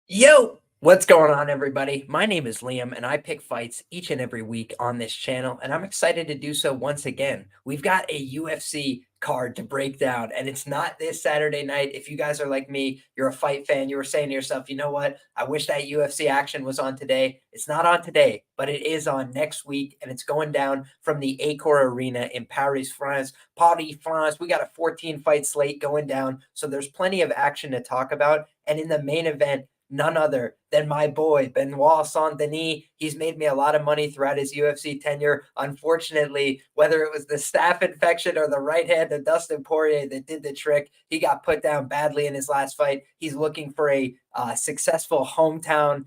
Yo, what's going on, everybody? My name is Liam, and I pick fights each and every week on this channel, and I'm excited to do so once again. We've got a UFC card to break down, and it's not this Saturday night. If you guys are like me, you're a fight fan, you were saying to yourself, you know what? I wish that UFC action was on today. It's not on today, but it is on next week, and it's going down from the Accor Arena in Paris, France. Paris, France. We got a 14 fight slate going down, so there's plenty of action to talk about. And in the main event, none other than my boy, Benoit Saint-Denis. He's made me a lot of money throughout his UFC tenure. Unfortunately, whether it was the staph infection or the right hand of Dustin Poirier that did the trick, he got put down badly in his last fight. He's looking for a successful hometown,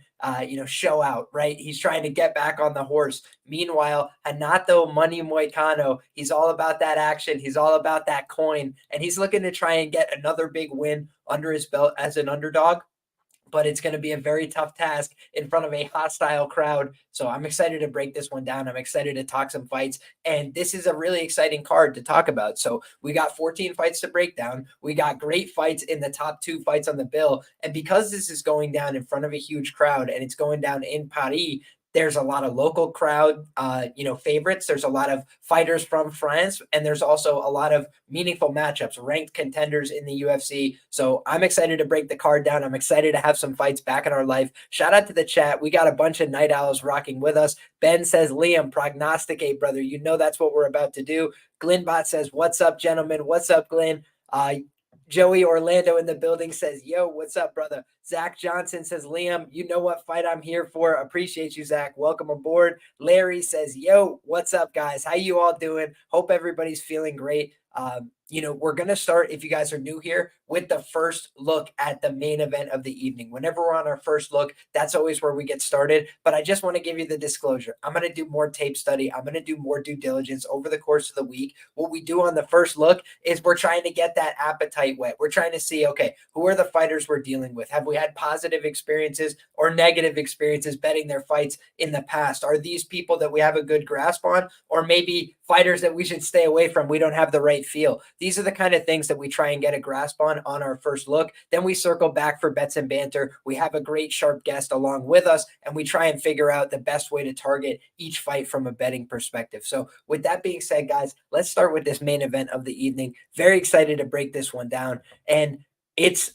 show out, right? He's trying to get back on the horse. Meanwhile, Renato Moicano, he's all about that action. He's all about that coin, and he's looking to try and get another big win under his belt as an underdog, but it's going to be a very tough task in front of a hostile crowd. So I'm excited to break this one down. I'm excited to talk some fights. And this is a really exciting card to talk about. So we got 14 fights to break down. We got great fights in the top two fights on the bill. And because this is going down in front of a huge crowd and it's going down in Paris, there's a lot of local crowd, favorites. There's a lot of fighters from France, and there's also a lot of meaningful matchups, ranked contenders in the UFC. So I'm excited to break the card down. I'm excited to have some fights back in our life. Shout out to the chat. We got a bunch of night owls rocking with us. Ben says, Liam, prognosticate, brother. You know that's what we're about to do. Glenbot says, what's up, gentlemen? What's up, Glenn? Joey Orlando in the building says, yo, what's up, brother? Zach Johnson says, Liam, you know what fight I'm here for. Appreciate you, Zach. Welcome aboard. Larry says, yo, what's up, guys? How you all doing? Hope everybody's feeling great. We're going to start, if you guys are new here, with the first look at the main event of the evening. Whenever we're on our first look, that's always where we get started. But I just want to give you the disclosure. I'm going to do more tape study. I'm going to do more due diligence over the course of the week. What we do on the first look is we're trying to get that appetite wet. We're trying to see, okay, who are the fighters we're dealing with? Have we had positive experiences or negative experiences betting their fights in the past? Are these people that we have a good grasp on, or maybe fighters that we should stay away from? We don't have the right feel. These are the kind of things that we try and get a grasp on our first look. Then we circle back for bets and banter. We have a great sharp guest along with us, and we try and figure out the best way to target each fight from a betting perspective. So with that being said, guys, let's start with this main event of the evening. Very excited to break this one down. And it's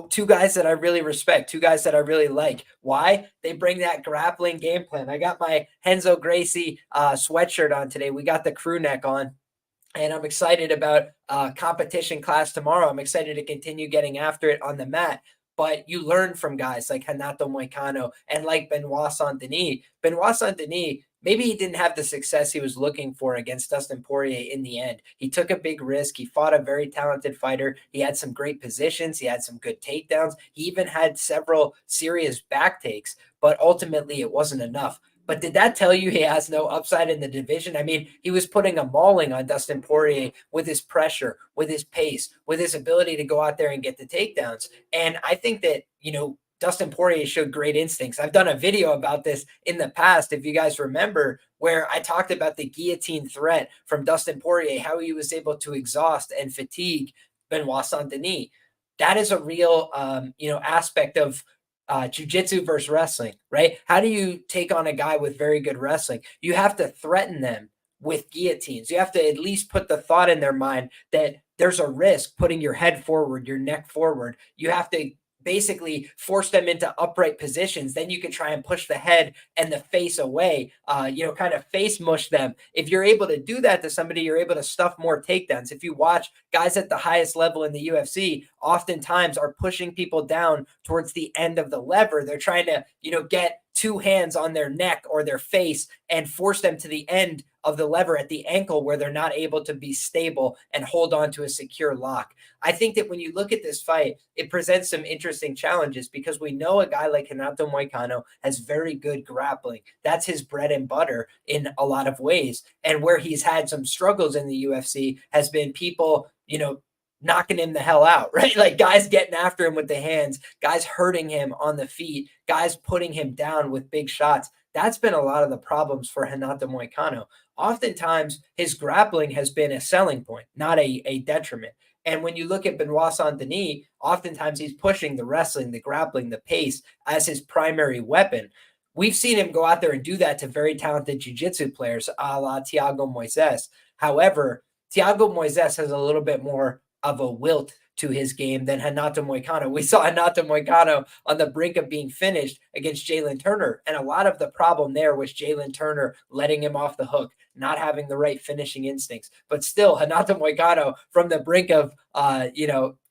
two guys that I really respect, two guys that I really like. Why? They bring that grappling game plan. I got my Renzo Gracie sweatshirt on today. We got the crew neck on. And I'm excited about competition class tomorrow. I'm excited to continue getting after it on the mat. But you learn from guys like Renato Moicano and like Benoit Saint-Denis. Benoit Saint-Denis, maybe he didn't have the success he was looking for against Dustin Poirier in the end. He took a big risk. He fought a very talented fighter. He had some great positions. He had some good takedowns. He even had several serious back takes, but ultimately it wasn't enough. But did that tell you he has no upside in the division? I mean, he was putting a mauling on Dustin Poirier with his pressure, with his pace, with his ability to go out there and get the takedowns. And I think that, Dustin Poirier showed great instincts. I've done a video about this in the past, if you guys remember, where I talked about the guillotine threat from Dustin Poirier, how he was able to exhaust and fatigue Benoit Saint-Denis. That is a real, aspect of jiu-jitsu versus wrestling, right? How do you take on a guy with very good wrestling? You have to threaten them with guillotines. You have to at least put the thought in their mind that there's a risk putting your head forward, your neck forward. You have to basically force them into upright positions. Then you can try and push the head and the face away, kind of face mush them. If you're able to do that to somebody, you're able to stuff more takedowns. If you watch guys at the highest level in the UFC, oftentimes are pushing people down towards the end of the lever. They're trying to, get two hands on their neck or their face and force them to the end of the lever at the ankle where they're not able to be stable and hold on to a secure lock. I think that when you look at this fight, it presents some interesting challenges because we know a guy like Renato Moicano has very good grappling. That's his bread and butter in a lot of ways. And where he's had some struggles in the UFC has been people, knocking him the hell out, right? Like guys getting after him with the hands, guys hurting him on the feet, guys putting him down with big shots. That's been a lot of the problems for Renato Moicano. Oftentimes, his grappling has been a selling point, not a detriment. And when you look at Benoit Saint-Denis, oftentimes he's pushing the wrestling, the grappling, the pace as his primary weapon. We've seen him go out there and do that to very talented jiu-jitsu players, a la Thiago Moises. However, Thiago Moises has a little bit more of a wilt to his game than Renato Moicano. We saw Renato Moicano on the brink of being finished against Jalen Turner. And a lot of the problem there was Jalen Turner letting him off the hook, not having the right finishing instincts. But still, Renato Moicano from the brink of,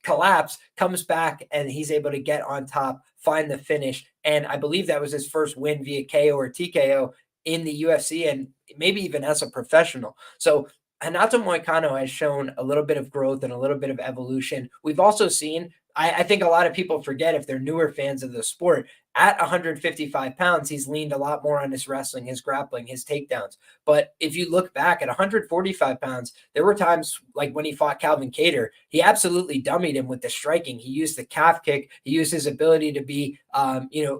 collapse comes back and he's able to get on top, find the finish. And I believe that was his first win via KO or TKO in the UFC and maybe even as a professional. So Renato Moicano has shown a little bit of growth and a little bit of evolution. We've also seen, I think a lot of people forget if they're newer fans of the sport, at 155 pounds, he's leaned a lot more on his wrestling, his grappling, his takedowns. But if you look back at 145 pounds, there were times like when he fought Calvin Kattar, he absolutely dummied him with the striking. He used the calf kick. He used his ability to be,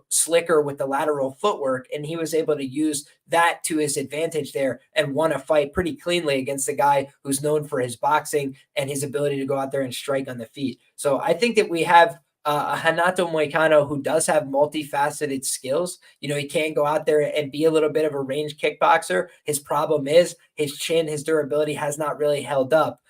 slicker with the lateral footwork. And he was able to use that to his advantage there and won a fight pretty cleanly against a guy who's known for his boxing and his ability to go out there and strike on the feet. So I think that we have a Renato Moicano who does have multifaceted skills. He can go out there and be a little bit of a range kickboxer. His problem is his chin, his durability has not really held up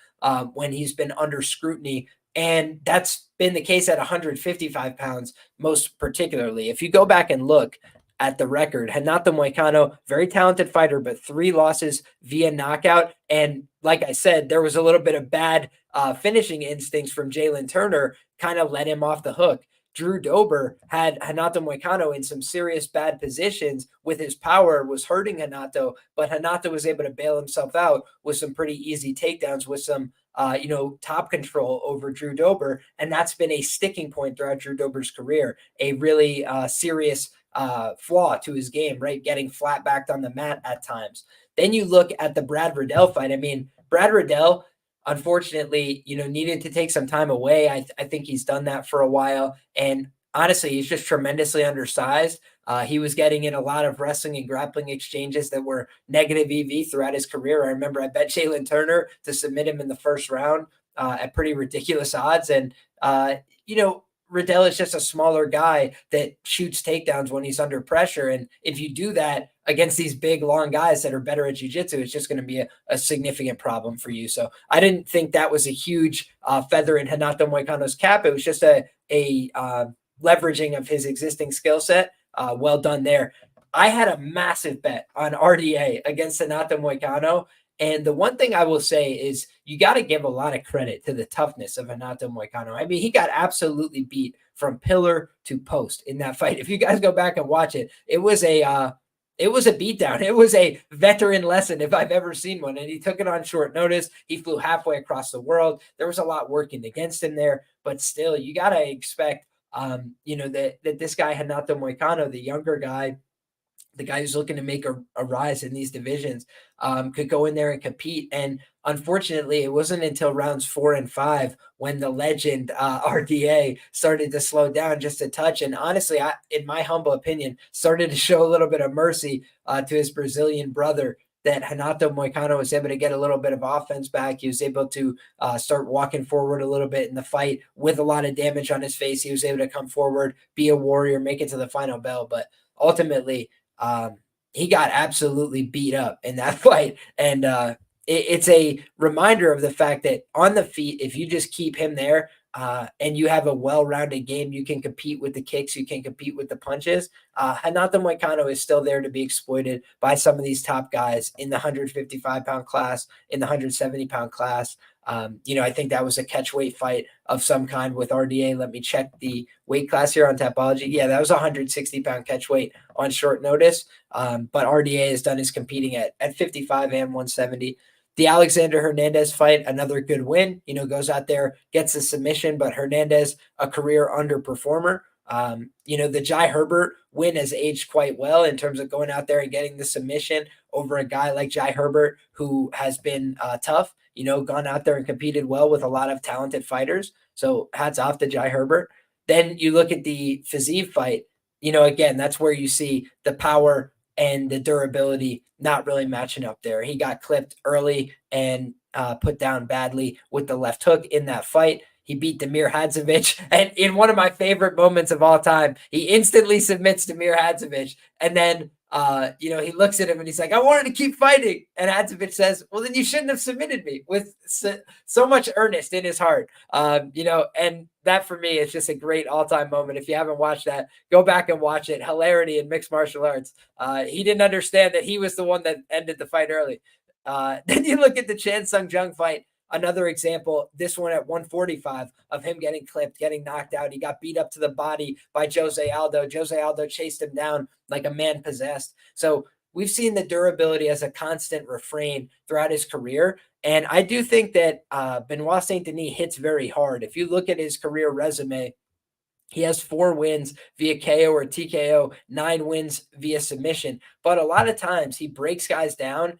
when he's been under scrutiny. And that's been the case at 155 pounds, most particularly. If you go back and look at the record, Renato Moicano, very talented fighter, but 3 losses via knockout. And like I said, there was a little bit of bad finishing instincts from Jalen Turner, kind of let him off the hook. Drew Dober had Renato Moicano in some serious bad positions with his power, was hurting Renato, but Renato was able to bail himself out with some pretty easy takedowns, with some top control over Drew Dober. And that's been a sticking point throughout Drew Dober's career, a really serious flaw to his game, right? Getting flat backed on the mat at times. Then you look at the Brad Riddell fight. I mean, Brad Riddell, unfortunately, needed to take some time away. I think he's done that for a while. And honestly, he's just tremendously undersized. He was getting in a lot of wrestling and grappling exchanges that were negative EV throughout his career. I remember I bet Jalen Turner to submit him in the first round at pretty ridiculous odds. And, Riddell is just a smaller guy that shoots takedowns when he's under pressure. And if you do that against these big, long guys that are better at jiu-jitsu, it's just going to be a significant problem for you. So I didn't think that was a huge feather in Renato Moicano's cap. It was just a leveraging of his existing skill set. Well done there. I had a massive bet on RDA against Renato Moicano. And the one thing I will say is you got to give a lot of credit to the toughness of Renato Moicano. I mean, he got absolutely beat from pillar to post in that fight. If you guys go back and watch it, it was a beatdown. It was a veteran lesson if I've ever seen one. And he took it on short notice. He flew halfway across the world. There was a lot working against him there, but still, you got to expect, that this guy Renato Moicano, the younger guy, the guy who's looking to make a rise in these divisions, could go in there and compete. And unfortunately, it wasn't until rounds 4 and 5 when the legend RDA started to slow down just a touch. And honestly, in my humble opinion, started to show a little bit of mercy to his Brazilian brother, that Renato Moicano was able to get a little bit of offense back. He was able to start walking forward a little bit in the fight with a lot of damage on his face. He was able to come forward, be a warrior, make it to the final bell. But ultimately, he got absolutely beat up in that fight. And it's a reminder of the fact that on the feet, if you just keep him there and you have a well-rounded game, you can compete with the kicks, you can compete with the punches. Renato Moicano is still there to be exploited by some of these top guys in the 155-pound class, in the 170-pound class. I think that was a catch weight fight of some kind with RDA. Let me check the weight class here on Tapology. Yeah, that was a 160-pound catch weight on short notice. But RDA has done his competing at 55 and 170. The Alexander Hernandez fight, another good win, goes out there, gets a submission, but Hernandez, a career underperformer. The Jai Herbert win has aged quite well in terms of going out there and getting the submission over a guy like Jai Herbert, who has been tough, gone out there and competed well with a lot of talented fighters. So hats off to Jai Herbert. Then you look at the Fiziev fight, again, that's where you see the power and the durability not really matching up there. He got clipped early, and put down badly with the left hook in that fight. He beat Damir Hadzovic, and in one of my favorite moments of all time, he instantly submits Damir Hadzovic, and then he looks at him and he's like, "I wanted to keep fighting," and Hadzovic says, "Well, then you shouldn't have submitted me," with so much earnest in his heart. And that for me is just a great all-time moment. If you haven't watched that, go back and watch it. Hilarity in mixed martial arts. He didn't understand that he was the one that ended the fight early. Then you look at the Chan Sung Jung fight. Another example, this one at 145 of him getting clipped, getting knocked out. He got beat up to the body by Jose Aldo. Jose Aldo chased him down like a man possessed. So we've seen the durability as a constant refrain throughout his career. And I do think that Benoit Saint-Denis hits very hard. If you look at his career resume, he has 4 wins via KO or TKO, 9 wins via submission. But a lot of times he breaks guys down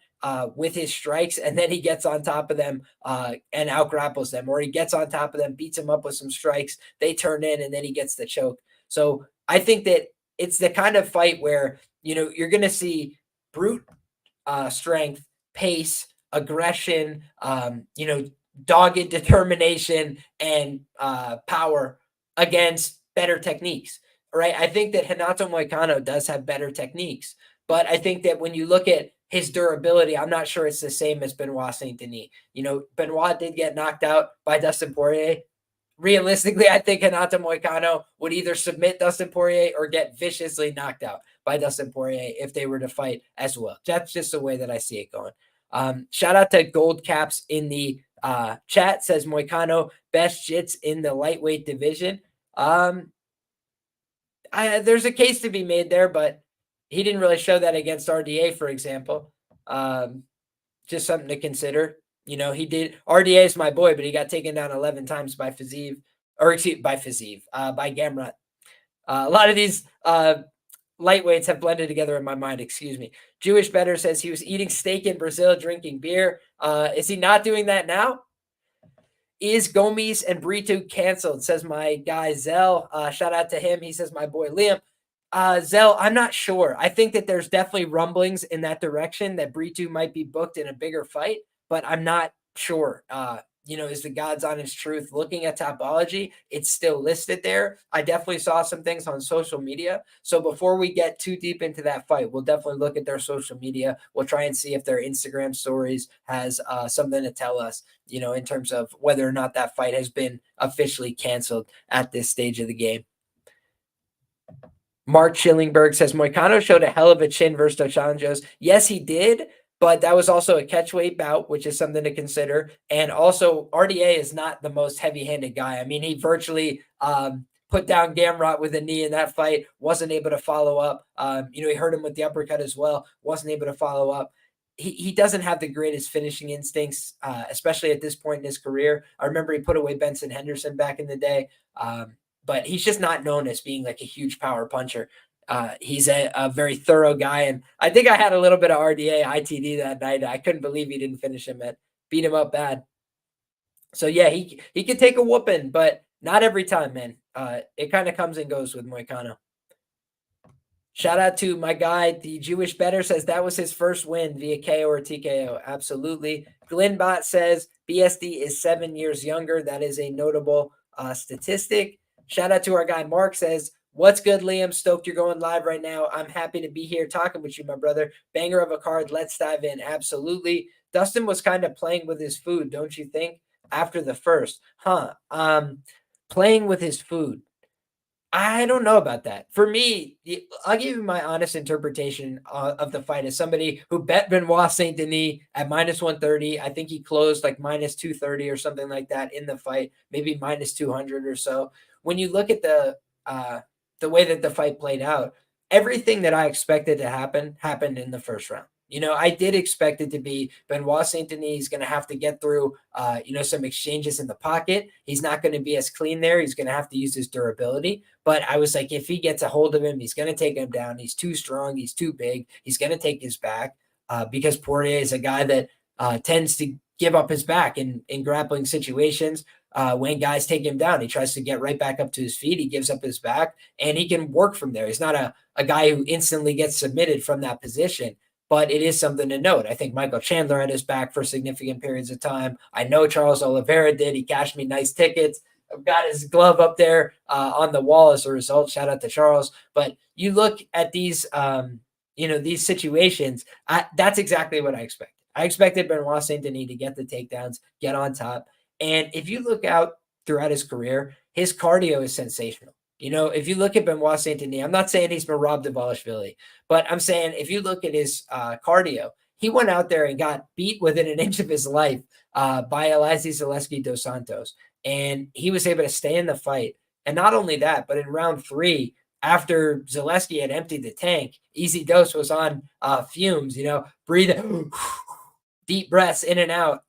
with his strikes, and then he gets on top of them and out-grapples them, or he gets on top of them, beats them up with some strikes, they turn in, and then he gets the choke. So I think that it's the kind of fight where, you're going to see brute strength, pace, aggression, dogged determination, and power against better techniques, right? I think that Renato Moicano does have better techniques, but I think that when you look at his durability, I'm not sure it's the same as Benoit Saint-Denis. Benoit did get knocked out by Dustin Poirier. Realistically, I think Renato Moicano would either submit Dustin Poirier or get viciously knocked out by Dustin Poirier if they were to fight as well. That's just the way that I see it going. Shout out to Gold Caps in the chat, says Moicano, best jits in the lightweight division. There's a case to be made there, but he didn't really show that against RDA, for example. Just something to consider. He did. RDA is my boy, but he got taken down 11 times by Gamrot. A lot of these lightweights have blended together in my mind. Excuse me. Jewish Better says he was eating steak in Brazil, drinking beer. Is he not doing that now? Is Gomis and Brito canceled? Says my guy Zell. Shout out to him. He says my boy Liam. Zell, I'm not sure. I think that there's definitely rumblings in that direction that Brito might be booked in a bigger fight, but I'm not sure. Is the God's honest truth. Looking at Topology, it's still listed there. I definitely saw some things on social media. So before we get too deep into that fight, we'll definitely look at their social media. We'll try and see if their Instagram stories has something to tell us, in terms of whether or not that fight has been officially canceled at this stage of the game. Mark Schillingberg says Moicano showed a hell of a chin versus Dos Anjos. Yes, he did. But that was also a catchweight bout, which is something to consider. And also, RDA is not the most heavy-handed guy. I mean, he virtually put down Gamrot with a knee in that fight, wasn't able to follow up. He hurt him with the uppercut as well, wasn't able to follow up. He doesn't have the greatest finishing instincts, especially at this point in his career. I remember he put away Benson Henderson back in the day, but he's just not known as being like a huge power puncher. He's a very thorough guy, and I think I had a little bit of RDA ITD that night. I couldn't believe he didn't finish him, beat him up bad. So yeah, he could take a whooping, but not every time, man. It kind of comes and goes with Moicano. Shout out to my guy, the Jewish Better, says that was his first win via KO or TKO. Absolutely. Glenbot says BSD is 7 years younger. That is a notable statistic. Shout out to our guy Mark, says, what's good, Liam? Stoked you're going live right now. I'm happy to be here talking with you, my brother. Banger of a card. Let's dive in. Absolutely. Dustin was kind of playing with his food, don't you think? After the first. Playing with his food. I don't know about that. For me, I'll give you my honest interpretation of the fight as somebody who bet Benoit Saint-Denis at minus 130. I think he closed like minus 230 or something like that in the fight, maybe minus 200 or so. When you look at the way that the fight played out, everything that I expected to happen happened in the first round. I did expect it to be Benoit Saint-Denis. He's going to have to get through, some exchanges in the pocket. He's not going to be as clean there. He's going to have to use his durability. But I was like, if he gets a hold of him, he's going to take him down. He's too strong. He's too big. He's going to take his back because Poirier is a guy that tends to give up his back in grappling situations. When guys take him down, he tries to get right back up to his feet. He gives up his back, and he can work from there. He's not a guy who instantly gets submitted from that position. but it is something to note. I think Michael Chandler had his back for significant periods of time. I know Charles Oliveira did. He cashed me nice tickets. I've got his glove up there on the wall as a result. Shout out to Charles. But you look at these, these situations. That's exactly what I expected. I expected Benoit Saint-Denis to get the takedowns, get on top. And if you look out throughout his career, his cardio is sensational. If you look at Benoit Saint-Denis, I'm not saying he's Merab Dvalishvili, but I'm saying if you look at his cardio, he went out there and got beat within an inch of his life by Eliezer Zaleski dos Santos. And he was able to stay in the fight. And not only that, but in round 3, after Zaleski had emptied the tank, Easy Dose was on fumes, breathe, deep breaths in and out.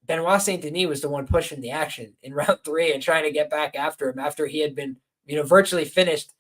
Benoit Saint-Denis was the one pushing the action in round 3 and trying to get back after him after he had been, virtually finished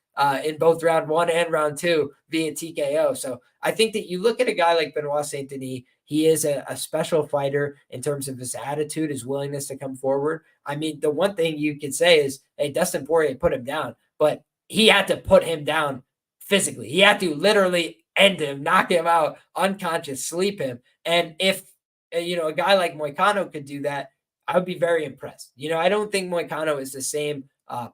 in both round 1 and round 2 via TKO. So I think that you look at a guy like Benoit Saint-Denis, he is a special fighter in terms of his attitude, his willingness to come forward. I mean, the one thing you could say is, hey, Dustin Poirier put him down, but he had to put him down physically. He had to literally end him, knock him out, unconscious, sleep him. And if, a guy like Moicano could do that, I would be very impressed. I don't think Moicano is the same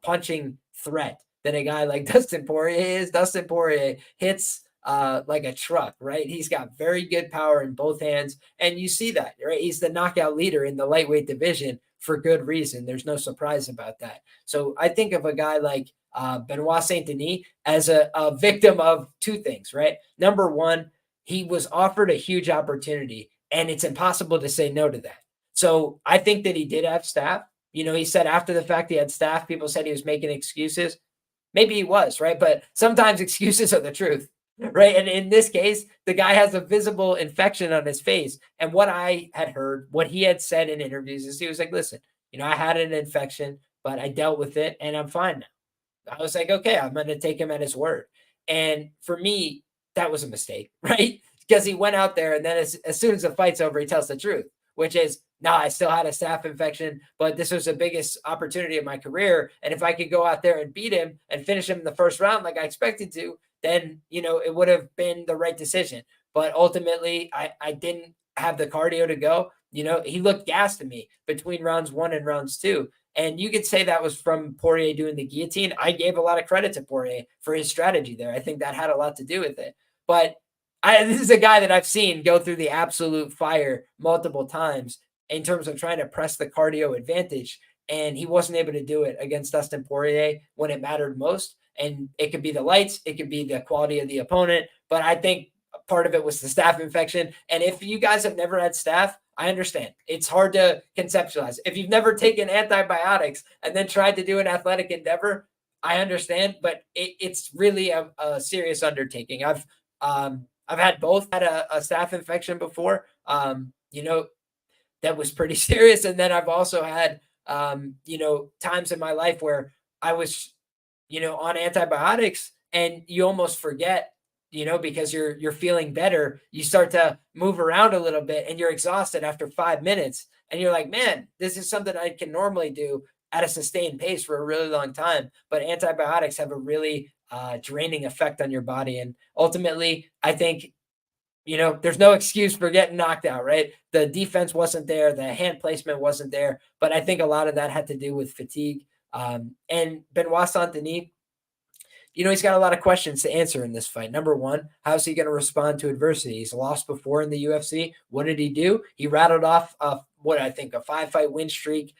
punching threat that a guy like Dustin Poirier is. Dustin Poirier hits like a truck, right? He's got very good power in both hands. And you see that, right? He's the knockout leader in the lightweight division for good reason. There's no surprise about that. So I think of a guy like Benoit Saint-Denis as a victim of two things, right? Number one, he was offered a huge opportunity, and it's impossible to say no to that. So I think that he did have staff. He said after the fact he had staff, people said he was making excuses. Maybe he was, right? But sometimes excuses are the truth, right? And in this case, the guy has a visible infection on his face. And what I had heard, what he had said in interviews is he was like, listen, I had an infection, but I dealt with it and I'm fine now. I was like, okay, I'm going to take him at his word. And for me, that was a mistake, right? Because he went out there and then as soon as the fight's over, he tells the truth, which is, no, I still had a staph infection, but this was the biggest opportunity of my career. And if I could go out there and beat him and finish him in the first round like I expected to, then, it would have been the right decision. But ultimately, I didn't have the cardio to go. He looked gassed to me between rounds 1 and rounds 2. And you could say that was from Poirier doing the guillotine. I gave a lot of credit to Poirier for his strategy there. I think that had a lot to do with it. But this is a guy that I've seen go through the absolute fire multiple times in terms of trying to press the cardio advantage. And he wasn't able to do it against Dustin Poirier when it mattered most. And it could be the lights, it could be the quality of the opponent. But I think part of it was the staph infection. And if you guys have never had staph, I understand. It's hard to conceptualize. If you've never taken antibiotics and then tried to do an athletic endeavor, I understand. But it's really a serious undertaking. I've had both. Had a staph infection before. That was pretty serious. And then I've also had, times in my life where I was, on antibiotics and you almost forget, because you're feeling better. You start to move around a little bit and you're exhausted after 5 minutes. And you're like, man, this is something I can normally do at a sustained pace for a really long time. But antibiotics have a really draining effect on your body. And ultimately, I think, there's no excuse for getting knocked out, right? The defense wasn't there. The hand placement wasn't there. But I think a lot of that had to do with fatigue. And Benoit Saint-Denis, he's got a lot of questions to answer in this fight. Number one, how's he going to respond to adversity? He's lost before in the UFC. What did he do? He rattled off a 5-fight win streak,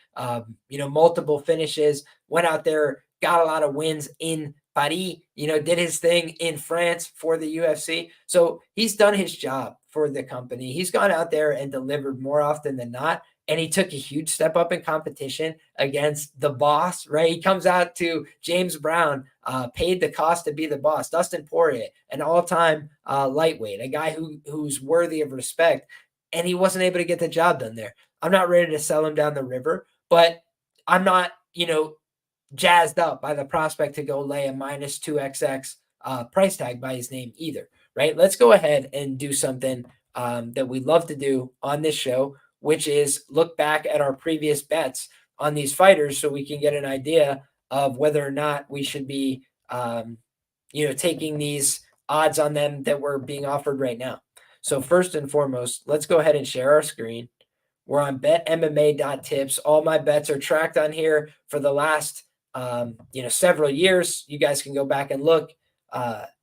multiple finishes, went out there, got a lot of wins in Paris, did his thing in France for the UFC. So he's done his job for the company. He's gone out there and delivered more often than not. And he took a huge step up in competition against the boss, right? He comes out to James Brown, paid the cost to be the boss. Dustin Poirier, an all-time lightweight, a guy who's worthy of respect. And he wasn't able to get the job done there. I'm not ready to sell him down the river, but I'm not, jazzed up by the prospect to go lay a minus 2XX price tag by his name either, right? Let's go ahead and do something that we love to do on this show, which is look back at our previous bets on these fighters so we can get an idea of whether or not we should be, taking these odds on them that we're being offered right now. So first and foremost, let's go ahead and share our screen. We're on betmma.tips. All my bets are tracked on here for the last, several years. You guys can go back and look.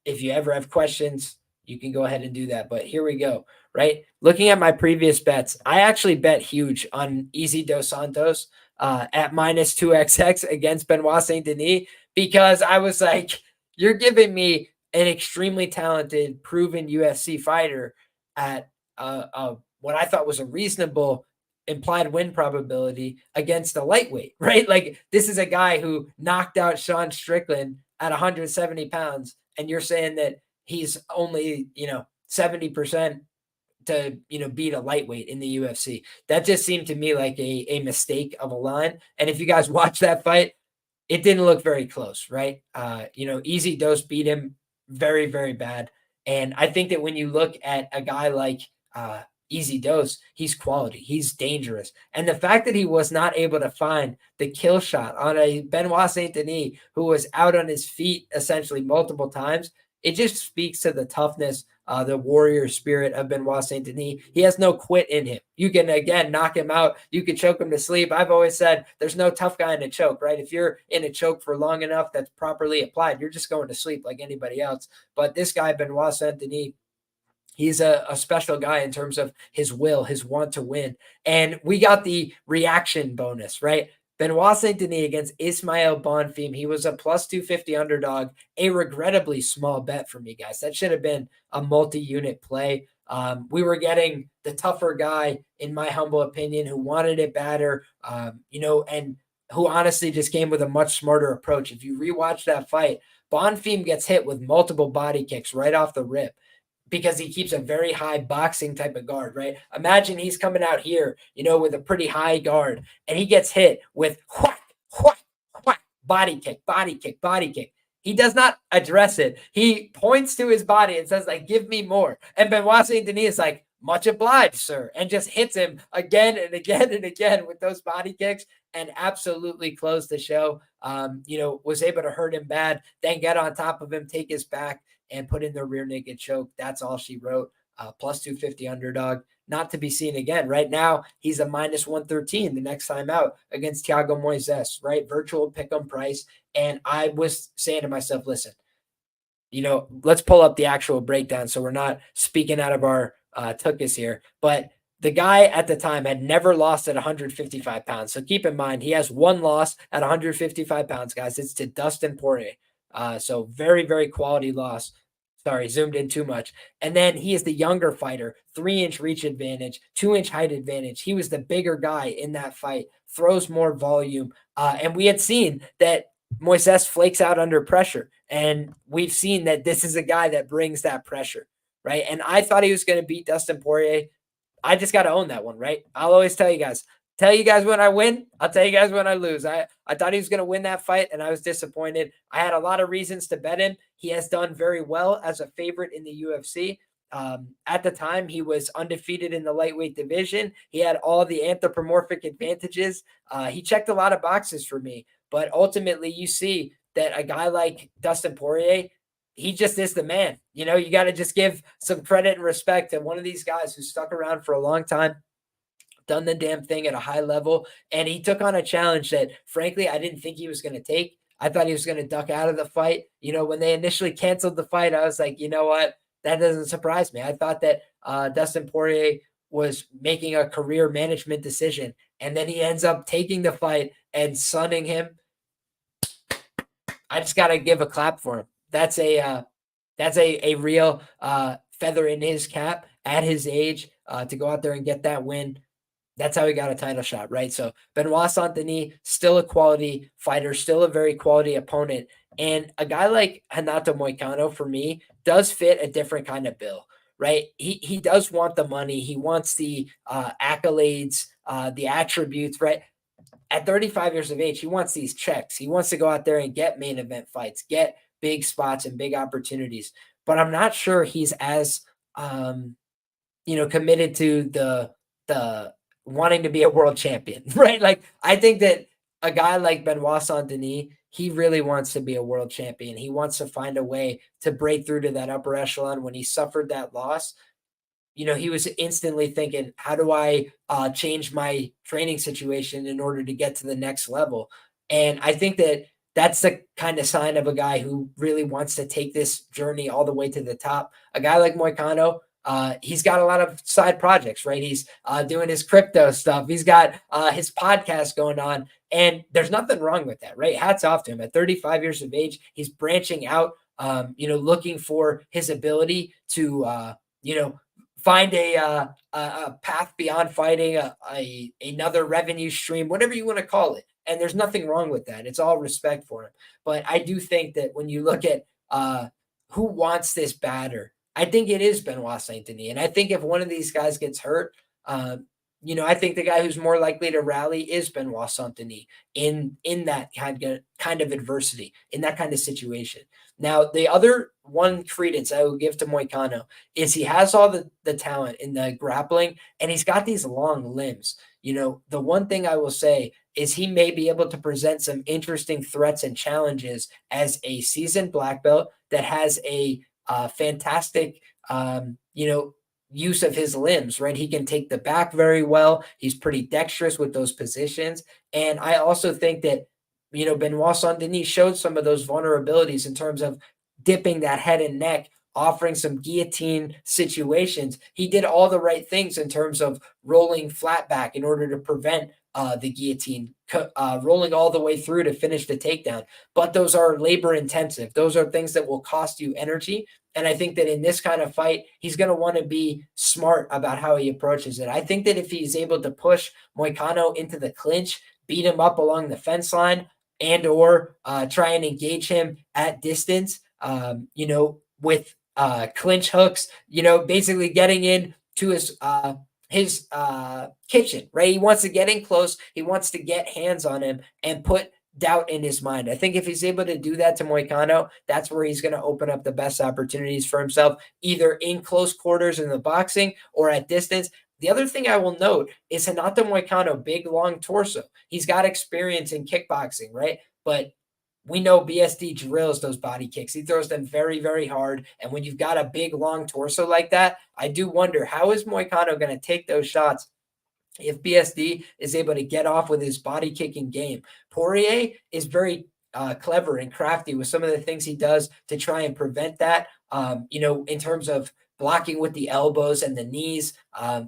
If you ever have questions, you can go ahead and do that. But here we go, right? Looking at my previous bets, I actually bet huge on Easy Dos Santos at minus 2xx against Benoit Saint-Denis because I was like, you're giving me an extremely talented, proven UFC fighter at what I thought was a reasonable implied win probability against a lightweight, right? Like this is a guy who knocked out Sean Strickland at 170 pounds, and you're saying that he's only 70% to beat a lightweight in the UFC. That just seemed to me like a mistake of a line. And if you guys watch that fight, it didn't look very close, right? Easy Dose beat him very, very bad. And I think that when you look at a guy like Easy Dose, he's quality, he's dangerous. And the fact that he was not able to find the kill shot on a Benoit Saint-Denis who was out on his feet essentially multiple times, it just speaks to the toughness, the warrior spirit of Benoit Saint-Denis. He has no quit in him. You can, again, knock him out. You can choke him to sleep. I've always said there's no tough guy in a choke, right? If you're in a choke for long enough that's properly applied, you're just going to sleep like anybody else. But this guy, Benoit Saint-Denis, he's a special guy in terms of his will, his want to win. And we got the reaction bonus, right? Benoit Saint-Denis against Ismael Bonfim. He was a plus 250 underdog, a regrettably small bet for me, guys. That should have been a multi-unit play. We were getting the tougher guy, in my humble opinion, who wanted it better, and who honestly just came with a much smarter approach. If you rewatch that fight, Bonfim gets hit with multiple body kicks right off the rip, because he keeps a very high boxing type of guard, right? Imagine he's coming out here, with a pretty high guard, and he gets hit with whack, whack, whack, body kick, body kick, body kick. He does not address it. He points to his body and says, like, give me more. And Benoit Saint-Denis is like, much obliged, sir, and just hits him again and again and again with those body kicks and absolutely closed the show. Was able to hurt him bad, then get on top of him, take his back, and put in the rear naked choke. That's all she wrote. Plus 250 underdog, not to be seen again. Right now, he's a minus 113 the next time out against Thiago Moises, right? Virtual pick'em price. And I was saying to myself, listen, let's pull up the actual breakdown so we're not speaking out of our tuchus here. But the guy at the time had never lost at 155 pounds. So keep in mind, he has one loss at 155 pounds, guys. It's to Dustin Poirier. So very, very quality loss. Sorry, zoomed in too much. And then he is the younger fighter, 3-inch reach advantage, 2-inch height advantage. He was the bigger guy in that fight, throws more volume. And we had seen that Moises flakes out under pressure. And we've seen that this is a guy that brings that pressure, right? And I thought he was going to beat Dustin Poirier. I just got to own that one, right? I'll always tell you guys when I win. I'll tell you guys when I lose. I thought he was going to win that fight, and I was disappointed. I had a lot of reasons to bet him. He has done very well as a favorite in the UFC. At the time, he was undefeated in the lightweight division. He had all the anthropomorphic advantages. He checked a lot of boxes for me. But ultimately, you see that a guy like Dustin Poirier, he just is the man. You got to just give some credit and respect to one of these guys who stuck around for a long time, done the damn thing at a high level, and he took on a challenge that, frankly, I didn't think he was going to take. I thought he was going to duck out of the fight. When they initially canceled the fight, I was like, you know what? That doesn't surprise me. I thought that Dustin Poirier was making a career management decision, and then he ends up taking the fight and sunning him. I just got to give a clap for him. That's a real feather in his cap at his age to go out there and get that win. That's how he got a title shot, right? So Benoit Saint-Denis, still a quality fighter, still a very quality opponent. And a guy like Renato Moicano, for me, does fit a different kind of bill, right? He does want the money. He wants the accolades, the attributes, right? At 35 years of age, he wants these checks. He wants to go out there and get main event fights, get big spots and big opportunities. But I'm not sure he's as, committed to the wanting to be a world champion, right? Like, I think that a guy like Benoit Saint-Denis, he really wants to be a world champion. He wants to find a way to break through to that upper echelon. When he suffered that loss, he was instantly thinking, how do I change my training situation in order to get to the next level? And I think that that's the kind of sign of a guy who really wants to take this journey all the way to the top. A guy like Moicano, he's got a lot of side projects, right? He's doing his crypto stuff. He's got his podcast going on, and there's nothing wrong with that, right? Hats off to him. At 35 years of age, he's branching out, looking for his ability to, find a path beyond fighting, another revenue stream, whatever you want to call it. And there's nothing wrong with that. It's all respect for him. But I do think that when you look at who wants this batter, I think it is Benoit Saint-Denis. And I think if one of these guys gets hurt, I think the guy who's more likely to rally is Benoit Saint-Denis in that kind of adversity, in that kind of situation. Now, the other one credence I will give to Moicano is he has all the talent in the grappling, and he's got these long limbs. The one thing I will say is he may be able to present some interesting threats and challenges as a seasoned black belt that has a fantastic, use of his limbs, right? He can take the back very well. He's pretty dexterous with those positions. And I also think that, Benoit Saint-Denis showed some of those vulnerabilities in terms of dipping that head and neck, offering some guillotine situations. He did all the right things in terms of rolling flat back in order to prevent the guillotine, rolling all the way through to finish the takedown. But those are labor intensive. Those are things that will cost you energy. And I think that in this kind of fight, he's going to want to be smart about how he approaches it. I think that if he's able to push Moicano into the clinch, beat him up along the fence line, and or try and engage him at distance, with clinch hooks, basically getting in to his kitchen, right? He wants to get in close. He wants to get hands on him and put doubt in his mind. I think if he's able to do that to Moicano, that's where he's going to open up the best opportunities for himself, either in close quarters in the boxing or at distance. The other thing I will note is Renato Moicano, big, long torso. He's got experience in kickboxing, right? But we know BSD drills those body kicks. He throws them very, very hard. And when you've got a big, long torso like that, I do wonder, how is Moicano going to take those shots if BSD is able to get off with his body kicking game? Poirier is very clever and crafty with some of the things he does to try and prevent that, in terms of blocking with the elbows and the knees,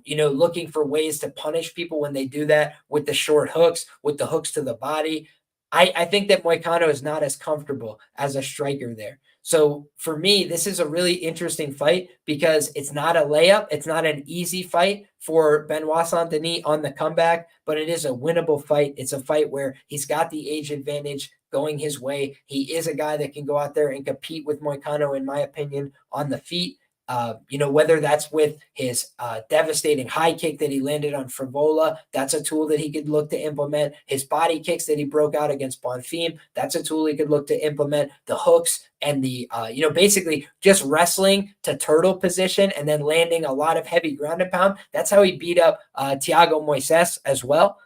looking for ways to punish people when they do that with the short hooks, with the hooks to the body. I think that Moicano is not as comfortable as a striker there. So for me, this is a really interesting fight because it's not a layup. It's not an easy fight for Benoit Saint-Denis on the comeback, but it is a winnable fight. It's a fight where he's got the age advantage going his way. He is a guy that can go out there and compete with Moicano, in my opinion, on the feet. Whether that's with his devastating high kick that he landed on Frevola, that's a tool that he could look to implement. His body kicks that he broke out against Bonfim, that's a tool he could look to implement. The hooks and the, basically just wrestling to turtle position and then landing a lot of heavy ground and pound. That's how he beat up Thiago Moises as well.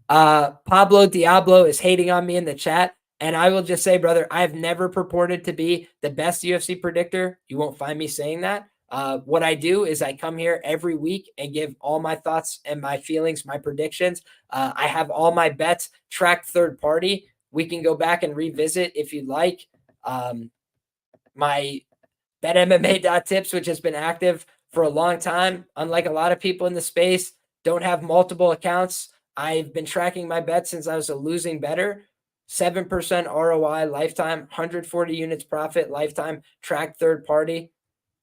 Pablo Diablo is hating on me in the chat. And I will just say, brother, I've never purported to be the best UFC predictor. You won't find me saying that. What I do is I come here every week and give all my thoughts and my feelings, my predictions. I have all my bets tracked third party. We can go back and revisit if you'd like. My BetMMA.tips, which has been active for a long time, unlike a lot of people in the space, don't have multiple accounts. I've been tracking my bets since I was a losing bettor. 7% ROI lifetime, 140 units profit lifetime, tracked third party.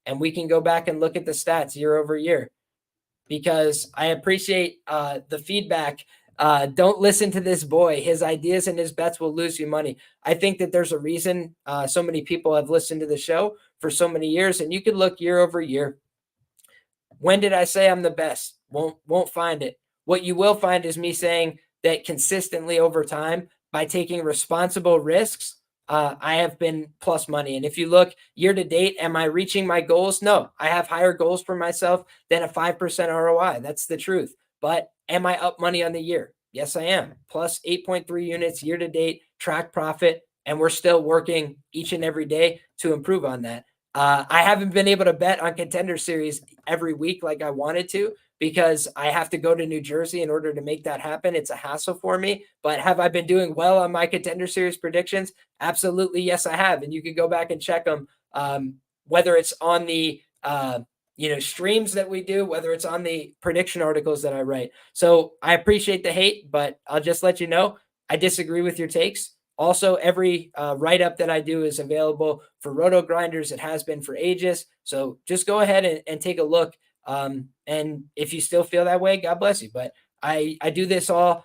And we can go back and look at the stats year over year because I appreciate the feedback. Don't listen to this boy. His ideas and his bets will lose you money. I think that there's a reason so many people have listened to the show for so many years, and you can look year over year. When did I say I'm the best? Won't find it. What you will find is me saying that consistently over time, by taking responsible risks, I have been plus money. And if you look year to date, am I reaching my goals? No, I have higher goals for myself than a 5% ROI. That's the truth. But am I up money on the year? Yes, I am. Plus 8.3 units year to date, track profit. And we're still working each and every day to improve on that. I haven't been able to bet on Contender Series every week like I wanted to because I have to go to New Jersey in order to make that happen. It's a hassle for me. But have I been doing well on my Contender Series predictions? Absolutely, yes, I have. And you can go back and check them, whether it's on the streams that we do, whether it's on the prediction articles that I write. So I appreciate the hate, but I'll just let you know I disagree with your takes. Also, every write-up that I do is available for Roto Grinders. It has been for ages. So just go ahead and take a look. And if you still feel that way, God bless you. But I do this all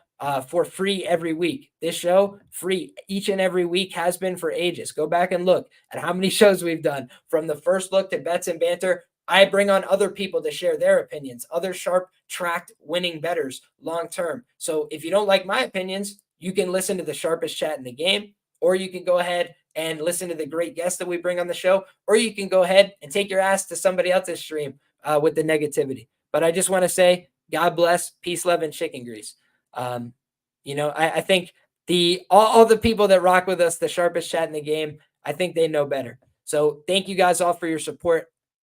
for free every week. This show, free each and every week, has been for ages. Go back and look at how many shows we've done. From the first look to bets and banter, I bring on other people to share their opinions, other sharp tracked winning bettors long term. So if you don't like my opinions, you can listen to the sharpest chat in the game, or you can go ahead and listen to the great guests that we bring on the show, or you can go ahead and take your ass to somebody else's stream with the negativity. But I just want to say, God bless, peace, love, and chicken grease. I think all the people that rock with us, the sharpest chat in the game, I think they know better. So thank you guys all for your support.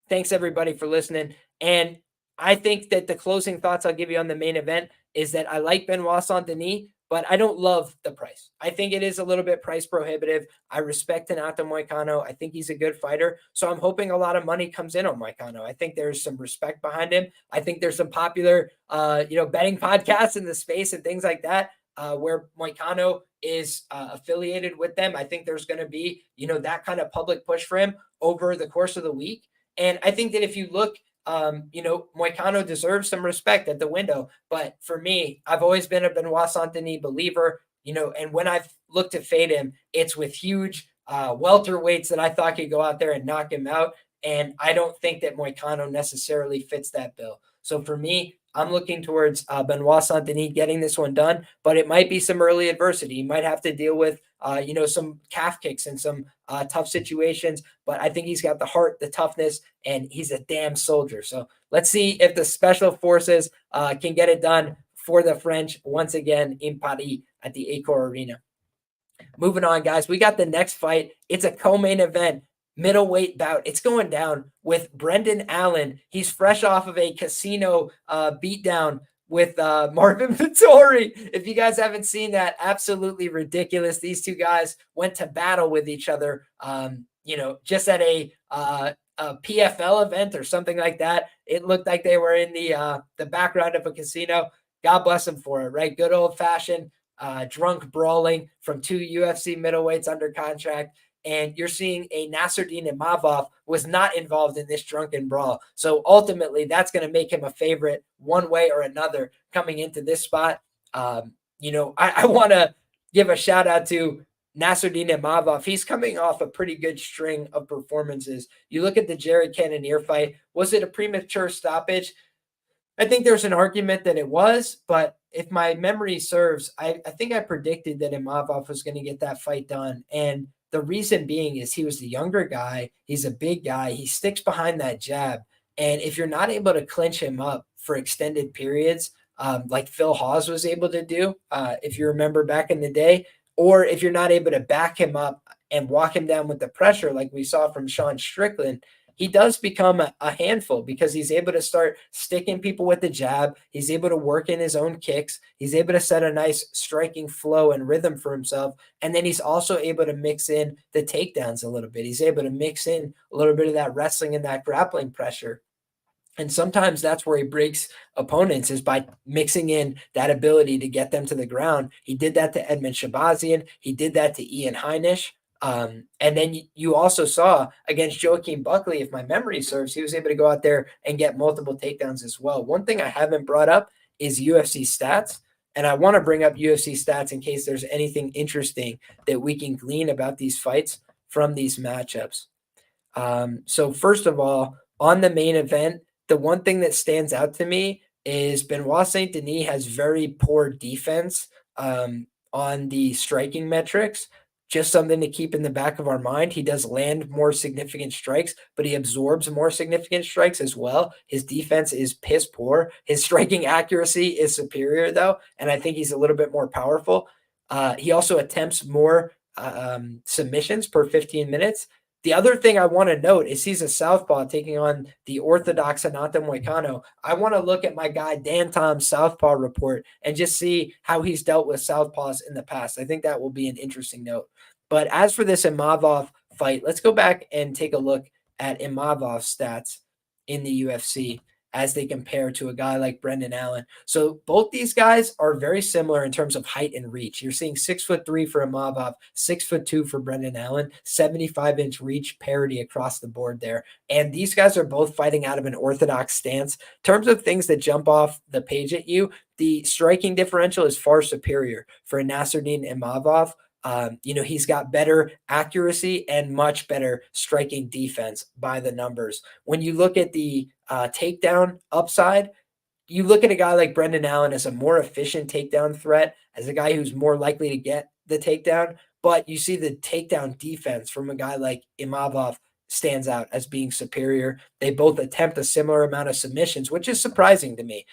Thanks everybody for listening. And I think that the closing thoughts I'll give you on the main event is that I like Benoit Saint-Denis, but I don't love the price. I think it is a little bit price prohibitive. I respect Renato Moicano. I think he's a good fighter. So I'm hoping a lot of money comes in on Moicano. I think there's some respect behind him. I think there's some popular, betting podcasts in the space and things like that where Moicano is affiliated with them. I think there's going to be, that kind of public push for him over the course of the week. And I think that if you look, Moicano deserves some respect at the window. But for me, I've always been a Benoit Saint-Denis believer, and when I've looked to fade him, it's with huge welterweights that I thought could go out there and knock him out. And I don't think that Moicano necessarily fits that bill. So for me, I'm looking towards Benoit Saint-Denis getting this one done, but it might be some early adversity. You might have to deal with, some calf kicks and some tough situations, but I think he's got the heart, the toughness, and he's a damn soldier. So let's see if the special forces can get it done for the French once again in Paris at the Accor Arena. Moving on, guys, we got the next fight. It's a co-main event. Middleweight bout. It's going down with Brendan Allen. He's fresh off of a casino beatdown with Marvin Vettori. If you guys haven't seen that, absolutely ridiculous. These two guys went to battle with each other, just at a PFL event or something like that. It looked like they were in the background of a casino. God bless them for it, right? Good old-fashioned drunk brawling from two UFC middleweights under contract. And you're seeing a Nassourdine Imavov was not involved in this drunken brawl. So ultimately, that's going to make him a favorite one way or another coming into this spot. I want to give a shout out to Nassourdine Imavov. He's coming off a pretty good string of performances. You look at the Jared Cannonier fight. Was it a premature stoppage? I think there's an argument that it was, but if my memory serves, I think I predicted that Imavov was going to get that fight done. And the reason being is he was the younger guy. He's a big guy. He sticks behind that jab. And if you're not able to clinch him up for extended periods, like Phil Hawes was able to do, if you remember back in the day, or if you're not able to back him up and walk him down with the pressure like we saw from Sean Strickland, he does become a handful because he's able to start sticking people with the jab. He's able to work in his own kicks. He's able to set a nice striking flow and rhythm for himself. And then he's also able to mix in the takedowns a little bit. He's able to mix in a little bit of that wrestling and that grappling pressure. And sometimes that's where he breaks opponents is by mixing in that ability to get them to the ground. He did that to Edmund Shabazian. He did that to Ian Heinisch. And then you also saw against Joaquin Buckley, if my memory serves, he was able to go out there and get multiple takedowns as well. One thing I haven't brought up is UFC stats. And I want to bring up UFC stats in case there's anything interesting that we can glean about these fights from these matchups. So first of all, on the main event, the one thing that stands out to me is Benoit Saint-Denis has very poor defense on the striking metrics. Just something to keep in the back of our mind. He does land more significant strikes, but he absorbs more significant strikes as well. His defense is piss poor. His striking accuracy is superior, though, and I think he's a little bit more powerful. He also attempts more submissions per 15 minutes. The other thing I want to note is he's a southpaw taking on the orthodox Renato Moicano. I want to look at my guy Dan Tom's southpaw report and just see how he's dealt with southpaws in the past. I think that will be an interesting note. But as for this Imavov fight, let's go back and take a look at Imavov's stats in the UFC as they compare to a guy like Brendan Allen. So both these guys are very similar in terms of height and reach. You're seeing 6'3" for Imavov, 6'2" for Brendan Allen, 75-inch reach parity across the board there. And these guys are both fighting out of an orthodox stance. In terms of things that jump off the page at you, the striking differential is far superior for Nassourdine Imavov. He's got better accuracy and much better striking defense by the numbers. When you look at the takedown upside, you look at a guy like Brendan Allen as a more efficient takedown threat, as a guy who's more likely to get the takedown, but you see the takedown defense from a guy like Imavov stands out as being superior. They both attempt a similar amount of submissions, which is surprising to me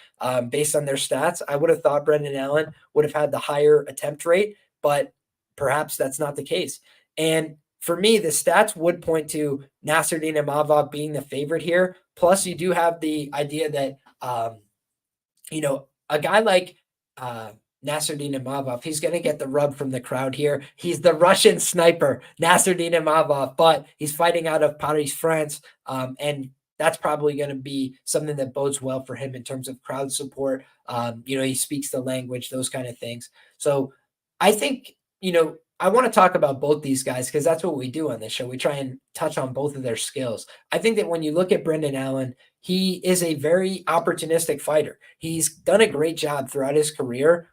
based on their stats. I would have thought Brendan Allen would have had the higher attempt rate, but perhaps that's not the case. And for me, the stats would point to Nassourdine Imavov being the favorite here. Plus, you do have the idea that, a guy like Nassourdine Imavov, he's going to get the rub from the crowd here. He's the Russian sniper, Nassourdine Imavov, but he's fighting out of Paris, France. And that's probably going to be something that bodes well for him in terms of crowd support. He speaks the language, those kind of things. So I think, I want to talk about both these guys because that's what we do on this show. We try and touch on both of their skills. I think that when you look at Brendan Allen, he is a very opportunistic fighter. He's done a great job throughout his career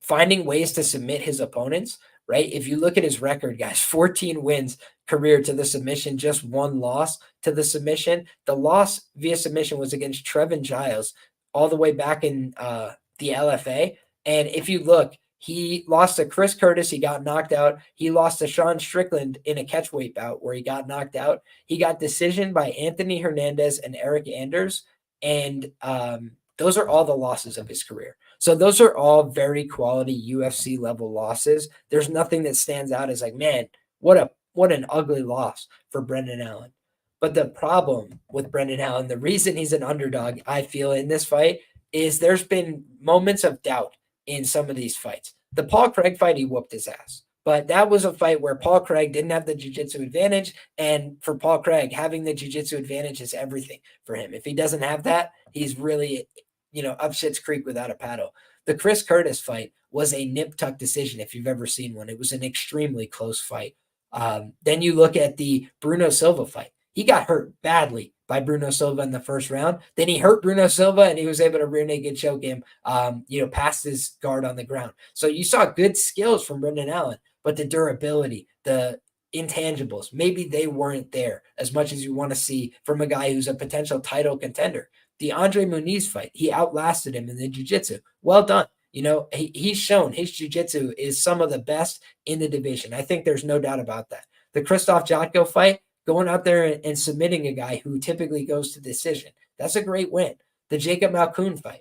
finding ways to submit his opponents, right? If you look at his record, guys, 14 wins career to the submission, just one loss to the submission. The loss via submission was against Trevin Giles all the way back in the LFA. And if you look, he lost to Chris Curtis. He got knocked out. He lost to Sean Strickland in a catchweight bout where he got knocked out. He got decisioned by Anthony Hernandez and Eric Anders. And those are all the losses of his career. So those are all very quality UFC level losses. There's nothing that stands out as like, man, what an ugly loss for Brendan Allen. But the problem with Brendan Allen, the reason he's an underdog, I feel, in this fight is there's been moments of doubt in some of these fights. The Paul Craig fight, he whooped his ass. But that was a fight where Paul Craig didn't have the jiu-jitsu advantage. And for Paul Craig, having the jiu-jitsu advantage is everything for him. If he doesn't have that, he's really, up shit's creek without a paddle. The Chris Curtis fight was a nip-tuck decision if you've ever seen one. It was an extremely close fight. Then you look at the Bruno Silva fight. He got hurt badly by Bruno Silva in the first round. Then he hurt Bruno Silva and he was able to rear naked choke him, past his guard on the ground. So you saw good skills from Brendan Allen, but the durability, the intangibles, maybe they weren't there as much as you want to see from a guy who's a potential title contender. The Andre Muniz fight, he outlasted him in the jiu-jitsu. Well done. He's shown his jiu-jitsu is some of the best in the division. I think there's no doubt about that. The Krzysztof Jotko fight, going out there and submitting a guy who typically goes to decision. That's a great win. The Jacob Malkoun fight.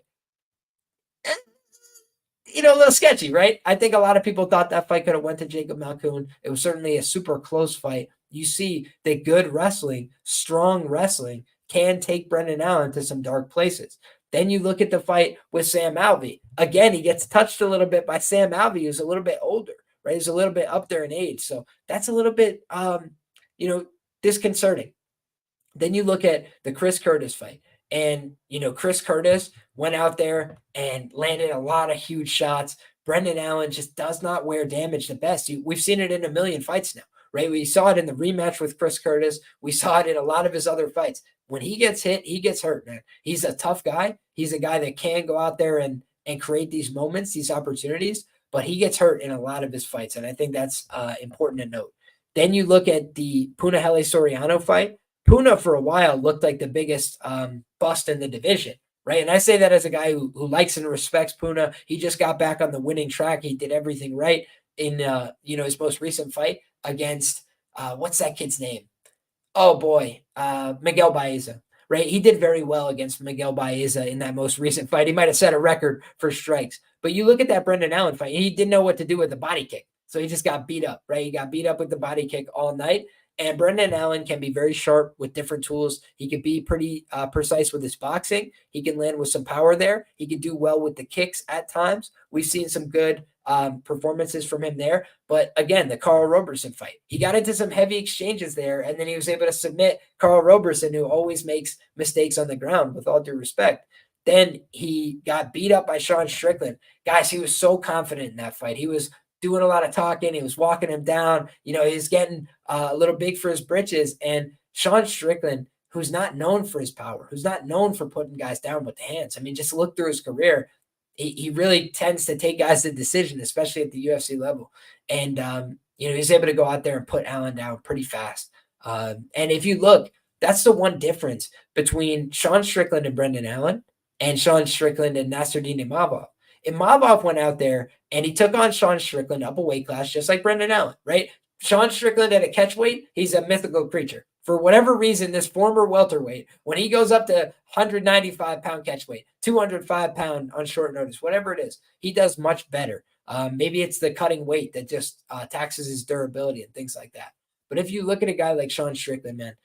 A little sketchy, right? I think a lot of people thought that fight could have went to Jacob Malkoun. It was certainly a super close fight. You see that good wrestling, strong wrestling, can take Brendan Allen to some dark places. Then you look at the fight with Sam Alvey. Again, he gets touched a little bit by Sam Alvey, who's a little bit older, right? He's a little bit up there in age. So that's a little bit, disconcerting. Then you look at the Chris Curtis fight. And, Chris Curtis went out there and landed a lot of huge shots. Brendan Allen just does not wear damage the best. We've seen it in a million fights now, right? We saw it in the rematch with Chris Curtis. We saw it in a lot of his other fights. When he gets hit, he gets hurt, man. He's a tough guy. He's a guy that can go out there and create these moments, these opportunities, but he gets hurt in a lot of his fights. And I think that's important to note. Then you look at the Punahele Soriano fight. Puna for a while looked like the biggest bust in the division, right? And I say that as a guy who likes and respects Puna. He just got back on the winning track. He did everything right in his most recent fight against what's that kid's name? Oh boy, Miguel Baeza, right? He did very well against Miguel Baeza in that most recent fight. He might have set a record for strikes. But you look at that Brendan Allen fight, he didn't know what to do with the body kick. So he just got beat up, right? He got beat up with the body kick all night. And Brendan Allen can be very sharp with different tools. He can be pretty precise with his boxing. He can land with some power there. He can do well with the kicks at times. We've seen some good performances from him there. But again, the Carl Roberson fight, he got into some heavy exchanges there, and then he was able to submit Carl Roberson, who always makes mistakes on the ground, with all due respect. Then he got beat up by Sean Strickland. Guys, he was so confident in that fight. He was doing a lot of talking. He was walking him down. He was getting a little big for his britches. And Sean Strickland, who's not known for his power, who's not known for putting guys down with the hands. I mean, just look through his career. He really tends to take guys to decision, especially at the UFC level. And, he's able to go out there and put Allen down pretty fast. And if you look, that's the one difference between Sean Strickland and Brendan Allen and Sean Strickland and Nassourdine Imavov. Imavov went out there and he took on Sean Strickland up a weight class, just like Brendan Allen, right? Sean Strickland at a catchweight, he's a mythical creature. For whatever reason, this former welterweight, when he goes up to 195-pound catchweight, 205-pound on short notice, whatever it is, he does much better. Maybe it's the cutting weight that just taxes his durability and things like that. But if you look at a guy like Sean Strickland, man,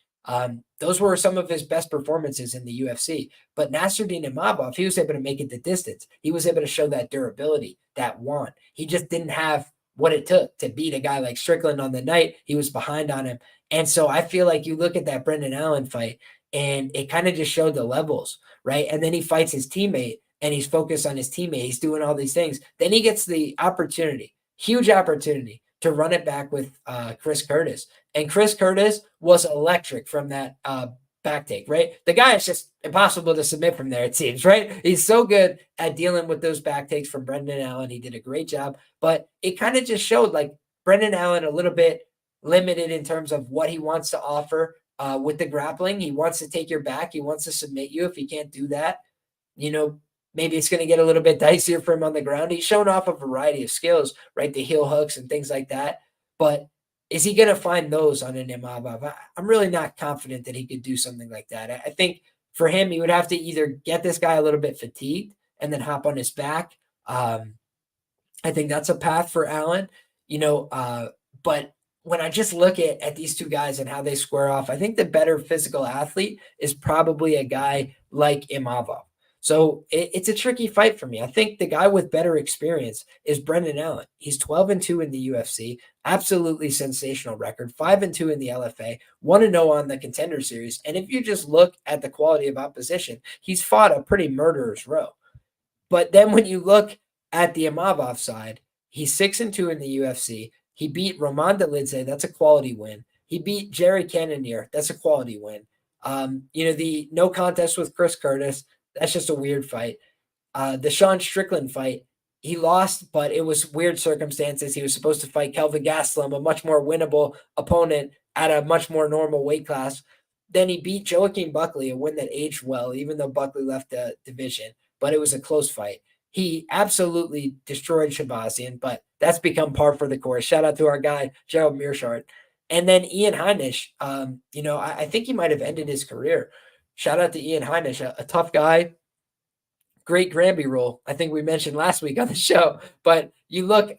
those were some of his best performances in the UFC. But Nassourdine Imavov, he was able to make it the distance. He was able to show that durability, that want. He just didn't have what it took to beat a guy like Strickland on the night. He was behind on him. And so I feel like you look at that Brendan Allen fight and it kind of just showed the levels, right? And then he fights his teammate and he's focused on his teammate. He's doing all these things. Then he gets the opportunity, huge opportunity, to run it back with Chris Curtis. And Chris Curtis was electric from that back take, right? The guy is just impossible to submit from there, it seems, right? He's so good at dealing with those back takes from Brendan Allen. He did a great job. But it kind of just showed like Brendan Allen a little bit limited in terms of what he wants to offer with the grappling. He wants to take your back. He wants to submit you. If he can't do that, maybe it's going to get a little bit dicier for him on the ground. He's shown off a variety of skills, right? The heel hooks and things like that. But is he going to find those on an Imavov? I'm really not confident that he could do something like that. I think for him, he would have to either get this guy a little bit fatigued and then hop on his back. I think that's a path for Allen, but when I just look at these two guys and how they square off, I think the better physical athlete is probably a guy like Imavov. So it's a tricky fight for me. I think the guy with better experience is Brendan Allen. He's 12-2 in the UFC, absolutely sensational record, 5-2 in the LFA, 1-0 on the Contender Series. And if you just look at the quality of opposition, he's fought a pretty murderer's row. But then when you look at the Imavov side, he's 6-2 in the UFC. He beat Roman Dolidze. That's a quality win. He beat Jerry Cannonier. That's a quality win. The no contest with Chris Curtis, that's just a weird fight. The Sean Strickland fight, he lost, but it was weird circumstances. He was supposed to fight Kelvin Gastelum, a much more winnable opponent at a much more normal weight class. Then he beat Joaquin Buckley, a win that aged well, even though Buckley left the division. But it was a close fight. He absolutely destroyed Shabazian, but that's become par for the course. Shout out to our guy, Gerald Mearshart. And then Ian Heinisch, I think he might have ended his career. Shout out to Ian Heinisch, a tough guy, great Granby role. I think we mentioned last week on the show. But you look,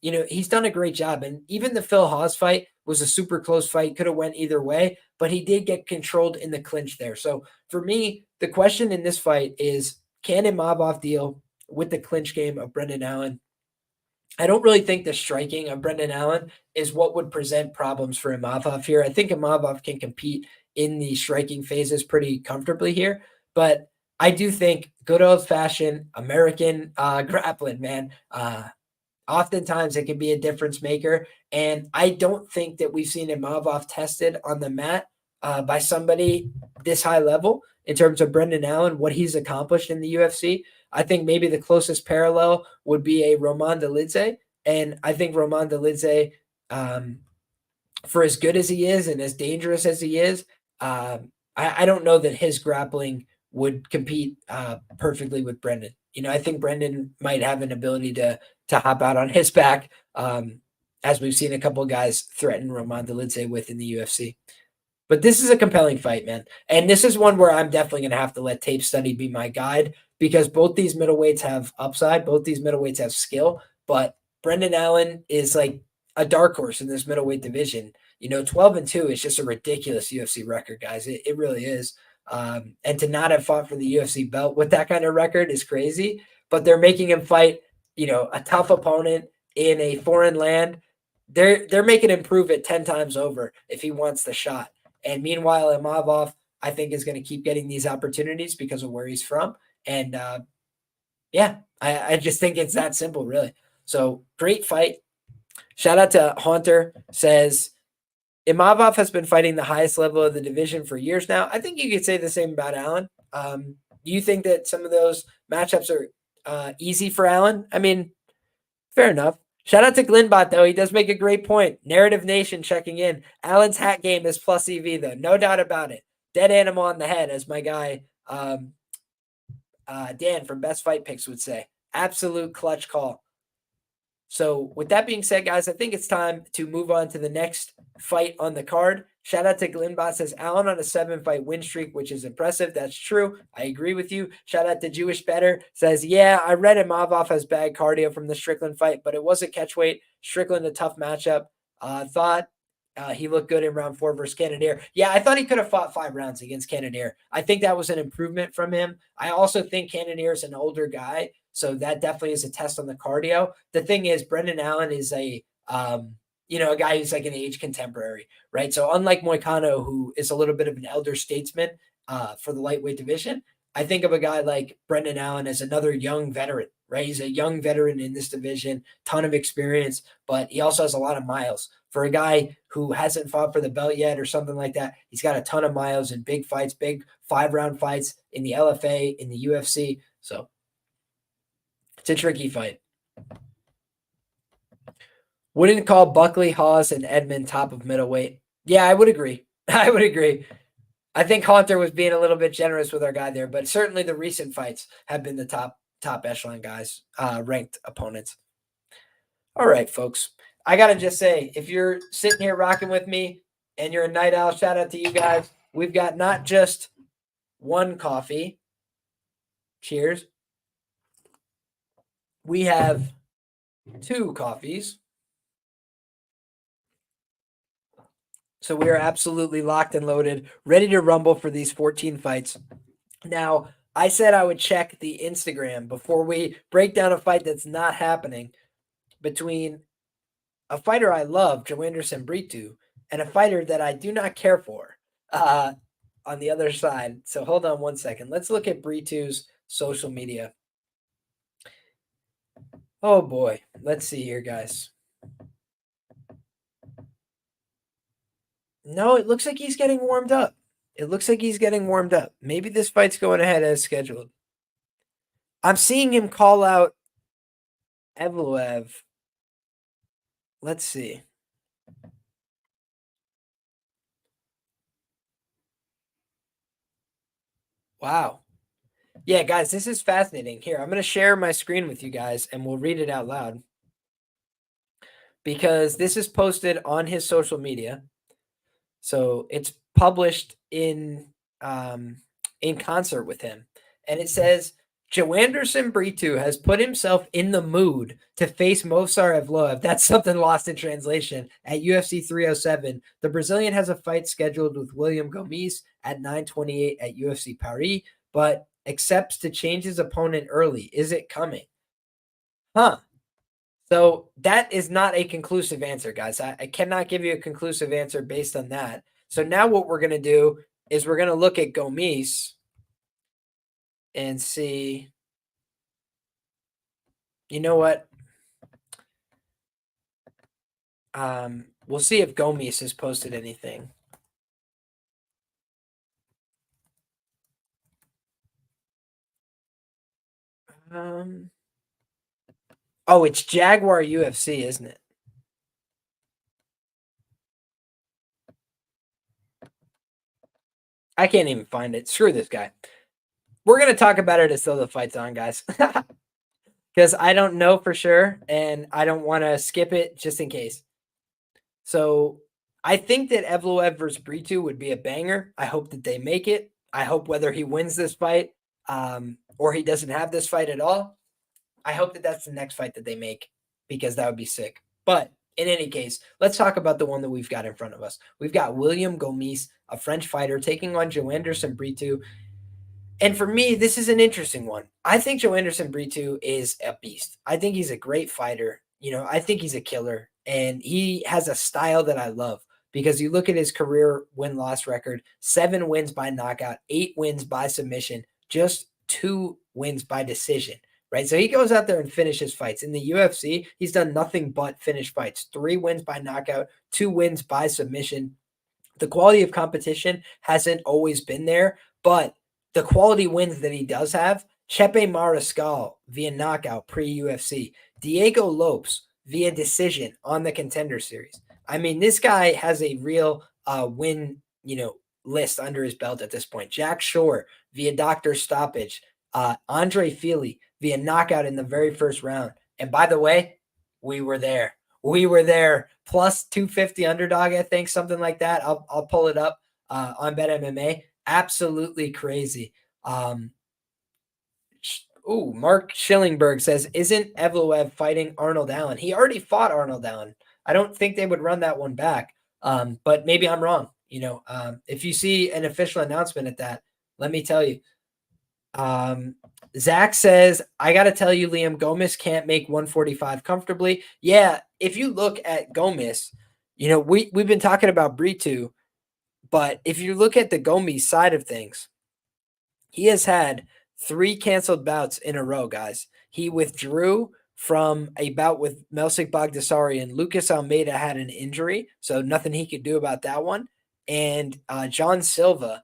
he's done a great job. And even the Phil Hawes fight was a super close fight. Could have went either way, but he did get controlled in the clinch there. So for me, the question in this fight is, can Imavov deal with the clinch game of Brendan Allen? I don't really think the striking of Brendan Allen is what would present problems for Imavov here. I think Imavov can compete in the striking phases pretty comfortably here, but I do think good old-fashioned American grappling, man, oftentimes it can be a difference maker, and I don't think that we've seen Imavov tested on the mat by somebody this high level in terms of Brendan Allen, what he's accomplished in the UFC. I think maybe the closest parallel would be a Roman Dolidze, and I think Roman Dolidze, for as good as he is and as dangerous as he is, I don't know that his grappling would compete perfectly with Brendan. I think Brendan might have an ability to hop out on his back, as we've seen a couple of guys threaten Roman Dolidze with in the UFC. But this is a compelling fight, man. And this is one where I'm definitely going to have to let tape study be my guide, because both these middleweights have upside. Both these middleweights have skill. But Brendan Allen is like a dark horse in this middleweight division. 12-2 is just a ridiculous UFC record, guys. It really is. And to not have fought for the UFC belt with that kind of record is crazy. But they're making him fight, a tough opponent in a foreign land. They're making him prove it 10 times over if he wants the shot. And meanwhile, Imavov, I think, is going to keep getting these opportunities because of where he's from. And I just think it's that simple, really. So great fight. Shout out to Haunter, says Imavov has been fighting the highest level of the division for years now. I think you could say the same about Ailin. Do you think that some of those matchups are easy for Ailin? I mean, fair enough. Shout out to Glinbot, though. He does make a great point. Narrative Nation checking in. Ailин's hat game is plus EV, though. No doubt about it. Dead animal on the head, as my guy Dan from Best Fight Picks would say. Absolute clutch call. So with that being said, guys, I think it's time to move on to the next fight on the card. Shout out to Glinbot, says Ailin on a 7-fight win streak, which is impressive. That's true. I agree with you. Shout out to Jewish Better, says, yeah, I read Imavov has bad cardio from the Strickland fight, but it was a catchweight. Strickland, a tough matchup. Thought he looked good in round 4 versus Cannonier. Yeah, I thought he could have fought 5 rounds against Cannonier. I think that was an improvement from him. I also think Cannonier is an older guy, so that definitely is a test on the cardio. The thing is, Brendan Allen is a guy who's like an age contemporary, right? So unlike Moicano, who is a little bit of an elder statesman for the lightweight division, I think of a guy like Brendan Allen as another young veteran, right? He's a young veteran in this division, ton of experience, but he also has a lot of miles. For a guy who hasn't fought for the belt yet or something like that, he's got a ton of miles in big fights, big 5-round fights in the LFA, in the UFC. So it's a tricky fight. Wouldn't call Buckley, Hawes, and Edmond top of middleweight. Yeah, I would agree. I think Haunter was being a little bit generous with our guy there, but certainly the recent fights have been the top echelon guys, ranked opponents. All right, folks. I got to just say, if you're sitting here rocking with me and you're a night owl, shout out to you guys. We've got not just one coffee. Cheers. We have 2 coffees. So we are absolutely locked and loaded, ready to rumble for these 14 fights. Now, I said I would check the Instagram before we break down a fight that's not happening between a fighter I love, Joanderson Brito, and a fighter that I do not care for on the other side. So hold on one second. Let's look at Brito's social media. Oh, boy. Let's see here, guys. No, it looks like he's getting warmed up. Maybe this fight's going ahead as scheduled. I'm seeing him call out Evloev. Let's see. Wow. Yeah, guys, this is fascinating. Here, I'm going to share my screen with you guys, and we'll read it out loud. Because this is posted on his social media. So it's published in concert with him. And it says, Joanderson Brito has put himself in the mood to face Movsar Evloev. That's something lost in translation at UFC 307. The Brazilian has a fight scheduled with William Gomis at 9:28 at UFC Paris, but accepts to change his opponent early. Is it coming? Huh. So that is not a conclusive answer, guys. I cannot give you a conclusive answer based on that. So now what we're going to do is we're going to look at Gomis and see. You know what? We'll see if Gomis has posted anything. Oh, it's Jaguar UFC, isn't it? I can't even find it. Screw this guy. We're going to talk about it as though the fight's on, guys. Because I don't know for sure, and I don't want to skip it just in case. So I think that Evloev versus Brito would be a banger. I hope that they make it. I hope whether he wins this fight or he doesn't have this fight at all, I hope that that's the next fight that they make because that would be sick. But In any case, let's talk about the one that we've got in front of us. We've got William Gomis, a French fighter, taking on Joanderson Brito. And for me, this is an interesting one. I think Joanderson Brito is a beast. I think he's a great fighter. I think he's a killer. And he has a style that I love because you look at his career win-loss record, 7 wins by knockout, 8 wins by submission, just 2 wins by decision, right? So he goes out there and finishes fights. In the UFC, he's done nothing but finish fights. 3 wins by knockout, 2 wins by submission. The quality of competition hasn't always been there, but the quality wins that he does have, Chepe Mariscal via knockout pre-UFC, Diego Lopes via decision on the Contender Series. I mean, this guy has a real win, list under his belt at this point. Jack Shore via doctor stoppage, Andre Fili via knockout in the very first round. And by the way, we were there. We were there. Plus 250 underdog, I think, something like that. I'll pull it up on BetMMA. Absolutely crazy. Mark Schillingberg says, isn't Evloev fighting Arnold Allen? He already fought Arnold Allen. I don't think they would run that one back, but maybe I'm wrong. If you see an official announcement at that, let me tell you. Zach says, I got to tell you, Liam, Gomis can't make 145 comfortably. Yeah, if you look at Gomis, we've been talking about Brito, but if you look at the Gomis side of things, he has had 3 canceled bouts in a row, guys. He withdrew from a bout with Melsik Bagdasaryan. Lucas Almeida had an injury, so nothing he could do about that one. And John Silva,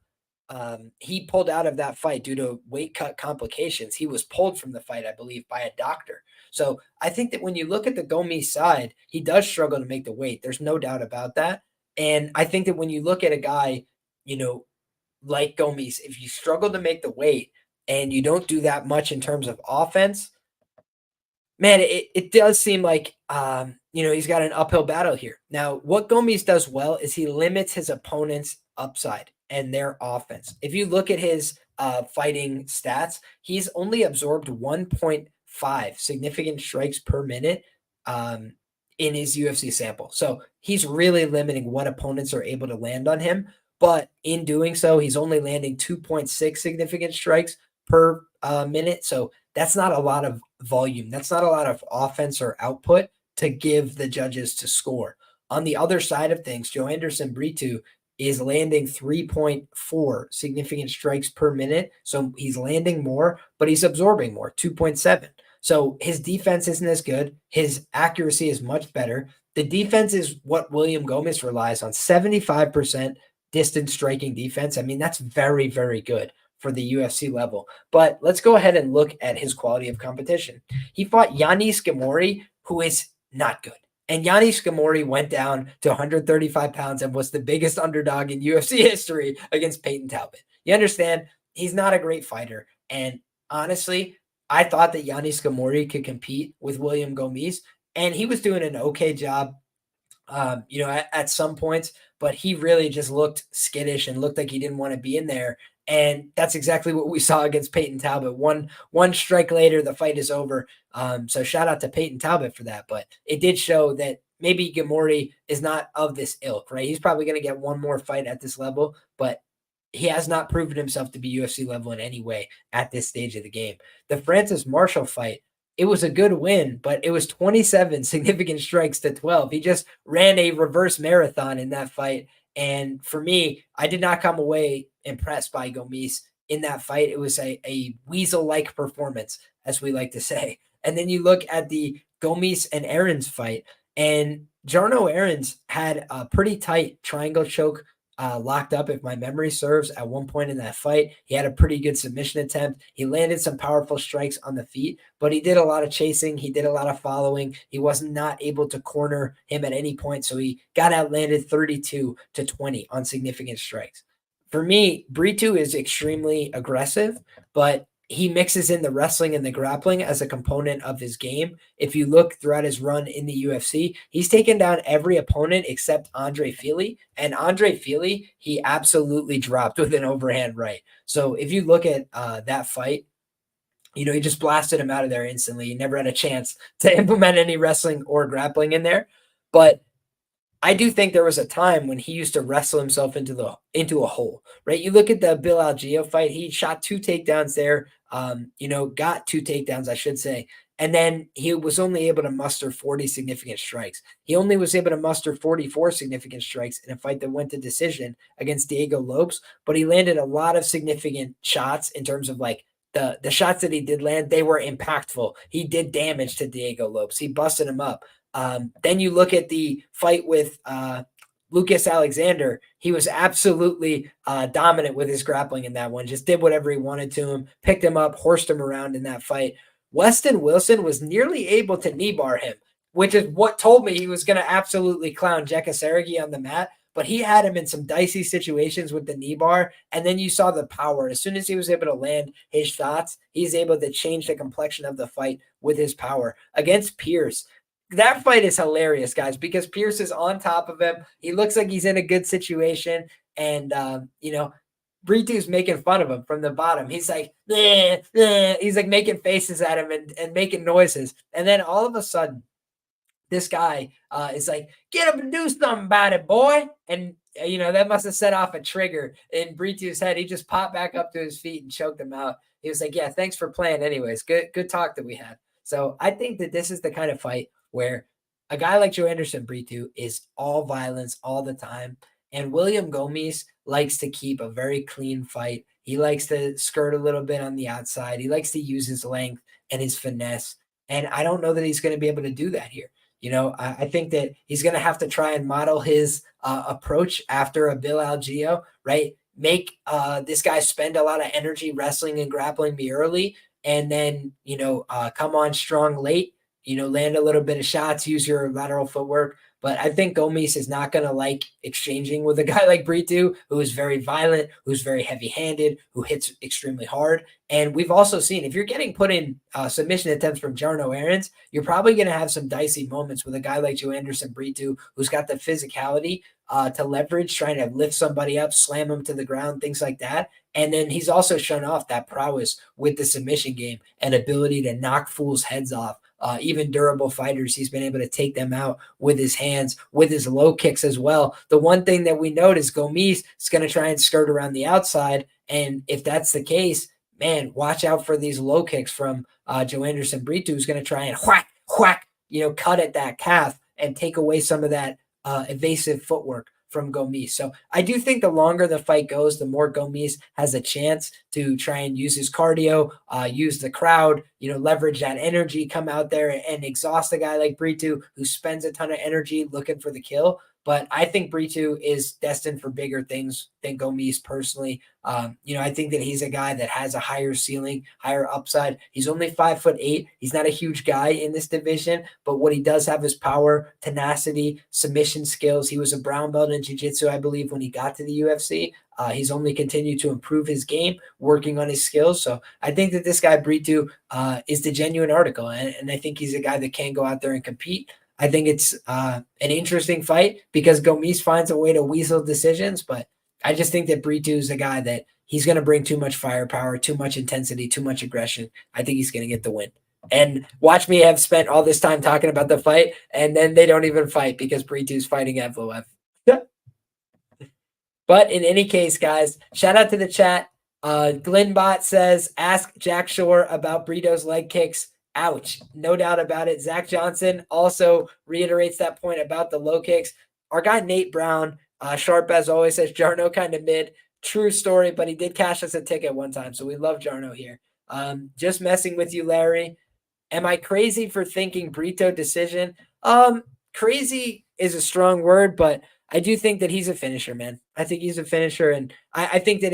he pulled out of that fight due to weight cut complications. He was pulled from the fight, I believe, by a doctor. So I think that when you look at the Gomis side, he does struggle to make the weight. There's no doubt about that. And I think that when you look at a guy, like Gomis, if you struggle to make the weight and you don't do that much in terms of offense, man, it does seem like, he's got an uphill battle here. Now, what Gomis does well is he limits his opponent's upside and their offense. If you look at his fighting stats, he's only absorbed 1.5 significant strikes per minute in his UFC sample. So he's really limiting what opponents are able to land on him. But in doing so, he's only landing 2.6 significant strikes per minute. So that's not a lot of volume. That's not a lot of offense or output to give the judges to score. On the other side of things, Joanderson Brito is landing 3.4 significant strikes per minute. So he's landing more, but he's absorbing more, 2.7. So his defense isn't as good. His accuracy is much better. The defense is what William Gomis relies on, 75% distance striking defense. I mean, that's very, very good for the UFC level. But let's go ahead and look at his quality of competition. He fought Yanis Gamori, who is not good. And Yanis Gamori went down to 135 pounds and was the biggest underdog in UFC history against Peyton Talbot. You understand? He's not a great fighter. And honestly, I thought that Yanis Gamori could compete with William Gomis, and he was doing an okay job, at some points, but he really just looked skittish and looked like he didn't want to be in there. And that's exactly what we saw against Peyton Talbot. One strike later, the fight is over. So shout out to Peyton Talbot for that. But it did show that maybe Gamori is not of this ilk, right? He's probably going to get one more fight at this level, but he has not proven himself to be UFC level in any way at this stage of the game. The Francis Marshall fight, it was a good win, but it was 27 significant strikes to 12. He just ran a reverse marathon in that fight. And for me, I did not come away impressed by Gomis in that fight. It was a weasel-like performance, as we like to say. And then you look at the Gomis and Aarons fight, and Jarno Aarons had a pretty tight triangle choke locked up, if my memory serves, at one point in that fight. He had a pretty good submission attempt. He landed some powerful strikes on the feet, but he did a lot of chasing. He did a lot of following. He was not able to corner him at any point, so he got outlanded 32-20 on significant strikes. For me, Brito is extremely aggressive, but he mixes in the wrestling and the grappling as a component of his game. If you look throughout his run in the UFC, he's taken down every opponent except Andre Fili. And Andre Fili, he absolutely dropped with an overhand right. So if you look at that fight, he just blasted him out of there instantly. He never had a chance to implement any wrestling or grappling in there. But I do think there was a time when he used to wrestle himself into a hole, right? You look at the Bill Algeo fight; he shot 2 takedowns there. Got 2 takedowns, I should say, and then he was only able to muster 40 significant strikes. He only was able to muster 44 significant strikes in a fight that went to decision against Diego Lopes, but he landed a lot of significant shots in terms of like the shots that he did land. They were impactful. He did damage to Diego Lopes. He busted him up. Then you look at the fight with Lucas Alexander. He was absolutely dominant with his grappling in that one. Just did whatever he wanted to him, picked him up, horsed him around in that fight. Weston Wilson was nearly able to knee bar him, which is what told me he was going to absolutely clown Jeka Sergi on the mat. But he had him in some dicey situations with the knee bar. And then you saw the power. As soon as he was able to land his shots, he's able to change the complexion of the fight with his power. Against Pierce, that fight is hilarious, guys, because Pierce is on top of him. He looks like he's in a good situation. And, Brito's making fun of him from the bottom. He's like, he's like making faces at him and making noises. And then all of a sudden, this guy is like, get up and do something about it, boy. And, that must have set off a trigger in Brito's head. He just popped back up to his feet and choked him out. He was like, yeah, thanks for playing anyways. Good talk that we had. So I think that this is the kind of fight where a guy like Joanderson Brito is all violence all the time. And William Gomis likes to keep a very clean fight. He likes to skirt a little bit on the outside. He likes to use his length and his finesse. And I don't know that he's going to be able to do that here. I think that he's going to have to try and model his approach after a Bill Algeo, right? Make this guy spend a lot of energy wrestling and grappling me early, and then, come on strong late, land a little bit of shots, use your lateral footwork. But I think Gomis is not going to like exchanging with a guy like Brito, who is very violent, who's very heavy-handed, who hits extremely hard. And we've also seen, if you're getting put in submission attempts from Jarno Aarons, you're probably going to have some dicey moments with a guy like Joanderson Brito, who's got the physicality to leverage, trying to lift somebody up, slam them to the ground, things like that. And then he's also shown off that prowess with the submission game and ability to knock fools' heads off. Even durable fighters, he's been able to take them out with his hands, with his low kicks as well. The one thing that we notice, Gomis is going to try and skirt around the outside. And if that's the case, man, watch out for these low kicks from Joanderson Brito, who's going to try and whack, cut at that calf and take away some of that evasive footwork from Gomis. So I do think the longer the fight goes, the more Gomis has a chance to try and use his cardio, use the crowd, leverage that energy, come out there and exhaust a guy like Brito, who spends a ton of energy looking for the kill. But I think Brito is destined for bigger things than Gomis personally. I think that he's a guy that has a higher ceiling, higher upside. He's only 5'8". He's not a huge guy in this division, but what he does have is power, tenacity, submission skills. He was a brown belt in jiu-jitsu, I believe, when he got to the UFC. He's only continued to improve his game, working on his skills. So I think that this guy, Brito, is the genuine article. And I think he's a guy that can go out there and compete. I think it's an interesting fight because Gomis finds a way to weasel decisions, but I just think that Brito is a guy that he's going to bring too much firepower, too much intensity, too much aggression. I think he's going to get the win. And watch me have spent all this time talking about the fight, and then they don't even fight because Brito's fighting Evloev. But in any case, guys, shout out to the chat. Glenbot says, ask Jack Shore about Brito's leg kicks. Ouch. No doubt about it. Zach Johnson also reiterates that point about the low kicks. Our guy Nate Brown, sharp as always, says Jarno kind of mid. True story, but he did cash us a ticket one time, so we love Jarno here. Just messing with you, Larry. Am I crazy for thinking Brito decision? Crazy is a strong word, but I do think that he's a finisher, man. I think he's a finisher, and I think that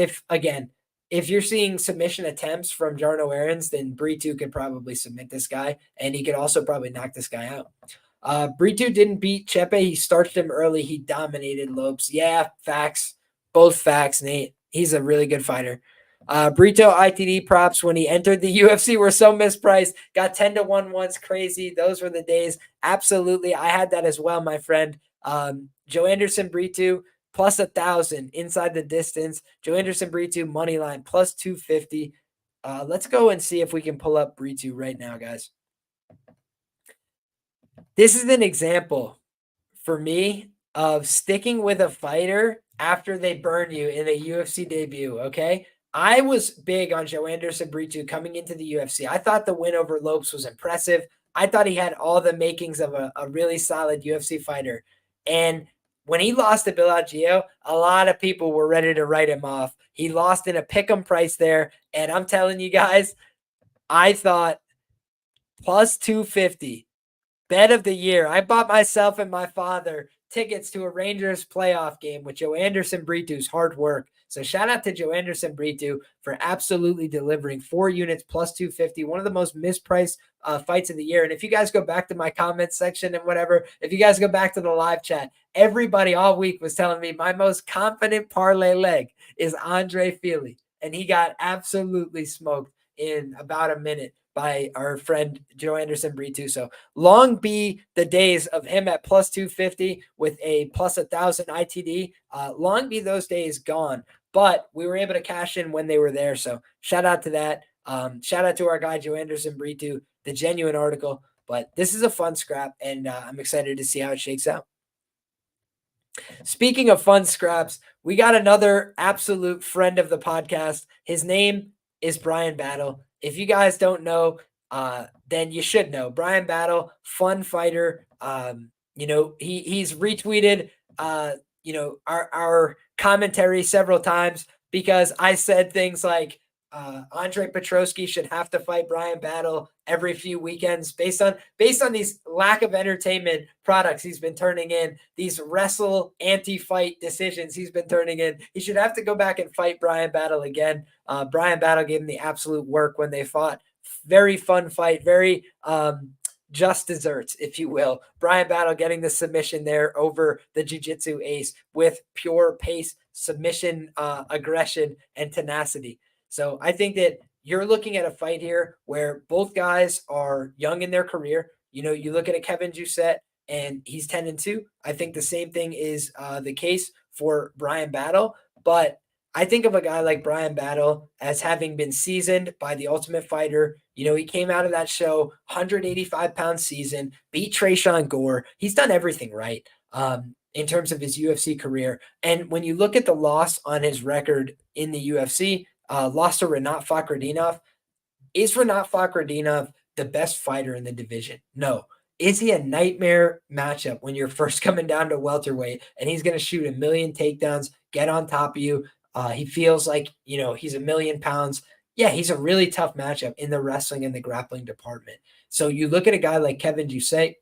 if you're seeing submission attempts from Jarno Aarons, then Brito could probably submit this guy, and he could also probably knock this guy out. Brito didn't beat Chepe. He starched him early. He dominated Lopes. Yeah, facts. Both facts, Nate. He's a really good fighter. Brito ITD props when he entered the UFC were so mispriced. Got 10-1 once. Crazy. Those were the days. Absolutely. I had that as well, my friend. Joanderson Brito plus 1,000 inside the distance. Joanderson Brito money line plus 250. Let's go and see if we can pull up Brito right now, guys. This is an example for me of sticking with a fighter after they burn you in a UFC debut, okay? I was big on Joanderson Brito coming into the UFC. I thought the win over Lopes was impressive. I thought he had all the makings of a really solid UFC fighter. And when he lost to Bill, a lot of people were ready to write him off. He lost in a pick'em price there. And I'm telling you guys, I thought plus 250 bet of the year. I bought myself and my father tickets to a Rangers playoff game with Joanderson Brito's hard work. So shout out to Joanderson Brito for absolutely delivering 4 units plus 250, one of the most mispriced fights of the year. And if you guys go back to my comments section and whatever, if you guys go back to the live chat, everybody all week was telling me my most confident parlay leg is Andre Fili. And he got absolutely smoked in about a minute by our friend Joanderson Brito. So long be the days of him at plus 250 with a plus 1,000 ITD. Long be those days gone. But we were able to cash in when they were there. So shout out to that. Shout out to our guy Joanderson Brito, the genuine article. But this is a fun scrap, and I'm excited to see how it shakes out. Speaking of fun scraps, we got another absolute friend of the podcast. His name is Bryan Battle. If you guys don't know, then you should know. Bryan Battle, fun fighter. He's retweeted our commentary several times because I said things like Andre Petroski should have to fight Bryan Battle every few weekends based on these lack of entertainment products he's been turning in, these wrestle anti-fight decisions he's been turning in. He should have to go back and fight Bryan Battle again. Bryan Battle gave him the absolute work when they fought. Very fun fight, very just desserts, if you will. Bryan Battle getting the submission there over the jiu-jitsu ace with pure pace, submission, aggression, and tenacity. So I think that you're looking at a fight here where both guys are young in their career. You know, you look at a Kevin Jousset and he's 10-2. I think the same thing is the case for Bryan Battle. But I think of a guy like Bryan Battle as having been seasoned by the Ultimate Fighter. You know, he came out of that show, 185-pound season, beat Tresean Gore. He's done everything right in terms of his UFC career. And when you look at the loss on his record in the UFC, lost to Renato Moicano. Is Renato Moicano the best fighter in the division? No. Is he a nightmare matchup when you're first coming down to welterweight and he's going to shoot 1 million takedowns, get on top of you? He feels like, he's 1 million pounds. Yeah, he's a really tough matchup in the wrestling and the grappling department. So you look at a guy like Kevin Jousset,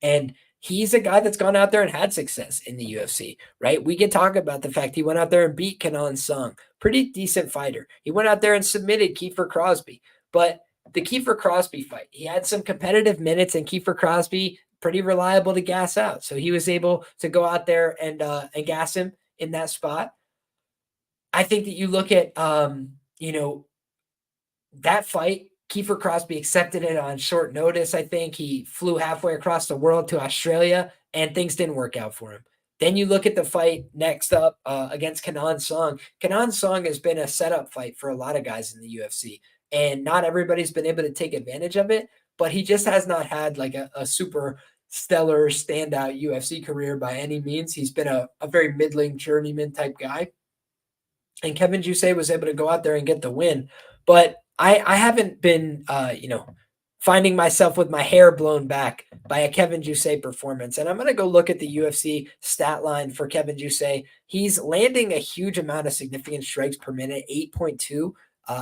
and he's a guy that's gone out there and had success in the UFC, right? We can talk about the fact he went out there and beat Kenan Sung, pretty decent fighter. He went out there and submitted Kiefer Crosby, but the Kiefer Crosby fight, he had some competitive minutes, and Kiefer Crosby pretty reliable to gas out. So he was able to go out there and gas him in that spot. I think that you look at, that fight, Kiefer Crosby accepted it on short notice. I think he flew halfway across the world to Australia and things didn't work out for him. Then you look at the fight next up against Kenan Sung. Kenan Sung has been a setup fight for a lot of guys in the UFC, and not everybody's been able to take advantage of it, but he just has not had like a super stellar standout UFC career by any means. He's been a very middling journeyman type guy. And Kevin Jousset was able to go out there and get the win. But I haven't been, finding myself with my hair blown back by a Kevin Jousset performance. And I'm going to go look at the UFC stat line for Kevin Jousset. He's landing a huge amount of significant strikes per minute, 8.2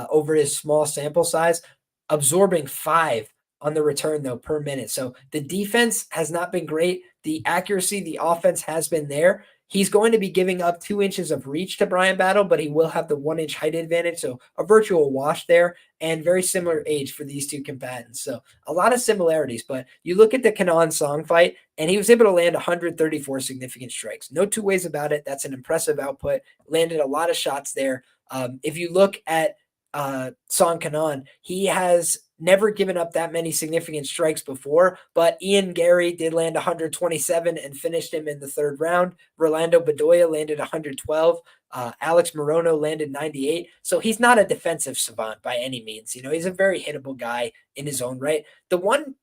over his small sample size, absorbing 5 on the return, though, per minute. So the defense has not been great. The accuracy, the offense has been there. He's going to be giving up 2 inches of reach to Bryan Battle, but he will have the 1-inch height advantage. So a virtual wash there, and very similar age for these two combatants. So a lot of similarities, but you look at the Kenan Song fight, and he was able to land 134 significant strikes. No two ways about it. That's an impressive output. Landed a lot of shots there. If you look at Song Kenan, he has never given up that many significant strikes before, but Ian Gary did land 127 and finished him in the 3rd round. Rolando Bedoya landed 112. Alex Morono landed 98. So he's not a defensive savant by any means. He's a very hittable guy in his own right. The one,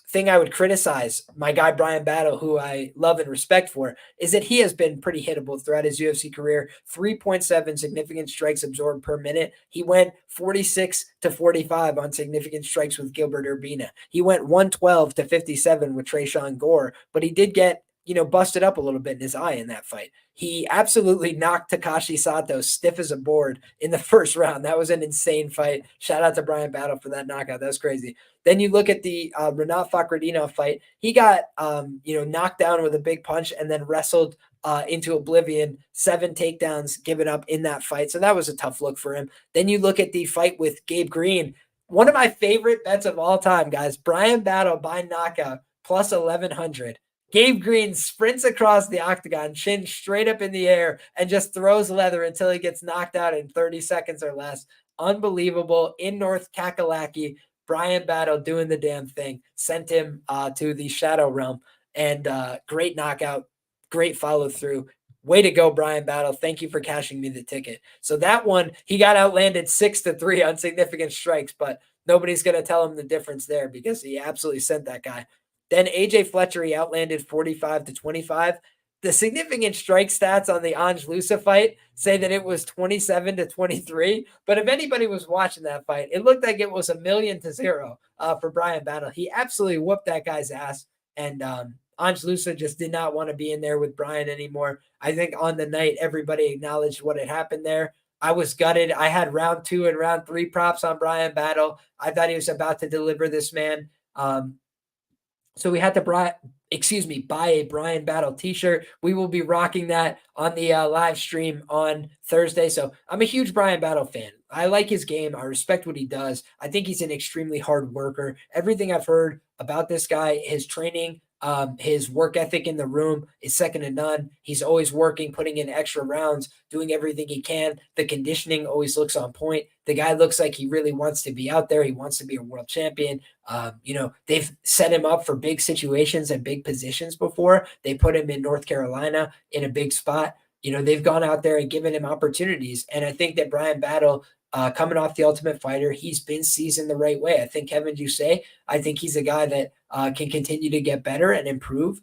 thing I would criticize my guy Bryan Battle, who I love and respect for, is that he has been pretty hittable throughout his UFC career. 3.7 significant strikes absorbed per minute. He went 46 to 45 on significant strikes with Gilbert Urbina. He went 112 to 57 with Tresean Gore, but he did get busted up a little bit in his eye in that fight. He absolutely knocked Takashi Sato stiff as a board in the first round. That was an insane fight. Shout out to Bryan Battle for that knockout. That was crazy. Then you look at the Renato Moicano fight. He got, knocked down with a big punch and then wrestled into oblivion. 7 takedowns given up in that fight. So that was a tough look for him. Then you look at the fight with Gabe Green. One of my favorite bets of all time, guys. Bryan Battle by knockout plus 1,100. Gabe Green sprints across the octagon, chin straight up in the air, and just throws leather until he gets knocked out in 30 seconds or less. Unbelievable. In North Kakalaki, Bryan Battle doing the damn thing. Sent him to the Shadow Realm. And great knockout. Great follow through. Way to go, Bryan Battle. Thank you for cashing me the ticket. So that one, he got outlanded 6-3 on significant strikes, but nobody's going to tell him the difference there because he absolutely sent that guy. Then AJ Fletcher, he outlanded 45-25. The significant strike stats on the Ange Lusa fight say that it was 27-23. But if anybody was watching that fight, it looked like it was 1,000,000-0 for Bryan Battle. He absolutely whooped that guy's ass. And Ange Lusa just did not want to be in there with Bryan anymore. I think on the night, everybody acknowledged what had happened there. I was gutted. I had round 2 and round 3 props on Bryan Battle. I thought he was about to deliver this man. So we had to buy a Bryan Battle t-shirt. We will be rocking that on the live stream on Thursday. So I'm a huge Bryan Battle fan. I like his game. I respect what he does. I think he's an extremely hard worker. Everything I've heard about this guy, his training, his work ethic in the room is second to none. He's always working, putting in extra rounds, doing everything he can. The conditioning always looks on point. The guy looks like he really wants to be out there. He wants to be a world champion. They've set him up for big situations and big positions before. They put him in North Carolina in a big spot. They've gone out there and given him opportunities. And I think that Bryan Battle, coming off the Ultimate Fighter, he's been seasoned the right way. I think Kevin Jousset, I think he's a guy that can continue to get better and improve.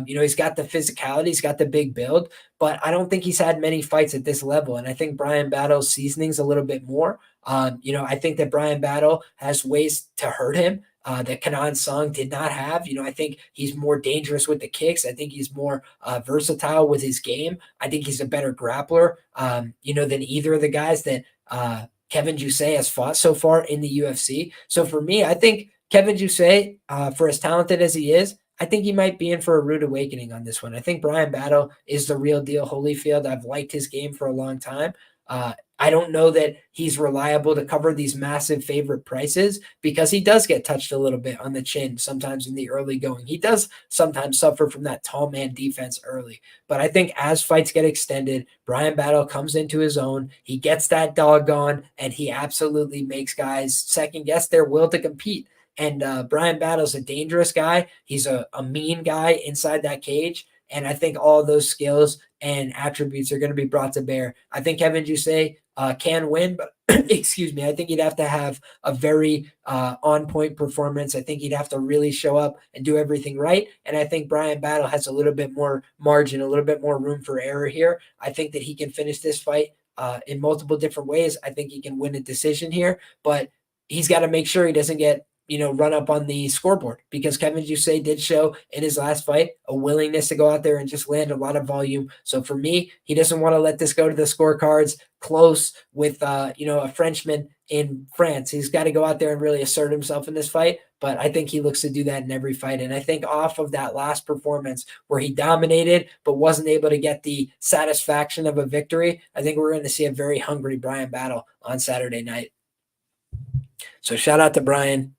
He's got the physicality, he's got the big build, but I don't think he's had many fights at this level. And I think Bryan Battle's seasoning's a little bit more. I think that Bryan Battle has ways to hurt him that Kenan Song did not have. I think he's more dangerous with the kicks. I think he's more versatile with his game. I think he's a better grappler, than either of the guys that Kevin Jousset has fought so far in the UFC. So for me, I think Kevin Jousset, for as talented as he is, I think he might be in for a rude awakening on this one. I think Bryan Battle is the real deal Holyfield. I've liked his game for a long time. I don't know that he's reliable to cover these massive favorite prices because he does get touched a little bit on the chin sometimes in the early going. He does sometimes suffer from that tall man defense early. But I think as fights get extended, Bryan Battle comes into his own. He gets that doggone, and he absolutely makes guys second guess their will to compete. And Bryan Battle's a dangerous guy. He's a mean guy inside that cage. And I think all those skills and attributes are going to be brought to bear. I think Kevin Jousset can win, but excuse me, I think he'd have to have a very on-point performance. I think he'd have to really show up and do everything right. And I think Bryan Battle has a little bit more margin, a little bit more room for error here. I think that he can finish this fight in multiple different ways. I think he can win a decision here, but he's got to make sure he doesn't get run up on the scoreboard, because Kevin Jousset did show in his last fight a willingness to go out there and just land a lot of volume. So for me, he doesn't want to let this go to the scorecards close with, a Frenchman in France. He's got to go out there and really assert himself in this fight. But I think he looks to do that in every fight. And I think off of that last performance where he dominated but wasn't able to get the satisfaction of a victory, I think we're going to see a very hungry Bryan Battle on Saturday night. So shout out to Bryan.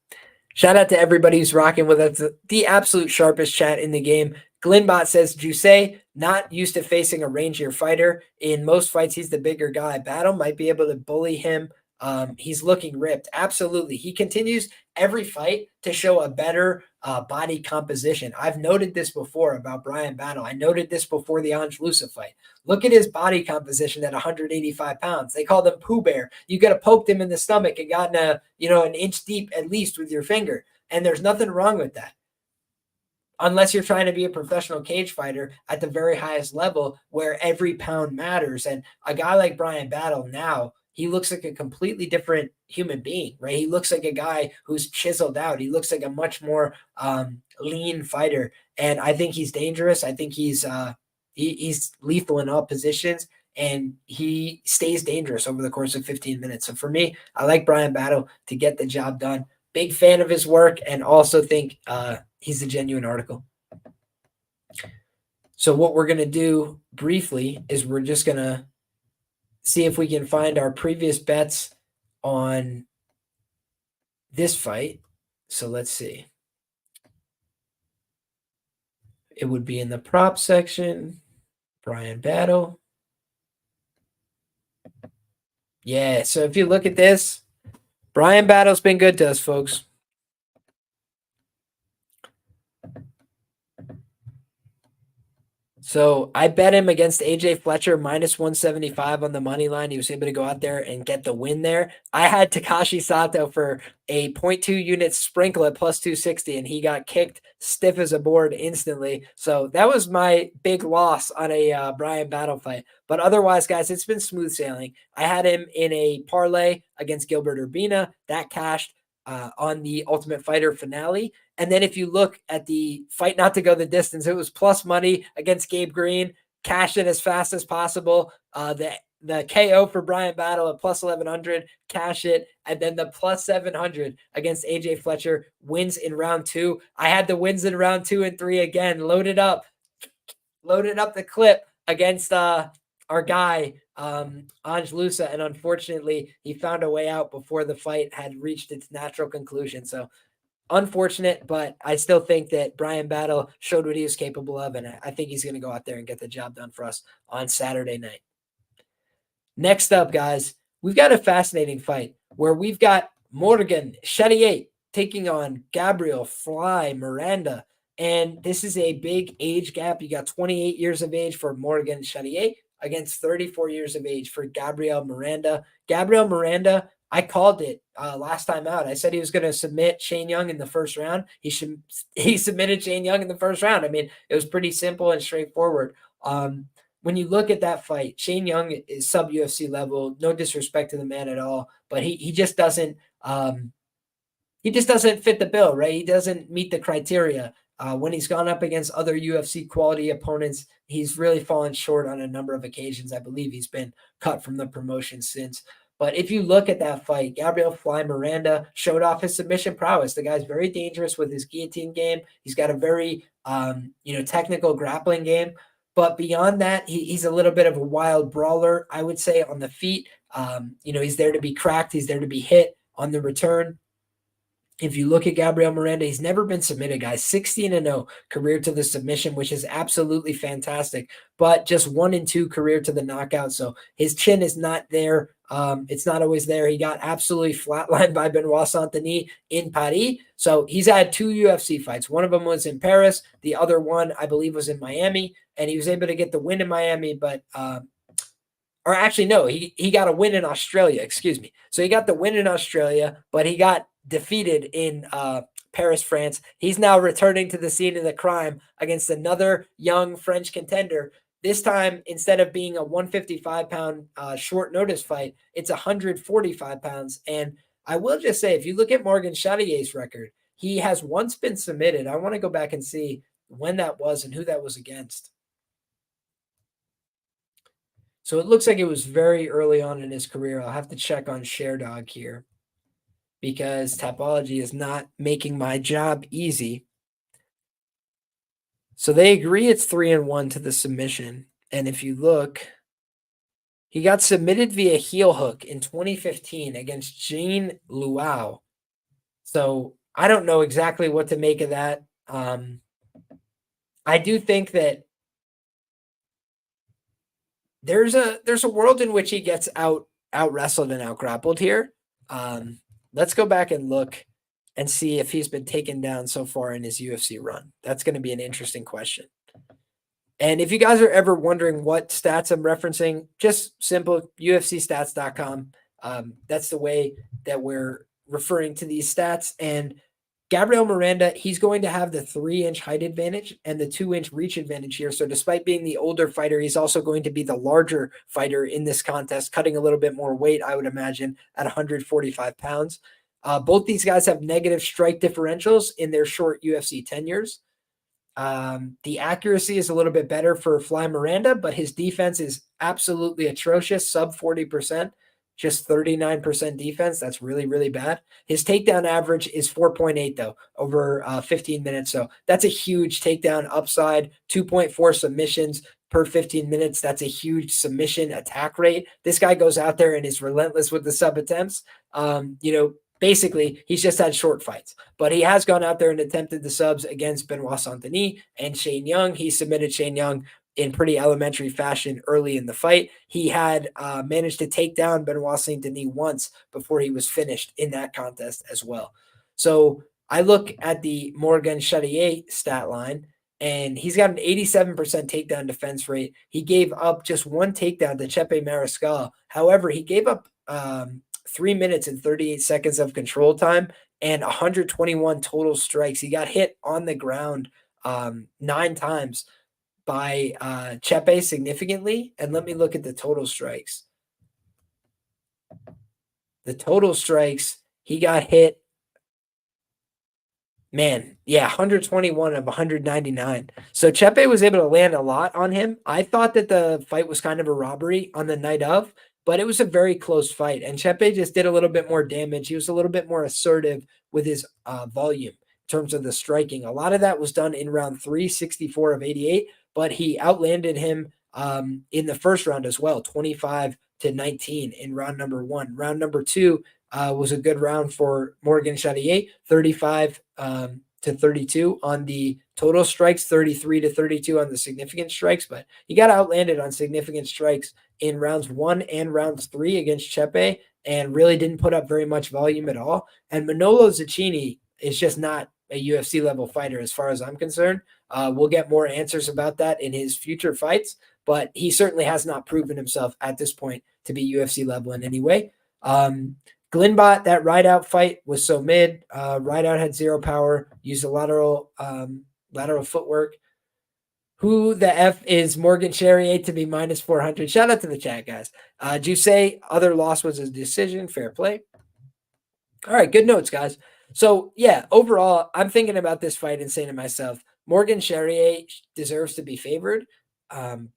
Shout out to everybody who's rocking with us. The absolute sharpest chat in the game. Glenbot says, Jousset, not used to facing a rangier fighter. In most fights, he's the bigger guy. Battle might be able to bully him. He's looking ripped. Absolutely. He continues every fight to show a better body composition. I've noted this before about Bryan Battle. I noted this before the Ange Lusa fight. Look at his body composition at 185 pounds. They called him Pooh Bear. You could have poked him in the stomach and gotten an inch deep at least with your finger. And there's nothing wrong with that. unless you're trying to be a professional cage fighter at the very highest level where every pound matters. And a guy like Bryan Battle now, he looks like a completely different human being, right? He looks like a guy who's chiseled out. He looks like a much more lean fighter. And I think he's dangerous. I think he's lethal in all positions, and he stays dangerous over the course of 15 minutes. So for me, I like Bryan Battle to get the job done. Big fan of his work, and also think he's a genuine article. So what we're going to do briefly is we're just going to see if we can find our previous bets on this fight. So let's see. It would be in the prop section. Bryan Battle. Yeah, so if you look at this, Bryan Battle's been good to us, folks. So I bet him against AJ Fletcher minus 175 on the money line. He was able to go out there and get the win there. I had Takashi Sato for a 0.2 unit sprinkle at plus 260, and he got kicked stiff as a board instantly. So that was my big loss on a Bryan Battle fight. But otherwise, guys, it's been smooth sailing. I had him in a parlay against Gilbert Urbina. That cashed on the Ultimate Fighter finale. And then if you look at the fight not to go the distance, it was plus money against Gabe Green, cash it as fast as possible. The KO for Bryan Battle at plus 1100, cash it. And then the plus 700 against AJ Fletcher, wins in round 2. I had the wins in round 2 and 3 again, loaded up the clip against our guy, Ange Lusa. And unfortunately, he found a way out before the fight had reached its natural conclusion. So unfortunate, but I still think that Bryan Battle showed what he was capable of, and I think he's going to go out there and get the job done for us on Saturday night. Next up, guys, we've got a fascinating fight where we've got Morgan Charriere taking on Gabriel Miranda, and this is a big age gap. You got 28 years of age for Morgan Charriere against 34 years of age for Gabriel Miranda. Gabriel Miranda, I called it last time out. I said he was going to submit Shane Young in the first round. He submitted Shane Young in the first round. I mean, it was pretty simple and straightforward. When you look at that fight, Shane Young is sub UFC level. No disrespect to the man at all, but he just doesn't fit the bill, right? He doesn't meet the criteria. When he's gone up against other UFC quality opponents, he's really fallen short on a number of occasions. I believe he's been cut from the promotion since. But if you look at that fight, Gabriel Miranda showed off his submission prowess. The guy's very dangerous with his guillotine game. He's got a very technical grappling game. But beyond that, he's a little bit of a wild brawler, I would say, on the feet. He's there to be cracked. He's there to be hit on the return. If you look at Gabriel Miranda, he's never been submitted, guys. 16-0 career to the submission, which is absolutely fantastic. But just 1-2 career to the knockout. So his chin is not there. It's not always there. He got absolutely flatlined by Benoit Saint-Denis in Paris. So he's had 2 UFC fights. One of them was in Paris. The other one, I believe, was in Miami. And he was able to get the win in Miami, but or actually, no, he got a win in Australia, excuse me. So he got the win in Australia, but he got defeated in Paris, France. He's now returning to the scene of the crime against another young French contender. This time, instead of being a 155-pound short notice fight, it's 145 pounds. And I will just say, if you look at Morgan Charriere's record, he has once been submitted. I want to go back and see when that was and who that was against. So it looks like it was very early on in his career. I'll have to check on ShareDog here because Tapology is not making my job easy. So they agree it's 3-1 to the submission. And if you look, he got submitted via heel hook in 2015 against Jean Luau. So I don't know exactly what to make of that. I do think that there's a world in which he gets out wrestled and out grappled here. Let's go back and look and see if he's been taken down so far in his UFC run. That's going to be an interesting question. And if you guys are ever wondering what stats I'm referencing, just simple UFCstats.com. That's the way that we're referring to these stats. And Gabriel Miranda, he's going to have the 3-inch height advantage and the 2-inch reach advantage here. So despite being the older fighter, he's also going to be the larger fighter in this contest, cutting a little bit more weight, I would imagine, at 145 pounds. Both these guys have negative strike differentials in their short UFC tenures. The accuracy is a little bit better for Fly Miranda, but his defense is absolutely atrocious, sub 40%, just 39% defense. That's really, really bad. His takedown average is 4.8, though, over 15 minutes. So that's a huge takedown upside, 2.4 submissions per 15 minutes. That's a huge submission attack rate. This guy goes out there and is relentless with the sub attempts. Basically, he's just had short fights, but he has gone out there and attempted the subs against Benoit Saint-Denis and Shane Jung. He submitted Shane Jung in pretty elementary fashion early in the fight. He had managed to take down Benoit Saint-Denis once before he was finished in that contest as well. So I look at the Morgan Charriere stat line, and he's got an 87% takedown defense rate. He gave up just one takedown to Chepe Mariscal. However, he gave up 3 minutes and 38 seconds of control time and 121 total strikes. He got hit on the ground 9 times by Chepe significantly. And let me look at the total strikes. The total strikes, he got hit, 121 of 199. So Chepe was able to land a lot on him. I thought that the fight was kind of a robbery on the night of, but it was a very close fight. And Chepe just did a little bit more damage. He was a little bit more assertive with his volume in terms of the striking. A lot of that was done in round 3, 64 of 88, but he outlanded him in the first round as well, 25-19 in round number 1. Round number 2 was a good round for Morgan Charriere, 35-32 on the total strikes, 33-32 on the significant strikes, but he got outlanded on significant strikes in rounds 1 and rounds 3 against Chepe and really didn't put up very much volume at all. And Manolo Zuccini is just not a UFC level fighter as far as I'm concerned. We'll get more answers about that in his future fights, but he certainly has not proven himself at this point to be UFC level in any way. Glinbot, that ride-out fight was so mid. Ride-out had 0 power, used a lateral footwork. Who the F is Morgan Charriere to be minus 400? Shout out to the chat, guys. Jousset, other loss was a decision. Fair play. All right, good notes, guys. So, yeah, overall, I'm thinking about this fight and saying to myself, Morgan Charriere deserves to be favored.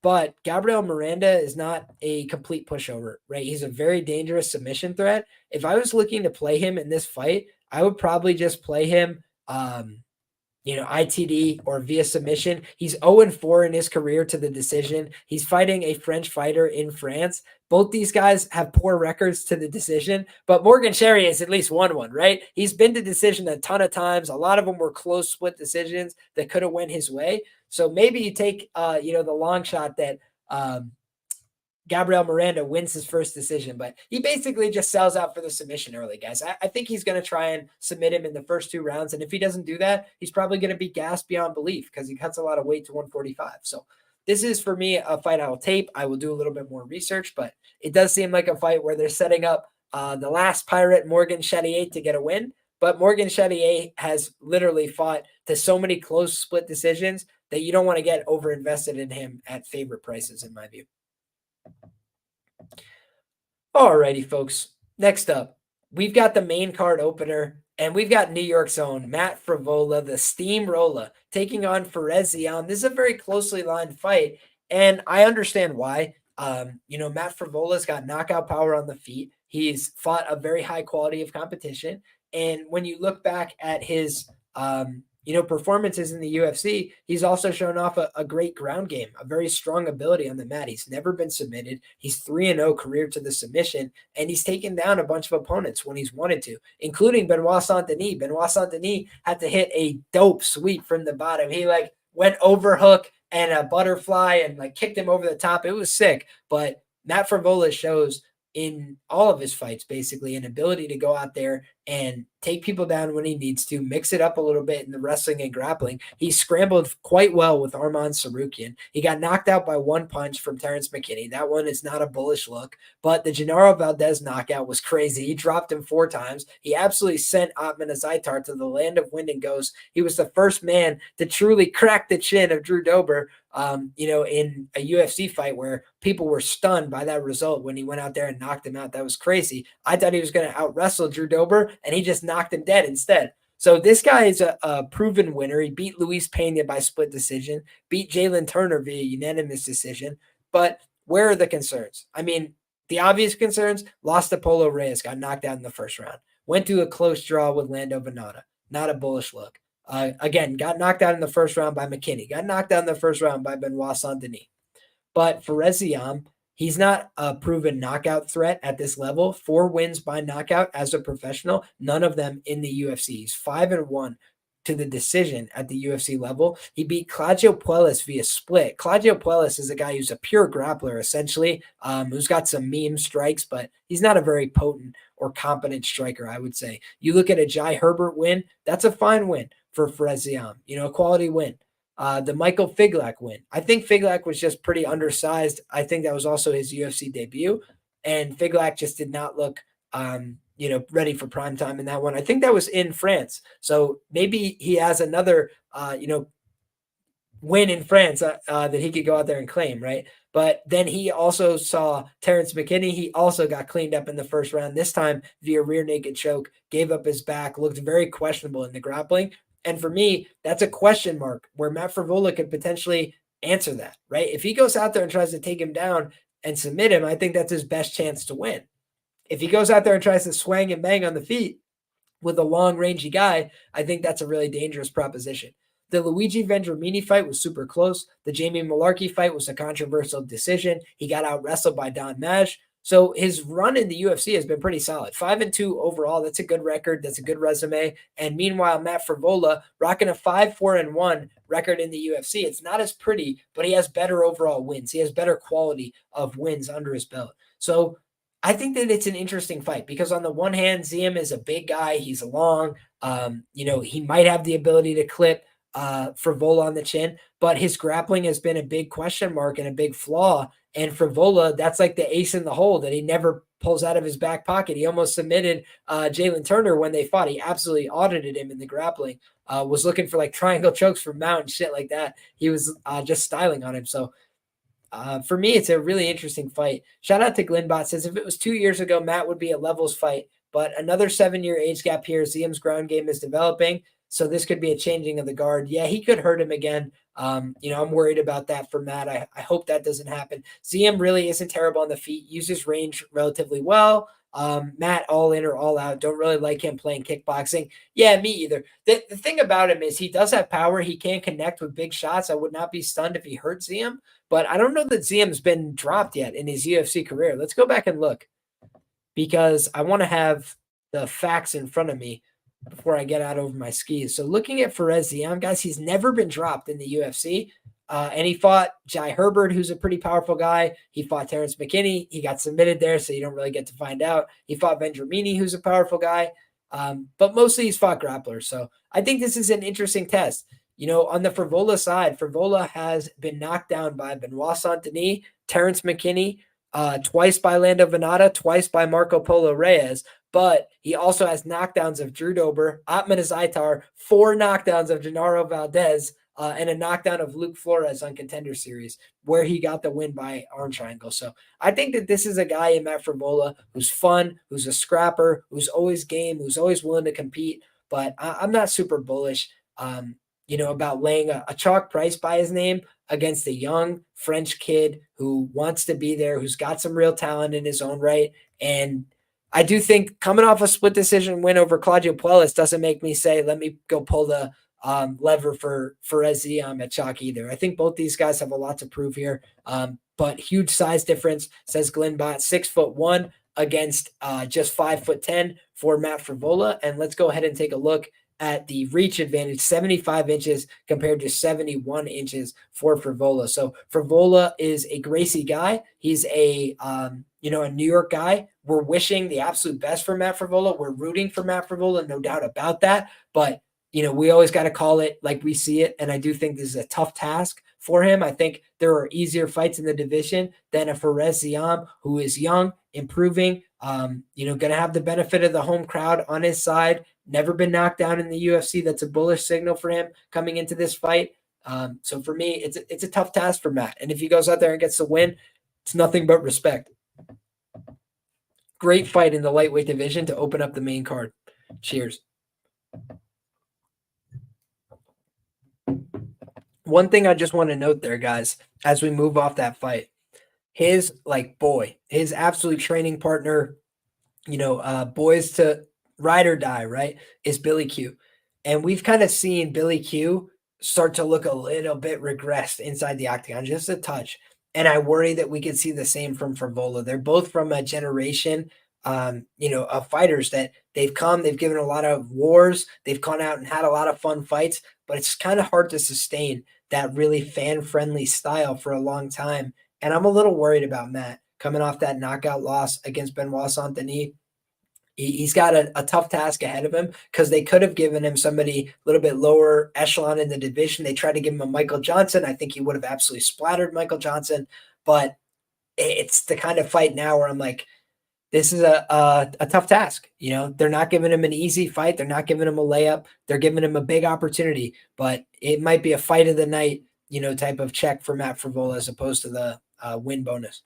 But Gabriel Miranda is not a complete pushover, right? He's a very dangerous submission threat. If I was looking to play him in this fight, I would probably just play him, ITD or via submission. He's 0-4 in his career to the decision. He's fighting a French fighter in France. Both these guys have poor records to the decision, but Morgan Charriere has at least won one, right? He's been to decision a ton of times. A lot of them were close split decisions that could have went his way. So maybe you take, the long shot that Gabriel Miranda wins his first decision, but he basically just sells out for the submission early, guys. I think he's going to try and submit him in the first 2 rounds. And if he doesn't do that, he's probably going to be gassed beyond belief because he cuts a lot of weight to 145. So this is, for me, a fight I will tape. I will do a little bit more research, but it does seem like a fight where they're setting up the last pirate, Morgan Charriere, to get a win. But Morgan Charriere has literally fought to so many close split decisions that you don't want to get over-invested in him at favorite prices, in my view. Alrighty, folks. Next up, we've got the main card opener, and we've got New York's own Matt Frevola, the steamroller, taking on Perez Ziam. This is a very closely lined fight, and I understand why. Matt Frevola's got knockout power on the feet. He's fought a very high quality of competition, and when you look back at his performances in the UFC, he's also shown off a great ground game, a very strong ability on the mat. He's never been submitted. He's 3-0 career to the submission, and he's taken down a bunch of opponents when he's wanted to, including Benoit Saint-Denis. Benoit Saint-Denis had to hit a dope sweep from the bottom. He went overhook and a butterfly and kicked him over the top. It was sick, but Matt Frevola shows in all of his fights, basically, an ability to go out there and take people down when he needs to, mix it up a little bit in the wrestling and grappling. He scrambled quite well with Arman Tsarukyan. He got knocked out by one punch from Terrence McKinney. That one is not a bullish look, but the Genaro Valdez knockout was crazy. He dropped him 4 times. He absolutely sent Atman Azaitar to the land of wind and ghosts. He was the first man to truly crack the chin of Drew Dober, in a UFC fight where people were stunned by that result when he went out there and knocked him out. That was crazy. I thought he was going to out wrestle Drew Dober, and he just knocked him dead instead. So this guy is a proven winner. He beat Luis Pena by split decision, beat Jalen Turner via unanimous decision. But where are the concerns? I mean, the obvious concerns: lost to Polo Reyes, got knocked out in the first round. Went to a close draw with Lando Venata. Not a bullish look. Again, got knocked out in the first round by McKinney. Got knocked out in the first round by Benoit Saint-Denis. But for Ziam, he's not a proven knockout threat at this level. 4 wins by knockout as a professional, none of them in the UFC. He's 5-1 to the decision at the UFC level. He beat Claudio Puelles via split. Claudio Puelles is a guy who's a pure grappler, essentially, who's got some meme strikes, but he's not a very potent or competent striker, I would say. You look at a Jai Herbert win, that's a fine win for Ziam, a quality win. The Michael Figlak win. I think Figlak was just pretty undersized. I think that was also his UFC debut, and Figlak just did not look, ready for prime time in that one. I think that was in France. So maybe he has another, win in France that he could go out there and claim, right? But then he also saw Terrence McKinney. He also got cleaned up in the first round, this time via rear naked choke, gave up his back, looked very questionable in the grappling. And for me, that's a question mark where Matt Frevola could potentially answer that, right? If he goes out there and tries to take him down and submit him, I think that's his best chance to win. If he goes out there and tries to swing and bang on the feet with a long, rangy guy, I think that's a really dangerous proposition. The Luigi Vendramini fight was super close. The Jamie Malarkey fight was a controversial decision. He got out wrestled by Don Mash. So his run in the UFC has been pretty solid. 5-2 overall. That's a good record. That's a good resume. And meanwhile, Matt Frevola rocking a 5-4-1 record in the UFC. It's not as pretty, but he has better overall wins. He has better quality of wins under his belt. So I think that it's an interesting fight because on the one hand, Ziam is a big guy. He's long. He might have the ability to clip Frevola on the chin, but his grappling has been a big question mark and a big flaw. And Frevola, that's like the ace in the hole that he never pulls out of his back pocket. He almost submitted Jalen Turner when they fought. He absolutely audited him in the grappling, was looking for like triangle chokes from Mount and shit like that. He was just styling on him. So for me, it's a really interesting fight. Shout out to Glenbot, says if it was 2 years ago, Matt would be a levels fight, but another 7-year age gap here. Ziam's ground game is developing. So this could be a changing of the guard. Yeah, he could hurt him again. I'm worried about that for Matt. I hope that doesn't happen. Ziam really isn't terrible on the feet, uses range relatively well. Matt, all in or all out. Don't really like him playing kickboxing. Yeah, me either. The thing about him is he does have power. He can connect with big shots. I would not be stunned if he hurt Ziam, but I don't know that Ziam's been dropped yet in his UFC career. Let's go back and look because I want to have the facts in front of me before I get out over my skis. So looking at Perez Ziam, guys, he's never been dropped in the UFC. And he fought Jai Herbert, who's a pretty powerful guy. He fought Terrence McKinney. He got submitted there, so you don't really get to find out. He fought Vendramini, who's a powerful guy. But mostly he's fought grapplers. So I think this is an interesting test. On the Frevola side, Frevola has been knocked down by Benoit Saint-Denis, Terrence McKinney, twice by Lando Venata, twice by Marco Polo Reyes. But he also has knockdowns of Drew Dober, Atman Azaitar, 4 knockdowns of Genaro Valdez, and a knockdown of Luke Flores on Contender Series, where he got the win by arm triangle. So I think that this is a guy in Matt Frevola who's fun, who's a scrapper, who's always game, who's always willing to compete. But I'm not super bullish, about laying a chalk price by his name against a young French kid who wants to be there, who's got some real talent in his own right. And I do think coming off a split decision win over Claudio Puelles doesn't make me say, let me go pull the lever for Ziam at chalk either. I think both these guys have a lot to prove here, but huge size difference, says Glenbot, 6'1" against just 5'10" for Matt Frevola. And let's go ahead and take a look at the reach advantage, 75 inches compared to 71 inches for Frevola. So Frevola is a Gracie guy. He's a a New York guy. We're wishing the absolute best for Matt Frevola. We're rooting for Matt Frevola, no doubt about that. But we always got to call it like we see it. And I do think this is a tough task for him. I think there are easier fights in the division than a Perez Ziam, who is young, improving, going to have the benefit of the home crowd on his side. Never been knocked down in the UFC. That's a bullish signal for him coming into this fight. So for me, it's a tough task for Matt. And if he goes out there and gets the win, it's nothing but respect. Great fight in the lightweight division to open up the main card. Cheers. One thing I just want to note there, guys, as we move off that fight, his absolute training partner, boys to ride or die, right, is Billy Q. And we've kind of seen Billy Q start to look a little bit regressed inside the octagon, just a touch. And I worry that we could see the same from Frevola. They're both from a generation, of fighters that they've given a lot of wars. They've gone out and had a lot of fun fights, but it's kind of hard to sustain that really fan-friendly style for a long time. And I'm a little worried about Matt coming off that knockout loss against Benoit Saint-Denis. He's got a tough task ahead of him because they could have given him somebody a little bit lower echelon in the division. They tried to give him a Michael Johnson. I think he would have absolutely splattered Michael Johnson. But it's the kind of fight now where I'm like, this is a tough task. They're not giving him an easy fight. They're not giving him a layup. They're giving him a big opportunity. But it might be a fight of the night, type of check for Matt Frevola as opposed to the win bonus.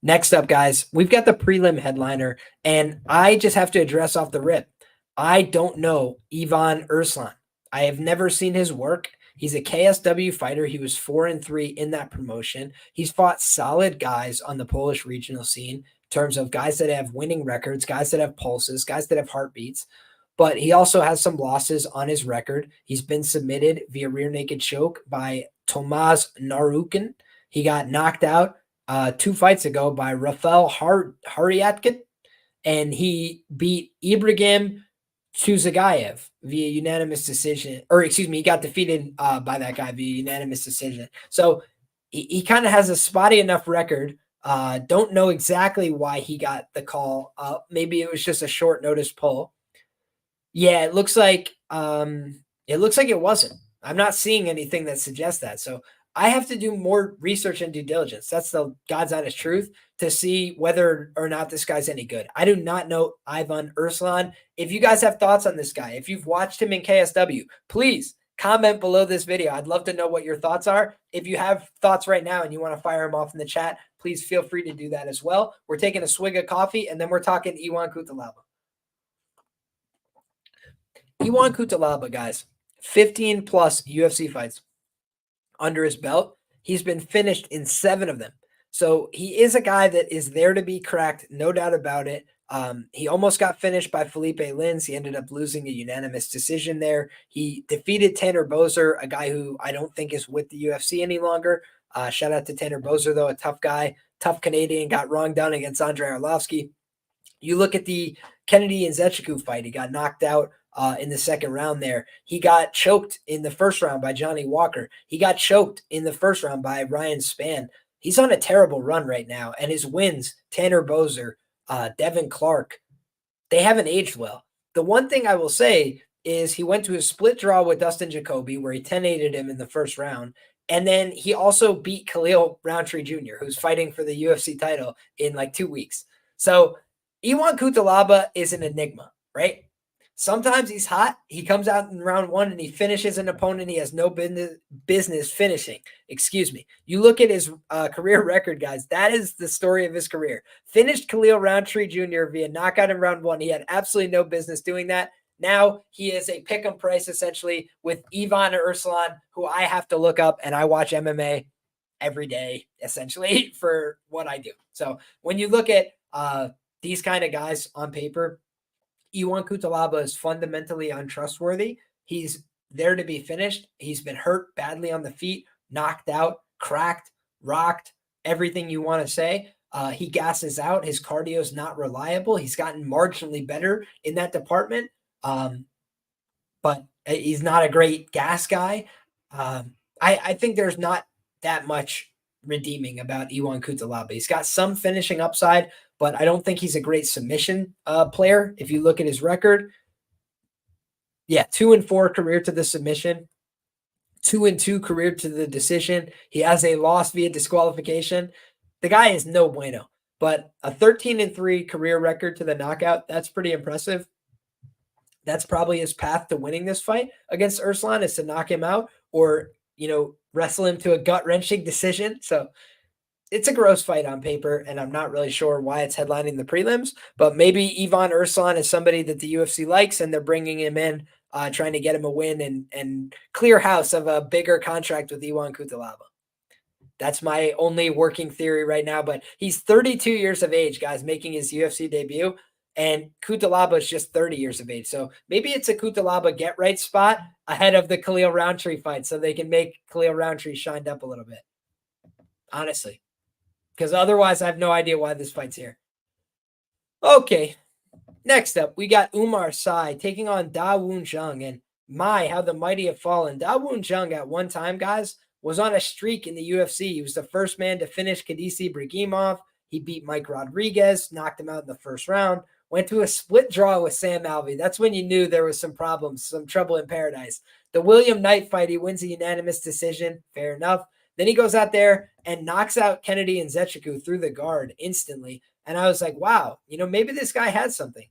Next up, guys, we've got the prelim headliner, and I just have to address off the rip. I don't know Ivan Erslan. I have never seen his work. He's a KSW fighter. He was 4-3 in that promotion. He's fought solid guys on the Polish regional scene in terms of guys that have winning records, guys that have pulses, guys that have heartbeats. But he also has some losses on his record. He's been submitted via rear naked choke by Tomasz Narukin. He got knocked out 2 fights ago by Rafael Hariatkin, and he beat Ibrahim Chuzagayev via unanimous decision, he got defeated by that guy via unanimous decision. So he kind of has a spotty enough record. Don't know exactly why he got the call. Maybe it was just a short notice pull. Yeah, it looks like it wasn't. I'm not seeing anything that suggests that. So I have to do more research and due diligence. That's the God's honest truth to see whether or not this guy's any good. I do not know Ivan Erslan. If you guys have thoughts on this guy, if you've watched him in KSW, please comment below this video. I'd love to know what your thoughts are. If you have thoughts right now and you want to fire them off in the chat, please feel free to do that as well. We're taking a swig of coffee, and then we're talking Iwan Cutelaba. Iwan Cutelaba, guys, 15 plus UFC fights under his belt. He's been finished in 7 of them. So he is a guy that is there to be cracked, no doubt about it. He almost got finished by Felipe Lins. He ended up losing a unanimous decision there. He defeated Tanner Boser, a guy who I don't think is with the UFC any longer. Shout out to Tanner Boser, though, a tough guy, tough Canadian, got wrong done against Andrei Arlovsky. You look at the Kennedy and Zechiku fight, he got knocked out in the second round there. He got choked in the first round by Johnny Walker. He got choked in the first round by Ryan Spann. He's on a terrible run right now, and his wins, Tanner Boser, Devin Clark, they haven't aged well. The one thing I will say is he went to a split draw with Dustin Jacoby where he 10-8'd him in the first round, and then he also beat Khalil Roundtree Jr., who's fighting for the UFC title in like 2 weeks. So Iwan Cutelaba is an enigma, right? Sometimes he's hot. He comes out in round 1 and he finishes an opponent he has no business finishing. Excuse me. You look at his career record, guys. That is the story of his career. Finished Khalil Roundtree Jr. via knockout in round 1. He had absolutely no business doing that. Now he is a pick'em price essentially with Ivan Erslan, who I have to look up, and I watch MMA every day essentially for what I do. So when you look at these kind of guys on paper, Iwan Cutelaba is fundamentally untrustworthy. He's there to be finished. He's been hurt badly on the feet, knocked out, cracked, rocked, everything you want to say. He gasses out. His cardio is not reliable. He's gotten marginally better in that department. But he's not a great gas guy. I think there's not that much redeeming about Iwan Cutelaba. He's got some finishing upside, but I don't think he's a great submission player. If you look at his record, 2-4 career to the submission, 2-2 career to the decision. He has a loss via disqualification. The guy is no bueno, but a 13-3 career record to the knockout, that's pretty impressive. That's probably his path to winning this fight against Erslan, is to knock him out or, wrestle him to a gut-wrenching decision. So it's a gross fight on paper, and I'm not really sure why it's headlining the prelims, but maybe Ivan Erslan is somebody that the UFC likes, and they're bringing him in, trying to get him a win and clear house of a bigger contract with Iwan Cutelaba. That's my only working theory right now, but he's 32 years of age, guys, making his UFC debut, and Cutelaba is just 30 years of age. So maybe it's a Cutelaba get right spot ahead of the Khalil Roundtree fight so they can make Khalil Roundtree shined up a little bit, honestly, because otherwise I have no idea why this fight's here. Okay, next up, we got Oumar Sy taking on Da Woon Jung, and how the mighty have fallen. Da Woon Jung at one time, guys, was on a streak in the UFC. He was the first man to finish Khadisi Bragimov. He beat Mike Rodriguez, knocked him out in the first round, went to a split draw with Sam Alvey. That's when you knew there was some problems, some trouble in paradise. The William Knight fight, he wins a unanimous decision. Fair enough. Then he goes out there and knocks out Kennedy and Zechiku through the guard instantly. And I was like, wow, maybe this guy has something.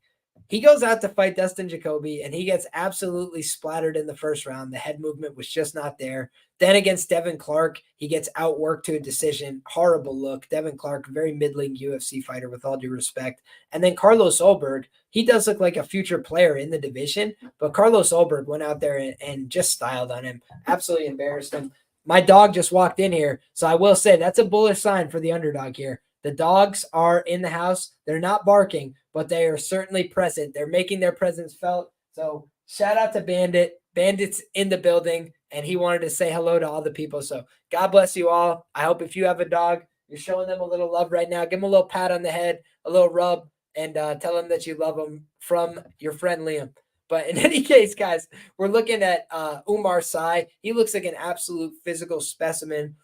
He goes out to fight Dustin Jacoby, and he gets absolutely splattered in the first round. The head movement was just not there. Then against Devin Clark, he gets outworked to a decision. Horrible look. Devin Clark, very middling UFC fighter with all due respect. And then Carlos Ulberg, he does look like a future player in the division, but Carlos Ulberg went out there and just styled on him. Absolutely embarrassed him. My dog just walked in here, so I will say that's a bullish sign for the underdog here. The dogs are in the house. They're not barking, but they are certainly present. They're making their presence felt. So shout out to Bandit. Bandit's in the building, and he wanted to say hello to all the people. So God bless you all. I hope if you have a dog, you're showing them a little love right now. Give them a little pat on the head, a little rub, and tell them that you love them from your friend Liam. But in any case, guys, we're looking at Oumar Sy. He looks like an absolute physical specimen.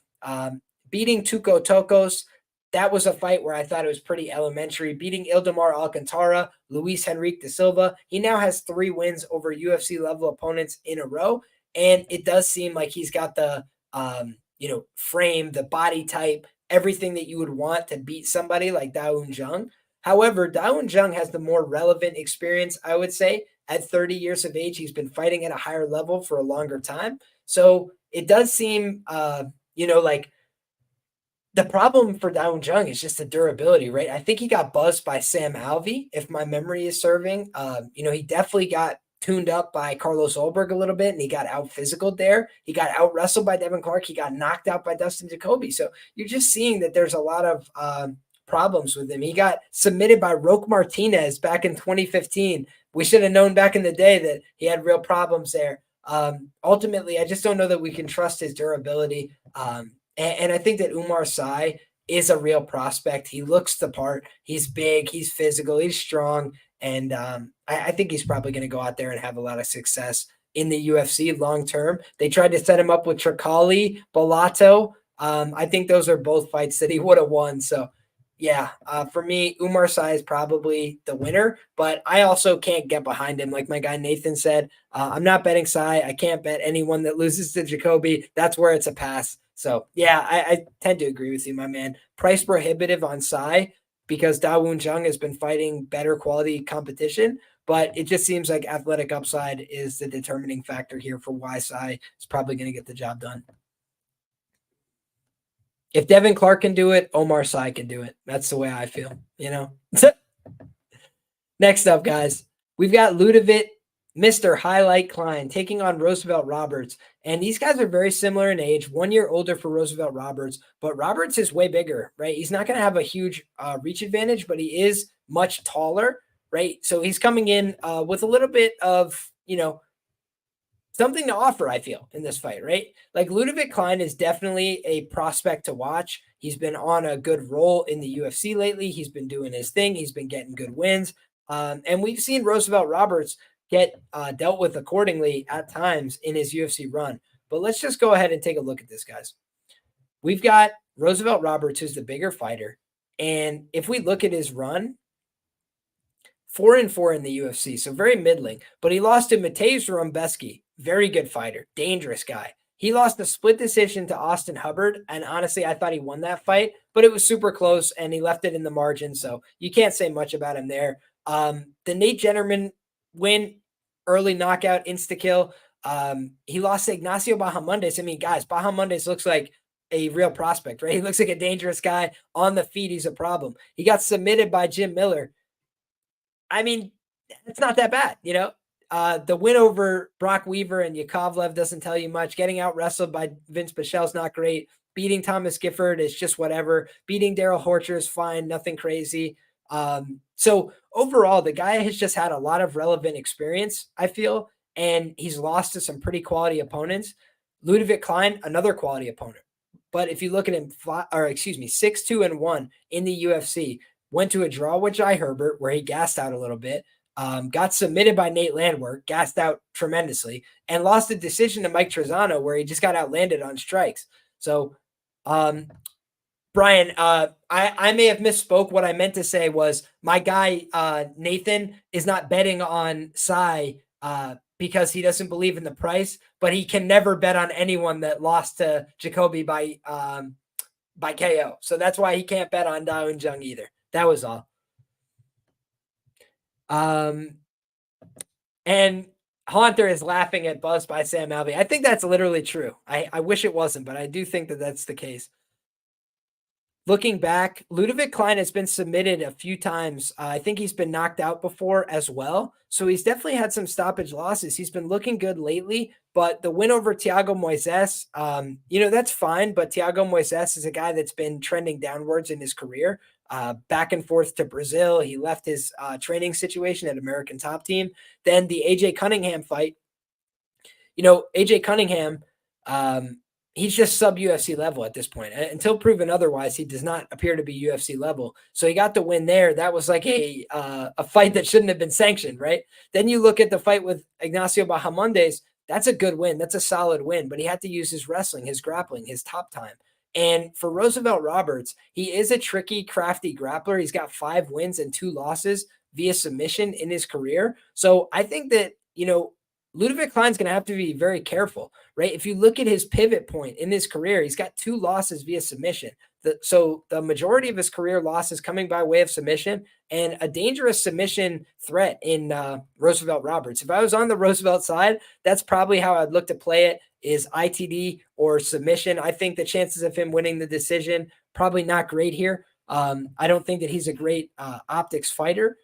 Beating Tuco Tokos, that was a fight where I thought it was pretty elementary. Beating Ildemar Alcantara, Luis Henrique da Silva. He now has 3 wins over UFC level opponents in a row. And it does seem like he's got the, frame, the body type, everything that you would want to beat somebody like Da Woon Jung. However, Da Woon Jung has the more relevant experience, I would say. At 30 years of age, he's been fighting at a higher level for a longer time. So it does seem, like the problem for Da Woon Jung is just the durability, right? I think he got buzzed by Sam Alvey, if my memory is serving. He definitely got tuned up by Carlos Ulberg a little bit, and he got out physical there. He got out wrestled by Devin Clark. He got knocked out by Dustin Jacoby. So you're just seeing that there's a lot of problems with him. He got submitted by Roque Martinez back in 2015. We should have known back in the day that he had real problems there. Ultimately, I just don't know that we can trust his durability. And I think that Oumar Sy is a real prospect. He looks the part. He's big. He's physical. He's strong. And I think he's probably going to go out there and have a lot of success in the UFC long term. They tried to set him up with Tricali, Bellato. I think those are both fights that he would have won. So, yeah, for me, Oumar Sy is probably the winner, but I also can't get behind him. Like my guy Nathan said, I'm not betting Sy. I can't bet anyone that loses to Jacoby. That's where it's a pass. So, yeah, I tend to agree with you, my man. Price prohibitive on Sy because Da Woon Jung has been fighting better quality competition, but it just seems like athletic upside is the determining factor here for why Sy is probably going to get the job done. If Devin Clark can do it, Oumar Sy can do it. That's the way I feel, Next up, guys, we've got Ludovit, Mr. Highlight Klein, taking on Roosevelt Roberts. And these guys are very similar in age, 1 year older for Roosevelt Roberts, but Roberts is way bigger, right? He's not going to have a huge reach advantage, but he is much taller, right? So he's coming in with a little bit of, something to offer, I feel, in this fight, right? Like Ludovit Klein is definitely a prospect to watch. He's been on a good roll in the UFC lately. He's been doing his thing. He's been getting good wins. And we've seen Roosevelt Roberts get dealt with accordingly at times in his UFC run. But let's just go ahead and take a look at this, guys. We've got Roosevelt Roberts, who's the bigger fighter. And if we look at his run, 4-4 in the UFC, so very middling. But he lost to Mateusz Rumbeski, very good fighter, dangerous guy. He lost a split decision to Austin Hubbard, and honestly, I thought he won that fight, but it was super close, and he left it in the margin, so you can't say much about him there. The Nate Jennerman win, early knockout, insta-kill. He lost to Ignacio Bahamondes. I mean, guys, Bahamondes looks like a real prospect, right? He looks like a dangerous guy. On the feet, he's a problem. He got submitted by Jim Miller. I mean, it's not that bad, you know? The win over Brock Weaver and Yakovlev doesn't tell you much. Getting out wrestled by Vince Pichel is not great. Beating Thomas Gifford is just whatever. Beating Daryl Horcher is fine, nothing crazy. So overall, the guy has just had a lot of relevant experience, I feel, and he's lost to some pretty quality opponents. Ludovit Klein, another quality opponent. But if you look at him, 6-2-1 in the UFC, went to a draw with Jai Herbert, where he gassed out a little bit, got submitted by Nate Landwehr, gassed out tremendously, and lost a decision to Mike Trezano, where he just got outlanded on strikes. So, Brian, I may have misspoke. What I meant to say was my guy, Nathan, is not betting on Sai because he doesn't believe in the price, but he can never bet on anyone that lost to Jacoby by KO. So that's why he can't bet on Dao and Jung either. That was all. And Haunter is laughing at Buzz by Sam Alvey. I think that's literally true. I wish it wasn't, but I do think that that's the case. Looking back, Ludovit Klein has been submitted a few times. I think he's been knocked out before as well. So he's definitely had some stoppage losses. He's been looking good lately, but the win over Thiago Moises, that's fine. But Thiago Moises is a guy that's been trending downwards in his career, back and forth to Brazil. He left his training situation at American Top Team. Then the AJ Cunningham fight, AJ Cunningham, he's just sub UFC level at this point. Until proven otherwise, he does not appear to be UFC level. So he got the win there. That was like a fight that shouldn't have been sanctioned, right? Then you look at the fight with Ignacio Bahamondes. That's a good win. That's a solid win. But he had to use his wrestling, his grappling, his top time. And for Roosevelt Roberts, he is a tricky, crafty grappler. He's got 5 wins and 2 losses via submission in his career. So I think that, Ludovit Klein's going to have to be very careful, right? If you look at his pivot point in his career, he's got 2 losses via submission. So the majority of his career losses coming by way of submission, and a dangerous submission threat in Roosevelt Roberts. If I was on the Roosevelt side, that's probably how I'd look to play it, is ITD or submission. I think the chances of him winning the decision, probably not great here. I don't think that he's a great optics fighter.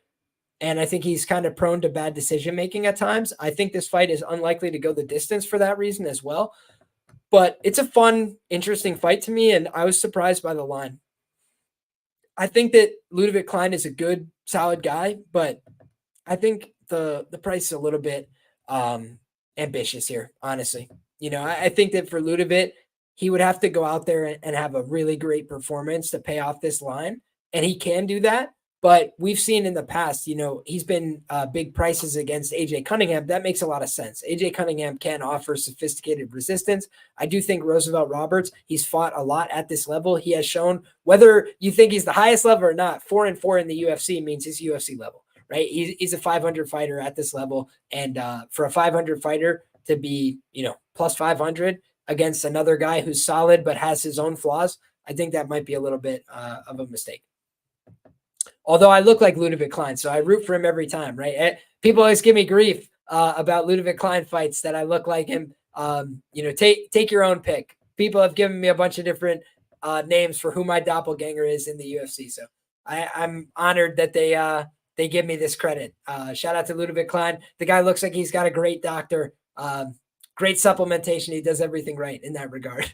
And I think he's kind of prone to bad decision-making at times. I think this fight is unlikely to go the distance for that reason as well. But it's a fun, interesting fight to me, and I was surprised by the line. I think that Ludovit Klein is a good, solid guy, but I think the price is a little bit ambitious here, honestly. I think that for Ludovit, he would have to go out there and have a really great performance to pay off this line, and he can do that. But we've seen in the past, he's been big prices against AJ Cunningham. That makes a lot of sense. AJ Cunningham can offer sophisticated resistance. I do think Roosevelt Roberts, he's fought a lot at this level. He has shown, whether you think he's the highest level or not, 4-4 in the UFC means he's UFC level, right? He's a 500 fighter at this level. And for a 500 fighter to be, plus 500 against another guy who's solid but has his own flaws, I think that might be a little bit of a mistake. Although I look like Ludovit Klein, so I root for him every time, right? People always give me grief about Ludovit Klein fights that I look like him. Take your own pick. People have given me a bunch of different names for who my doppelganger is in the UFC. So I'm honored that they give me this credit. Shout out to Ludovit Klein. The guy looks like he's got a great doctor, great supplementation. He does everything right in that regard.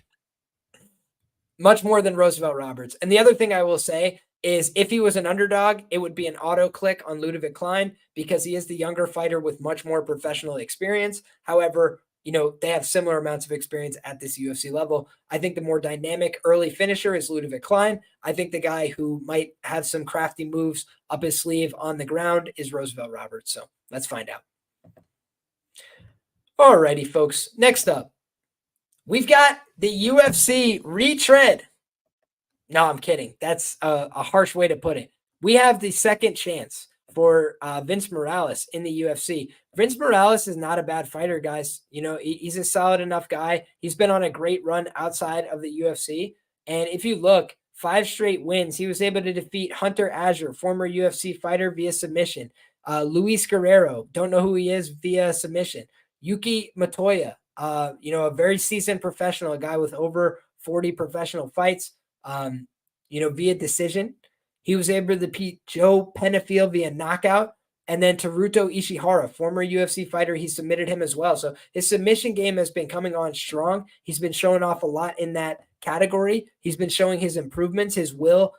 Much more than Roosevelt Roberts. And the other thing I will say is if he was an underdog, it would be an auto click on Ludovit Klein because he is the younger fighter with much more professional experience. However, they have similar amounts of experience at this UFC level. I think the more dynamic early finisher is Ludovit Klein. I think the guy who might have some crafty moves up his sleeve on the ground is Roosevelt Roberts. So let's find out. Alrighty, folks. Next up, we've got the UFC retread. No, I'm kidding. That's a harsh way to put it. We have the second chance for Vince Morales in the UFC. Vince Morales is not a bad fighter, guys. You know, he's a solid enough guy. He's been on a great run outside of the UFC. And if you look, 5 straight wins. He was able to defeat Hunter Azure, former UFC fighter, via submission. Luis Guerrero, don't know who he is, via submission. Yuki Matoya, a very seasoned professional, a guy with over 40 professional fights. Via decision. He was able to beat Joe Pennefield via knockout. And then Teruto Ishihara, former UFC fighter, he submitted him as well. So his submission game has been coming on strong. He's been showing off a lot in that category. He's been showing his improvements, his will,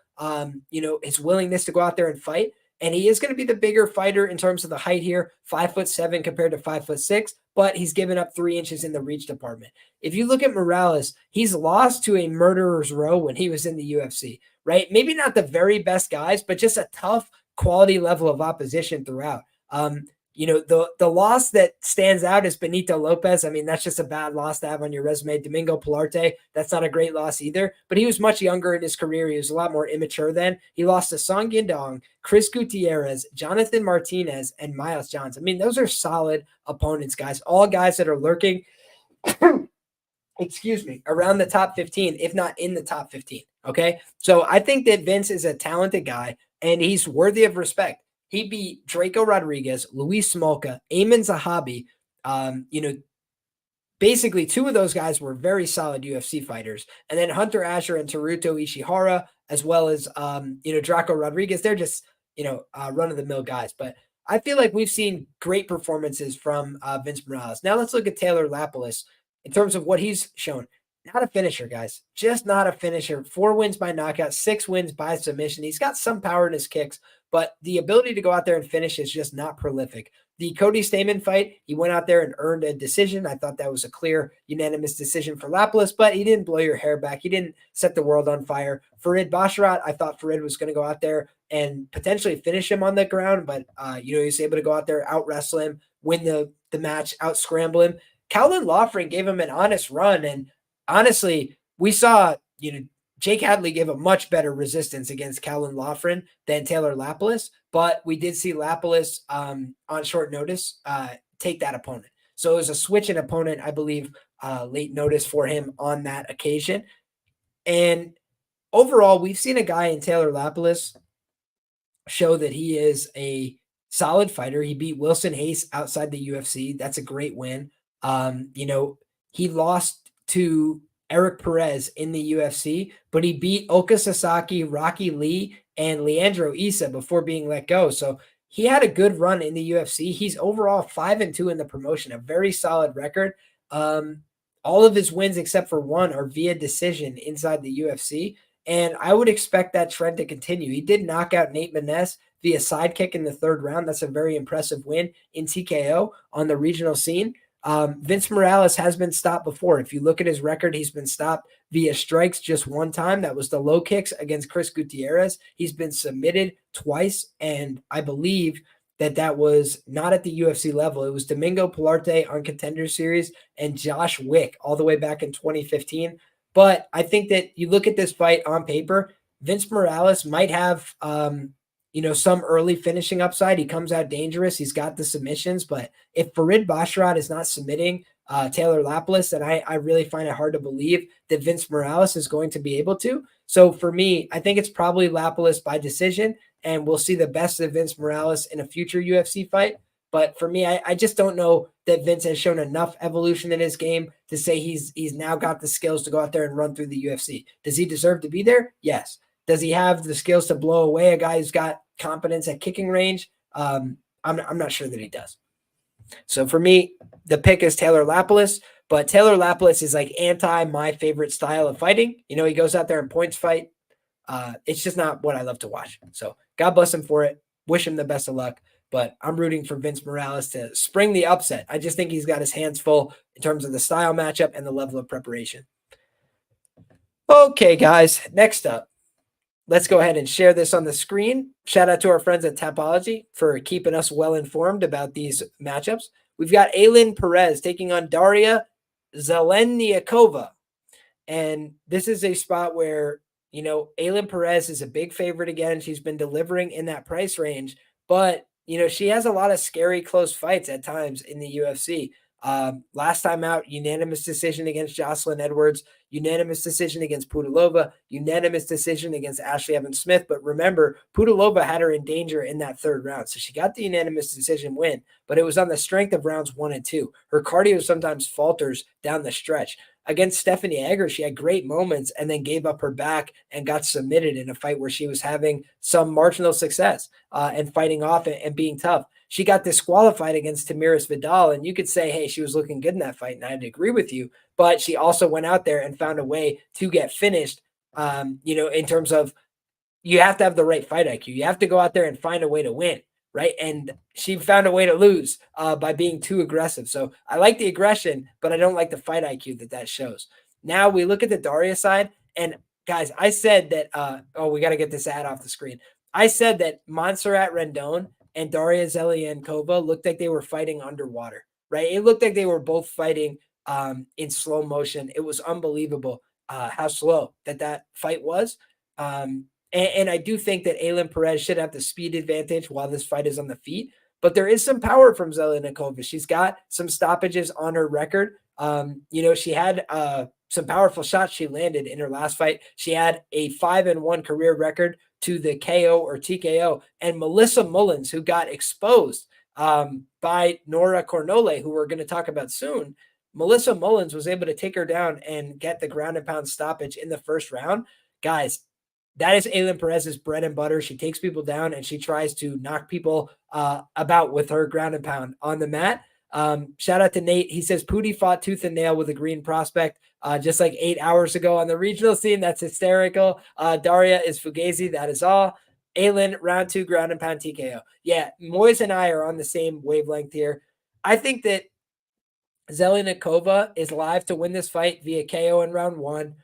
his willingness to go out there and fight. And he is going to be the bigger fighter in terms of the height here, 5'7" compared to 5'6", but he's given up 3 inches in the reach department. If you look at Morales, he's lost to a murderer's row when he was in the UFC, right? Maybe not the very best guys, but just a tough quality level of opposition throughout. The loss that stands out is Benito Lopez. I mean, that's just a bad loss to have on your resume. Domingo Pilarte, that's not a great loss either, but he was much younger in his career. He was a lot more immature then. He lost to Song Yindong, Chris Gutierrez, Jonathan Martinez, and Miles Johnson. I mean, those are solid opponents, guys. All guys that are lurking, around the top 15, if not in the top 15. Okay. So I think that Vince is a talented guy and he's worthy of respect. He beat Draco Rodriguez, Luis Smolka, Ayman Zahabi. Basically 2 of those guys were very solid UFC fighters. And then Hunter Azure and Teruto Ishihara, as well as, Draco Rodriguez. They're just, run-of-the-mill guys. But I feel like we've seen great performances from Vince Morales. Now let's look at Taylor Lapilus in terms of what he's shown. Not a finisher, guys. Just not a finisher. 4 wins by knockout, 6 wins by submission. He's got some power in his kicks, but the ability to go out there and finish is just not prolific. The Cody Stamann fight, he went out there and earned a decision. I thought that was a clear, unanimous decision for Lapilus, but he didn't blow your hair back. He didn't set the world on fire. Farid Basharat, I thought Farid was going to go out there and potentially finish him on the ground, but he was able to go out there, out wrestle him, win the match, out scramble him. Calvin Loughran gave him an honest run, and honestly, we saw, Jake Hadley gave a much better resistance against Calvin Loughran than Taylor Lapilus, but we did see Lapilus on short notice take that opponent. So it was a switch in opponent, I believe, late notice for him on that occasion. And overall, we've seen a guy in Taylor Lapilus show that he is a solid fighter. He beat Wilson Hayes outside the UFC. That's a great win. He lost to Eric Perez in the UFC, but he beat Oka Sasaki, Rocky Lee, and Leandro Issa before being let go. So he had a good run in the UFC. He's overall 5-2 in the promotion, a very solid record. All of his wins except for 1 are via decision inside the UFC, and I would expect that trend to continue. He did knock out Nate Maness via sidekick in the 3rd round. That's a very impressive win in TKO on the regional scene. Vince Morales has been stopped before. If you look at his record, he's been stopped via strikes just 1 time. That was the low kicks against Chris Gutierrez. He's been submitted twice, and I believe that was not at the UFC level. It was Domingo Pilarte on Contender Series and Josh Wick all the way back in 2015. But I think that you look at this fight on paper, Vince Morales might have some early finishing upside. He comes out dangerous. He's got the submissions, but if Farid Basharat is not submitting Taylor Lapilus, then I really find it hard to believe that Vince Morales is going to be able to. So for me, I think it's probably Lapilus by decision, and we'll see the best of Vince Morales in a future UFC fight. But for me, I just don't know that Vince has shown enough evolution in his game to say he's now got the skills to go out there and run through the UFC. Does he deserve to be there? Yes. Does he have the skills to blow away a guy who's got competence at kicking range? I'm not sure that he does. So for me, the pick is Taylor Lapilus, but Taylor Lapilus is like anti my favorite style of fighting. He goes out there and points fight. It's just not what I love to watch. So God bless him for it. Wish him the best of luck, but I'm rooting for Vince Morales to spring the upset. I just think he's got his hands full in terms of the style matchup and the level of preparation. Okay, guys, next up. Let's go ahead and share this on the screen. Shout out to our friends at Tapology for keeping us well informed about these matchups. we've got Ailin Perez taking on Darya Zeleniakova. And this is a spot where, Ailin Perez is a big favorite again. She's been delivering in that price range, but, she has a lot of scary close fights at times in the UFC. Last time out, unanimous decision against Jocelyn Edwards, unanimous decision against Cutelaba, unanimous decision against Ashley Evans-Smith. But remember, Cutelaba had her in danger in that third round. So she got the unanimous decision win, but it was on the strength of rounds 1 and 2. Her cardio sometimes falters down the stretch. Against Stephanie Egger, she had great moments and then gave up her back and got submitted in a fight where she was having some marginal success and fighting off and being tough. She got disqualified against Tamiris Vidal, and you could say, hey, she was looking good in that fight, and I'd agree with you. But she also went out there and found a way to get finished, in terms of you have to have the right fight IQ. You have to go out there and find a way to win, right? And she found a way to lose by being too aggressive. So I like the aggression, but I don't like the fight IQ that shows. Now we look at the Darya side, and guys, I said that, we got to get this ad off the screen. I said that Montserrat Rendon and Darya Zeleniakova looked like they were fighting underwater, right? It looked like they were both fighting in slow motion. It was unbelievable how slow that fight was. And I do think that Ailin Perez should have the speed advantage while this fight is on the feet. But there is some power from Zeleniakova. She's got some stoppages on her record. She had some powerful shots she landed in her last fight. She had a 5-1 career record to the KO or TKO. And Melissa Mullins, who got exposed by Nora Cornole, who we're going to talk about soon, Melissa Mullins was able to take her down and get the ground and pound stoppage in the first round. Guys, that is Ailin Perez's bread and butter. She takes people down and she tries to knock people about with her ground and pound on the mat. Shout out to Nate. He says Pootie fought tooth and nail with a green prospect just like 8 hours ago on the regional scene. That's hysterical. Darya is Fugazi. That is all. Ailin, round 2, ground and pound TKO. Yeah, Moise and I are on the same wavelength here. I think that Zeleniakova is live to win this fight via KO in round 1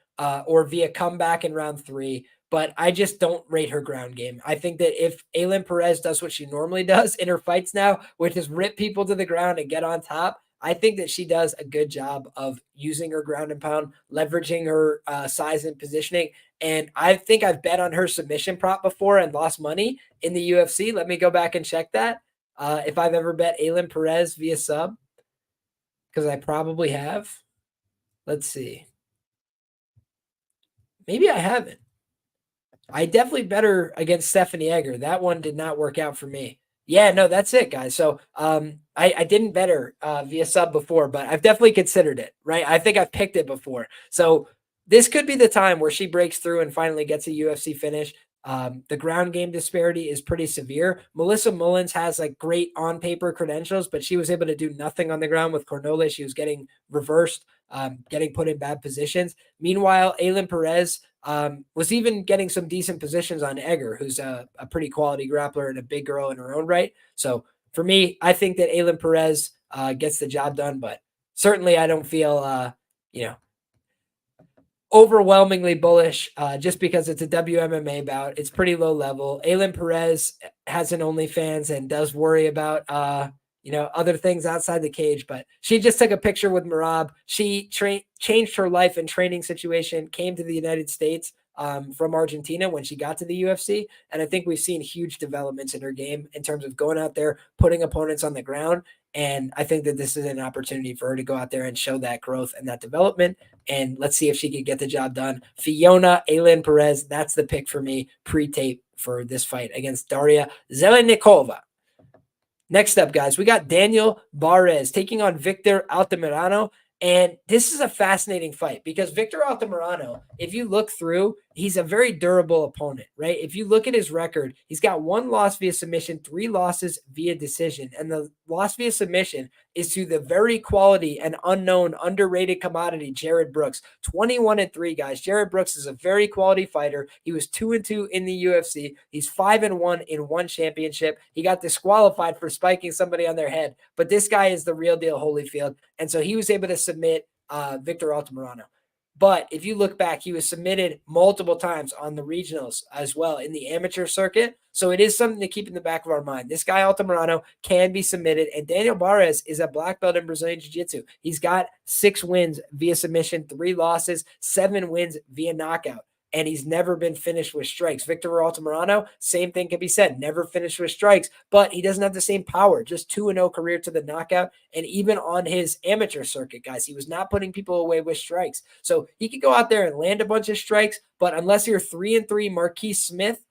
or via comeback in round 3. But I just don't rate her ground game. I think that if Ailin Perez does what she normally does in her fights now, which is rip people to the ground and get on top, I think that she does a good job of using her ground and pound, leveraging her size and positioning. And I think I've bet on her submission prop before and lost money in the UFC. Let me go back and check that. If I've ever bet Ailin Perez via sub, because I probably have. Let's see. Maybe I haven't. I definitely bet her against Stephanie Egger. That one did not work out for me. Yeah, no, that's it, guys. So I didn't bet her via sub before, but I've definitely considered it, right? I think I've picked it before. So this could be the time where she breaks through and finally gets a UFC finish. The ground game disparity is pretty severe. Melissa Mullins has like great on paper credentials, but she was able to do nothing on the ground with Cornole. She was getting reversed, getting put in bad positions. Meanwhile, Ailin Perez was even getting some decent positions on Egger, who's a pretty quality grappler and a big girl in her own right. So for me, I think that Ailin Perez gets the job done, but certainly I don't feel, overwhelmingly bullish just because it's a WMMA bout. It's pretty low level. Ailin Perez has an OnlyFans and does worry about, other things outside the cage, but she just took a picture with Merab. She changed her life and training situation, came to the United States from Argentina when she got to the UFC. And I think we've seen huge developments in her game in terms of going out there, putting opponents on the ground. And I think that this is an opportunity for her to go out there and show that growth and that development. And let's see if she can get the job done. Fiona Ailin Perez, that's the pick for me pre-tape for this fight against Darya Zeleniakova. Next up, guys, we got Daniel Barez taking on Victor Altamirano. And this is a fascinating fight because Victor Altamirano, if you look through, he's a very durable opponent, right? If you look at his record, he's got 1 loss via submission, 3 losses via decision. And the loss via submission is to the very quality and unknown, underrated commodity, Jared Brooks. 21-3, guys. Jared Brooks is a very quality fighter. He was 2-2 in the UFC. He's 5-1 in 1 championship. He got disqualified for spiking somebody on their head. But this guy is the real deal, Holyfield. And so he was able to submit Victor Altamirano. But if you look back, he was submitted multiple times on the regionals as well in the amateur circuit. So it is something to keep in the back of our mind. This guy, Altamirano, can be submitted. And Daniel Barez is a black belt in Brazilian Jiu-Jitsu. He's got 6 wins via submission, 3 losses, 7 wins via knockout. And he's never been finished with strikes. Victor Altamirano, same thing can be said, never finished with strikes, but he doesn't have the same power, just 2-0 career to the knockout. And even on his amateur circuit, guys, he was not putting people away with strikes. So he could go out there and land a bunch of strikes, but unless you're 3-3 Marquise Smith,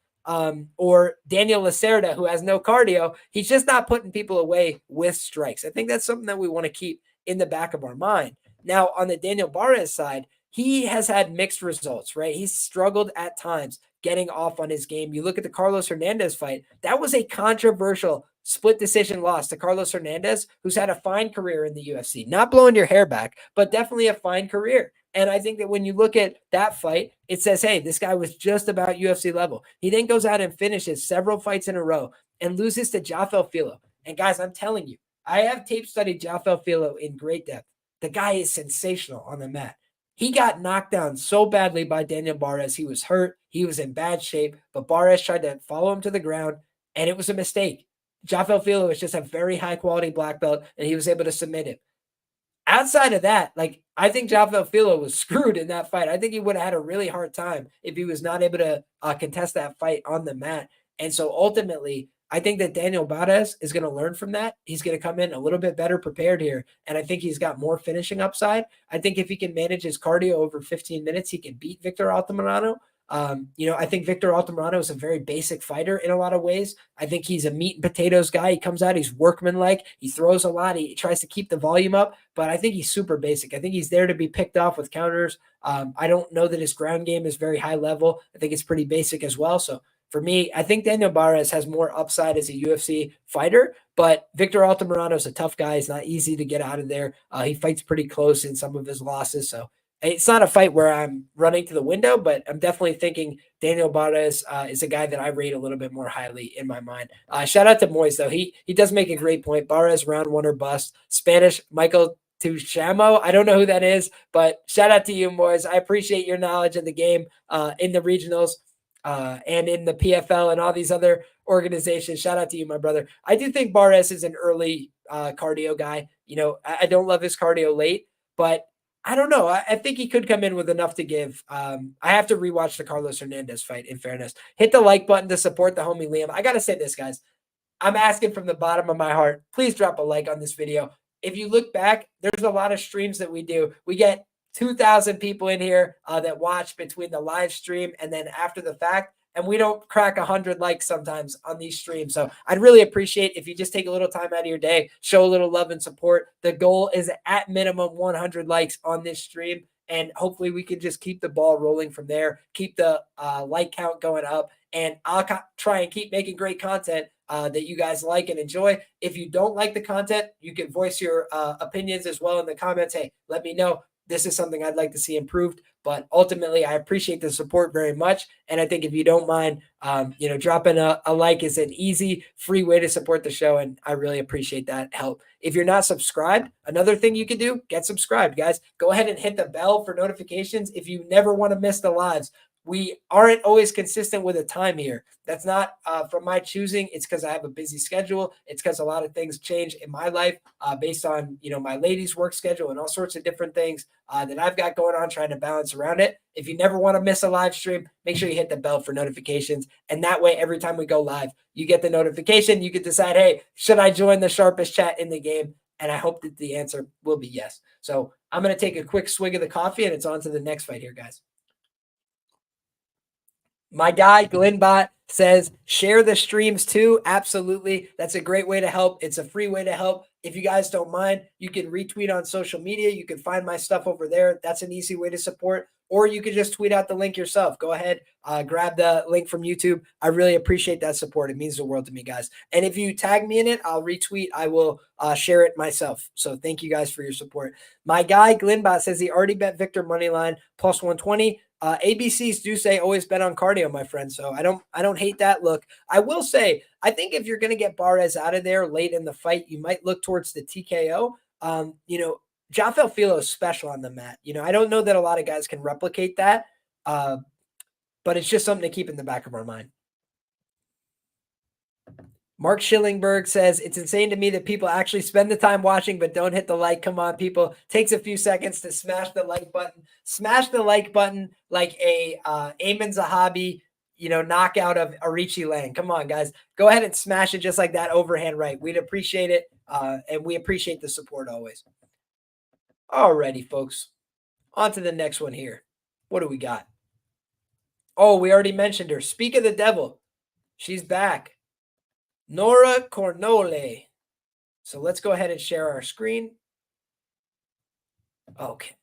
or Daniel Lacerda, who has no cardio, he's just not putting people away with strikes. I think that's something that we want to keep in the back of our mind. Now, on the Daniel Barez side, he has had mixed results, right? He's struggled at times getting off on his game. You look at the Carlos Hernandez fight, that was a controversial split decision loss to Carlos Hernandez, who's had a fine career in the UFC. Not blowing your hair back, but definitely a fine career. And I think that when you look at that fight, it says, hey, this guy was just about UFC level. He then goes out and finishes several fights in a row and loses to Jafel Filo. And guys, I'm telling you, I have tape studied Jafel Filo in great depth. The guy is sensational on the mat. He got knocked down so badly by Daniel Barez. He was hurt. He was in bad shape, but Barez tried to follow him to the ground, and it was a mistake. Jafel Filo is just a very high-quality black belt, and he was able to submit him. Outside of that, I think Jafel Filo was screwed in that fight. I think he would have had a really hard time if he was not able to contest that fight on the mat. And so ultimately, I think that Daniel Barez is going to learn from that. He's going to come in a little bit better prepared here. And I think he's got more finishing upside. I think if he can manage his cardio over 15 minutes, he can beat Victor Altamirano. I think Victor Altamirano is a very basic fighter in a lot of ways. I think he's a meat and potatoes guy. He comes out, he's workmanlike, he throws a lot, he tries to keep the volume up, but I think he's super basic. I think he's there to be picked off with counters. I don't know that his ground game is very high level. I think it's pretty basic as well. So for me, I think Daniel Barez has more upside as a UFC fighter, but Victor Altamirano is a tough guy. It's not easy to get out of there. He fights pretty close in some of his losses. So it's not a fight where I'm running to the window, but I'm definitely thinking Daniel Barez is a guy that I rate a little bit more highly in my mind. Shout out to Moise, though. He does make a great point. Barez, round 1 or bust. Spanish, Michael Tuchamo. I don't know who that is, but shout out to you, Moise. I appreciate your knowledge of the game in the regionals and in the PFL and all these other organizations. Shout out to you, my brother. I do think Barez is an early cardio guy. I don't love his cardio late, but I don't know. I think he could come in with enough to give. I have to rewatch the Carlos Hernandez fight, in fairness. Hit the like button to support the homie Liam. I got to say this, guys. I'm asking from the bottom of my heart. Please drop a like on this video. If you look back, there's a lot of streams that we do. We get 2,000 people in here that watch between the live stream and then after the fact. And we don't crack 100 likes sometimes on these streams. So I'd really appreciate if you just take a little time out of your day, show a little love and support. The goal is at minimum 100 likes on this stream. And hopefully we can just keep the ball rolling from there, keep the like count going up. And I'll try and keep making great content that you guys like and enjoy. If you don't like the content, you can voice your opinions as well in the comments. Hey, let me know. This is something I'd like to see improved, but ultimately I appreciate the support very much. And I think if you don't mind, dropping a like is an easy, free way to support the show. And I really appreciate that help. If you're not subscribed, another thing you can do, get subscribed, guys. Go ahead and hit the bell for notifications if you never want to miss the lives. We aren't always consistent with a time here. That's not from my choosing. It's because I have a busy schedule. It's because a lot of things change in my life based on, my ladies' work schedule and all sorts of different things that I've got going on, trying to balance around it. If you never want to miss a live stream, make sure you hit the bell for notifications. And that way, every time we go live, you get the notification. You can decide, hey, should I join the sharpest chat in the game? And I hope that the answer will be yes. So I'm going to take a quick swig of the coffee and it's on to the next fight here, guys. My guy, Glenbot, says, share the streams too. Absolutely. That's a great way to help. It's a free way to help. If you guys don't mind, you can retweet on social media. You can find my stuff over there. That's an easy way to support. Or you can just tweet out the link yourself. Go ahead, grab the link from YouTube. I really appreciate that support. It means the world to me, guys. And if you tag me in it, I'll retweet. I will share it myself. So thank you guys for your support. My guy, Glenbot, says he already bet Victor moneyline plus 120. ABCs do say always bet on cardio, my friend. So I don't hate that look. I will say, I think if you're going to get Barez out of there late in the fight, you might look towards the TKO. Jafel Filo is special on the mat. I don't know that a lot of guys can replicate that, but it's just something to keep in the back of our mind. Mark Schillingberg says, it's insane to me that people actually spend the time watching but don't hit the like. Come on, people. Takes a few seconds to smash the like button. Smash the like button like a Ayman Zahabi, knockout of Arichi Lang. Come on, guys. Go ahead and smash it just like that overhand right. We'd appreciate it, and we appreciate the support always. Alrighty, folks. On to the next one here. What do we got? Oh, we already mentioned her. Speak of the devil. She's back. Nora Cornole. So let's go ahead and share our screen. Okay.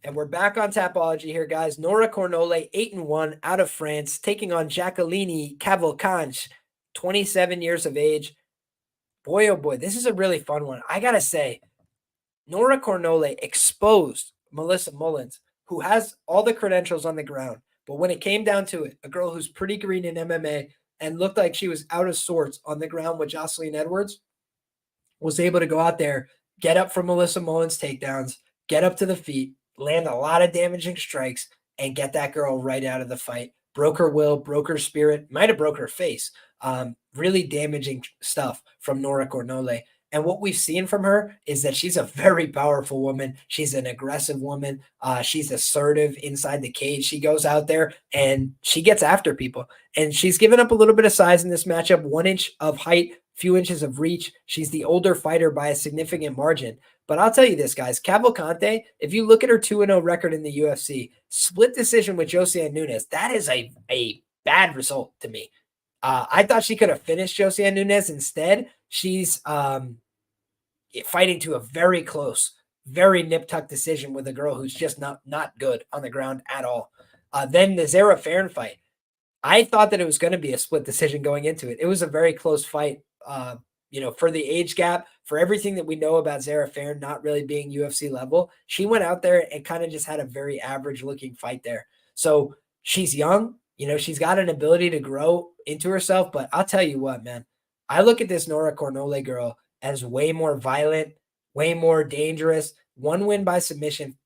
And we're back on Tapology here, guys. Nora Cornole, 8-1 out of France, taking on Jacqueline Cavalcanti, 27 years of age. Boy, oh boy, this is a really fun one. I got to say, Nora Cornole exposed Melissa Mullins, who has all the credentials on the ground. But when it came down to it, a girl who's pretty green in MMA and looked like she was out of sorts on the ground with Jocelyn Edwards, was able to go out there, get up from Melissa Mullins' takedowns, get up to the feet, land a lot of damaging strikes, and get that girl right out of the fight. Broke her will, broke her spirit, might have broke her face. Really damaging stuff from Nora Cornole. And what we've seen from her is that she's a very powerful woman. She's an aggressive woman. She's assertive inside the cage. She goes out there and she gets after people. And she's given up a little bit of size in this matchup, 1 inch of height, few inches of reach. She's the older fighter by a significant margin. But I'll tell you this, guys, Cavalcanti, if you look at her 2-0 record in the UFC, split decision with Joanne Nunes, that is a bad result to me. I thought she could have finished Joanne Nunes. Instead, she's fighting to a very close, very nip-tuck decision with a girl who's just not good on the ground at all. Then the Zara Farron fight, I thought that it was going to be a split decision going into it. It was a very close fight, for the age gap, for everything that we know about Zara Farron not really being UFC level. She went out there and kind of just had a very average-looking fight there. So she's young. She's got an ability to grow into herself, but I'll tell you what, man, I look at this Nora Cornole girl as way more violent, way more dangerous. 1 win by submission,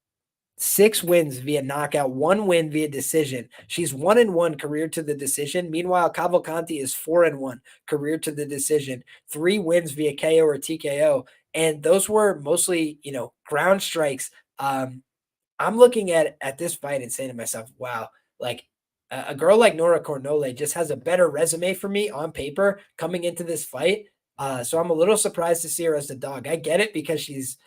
6 wins via knockout, 1 win via decision. She's 1-1 career to the decision. Meanwhile, Cavalcanti is 4-1 career to the decision, 3 wins via KO or TKO. And those were mostly, ground strikes. I'm looking at this fight and saying to myself, wow, like a girl like Nora Cornole just has a better resume for me on paper coming into this fight. So I'm a little surprised to see her as the dog. I get it because she's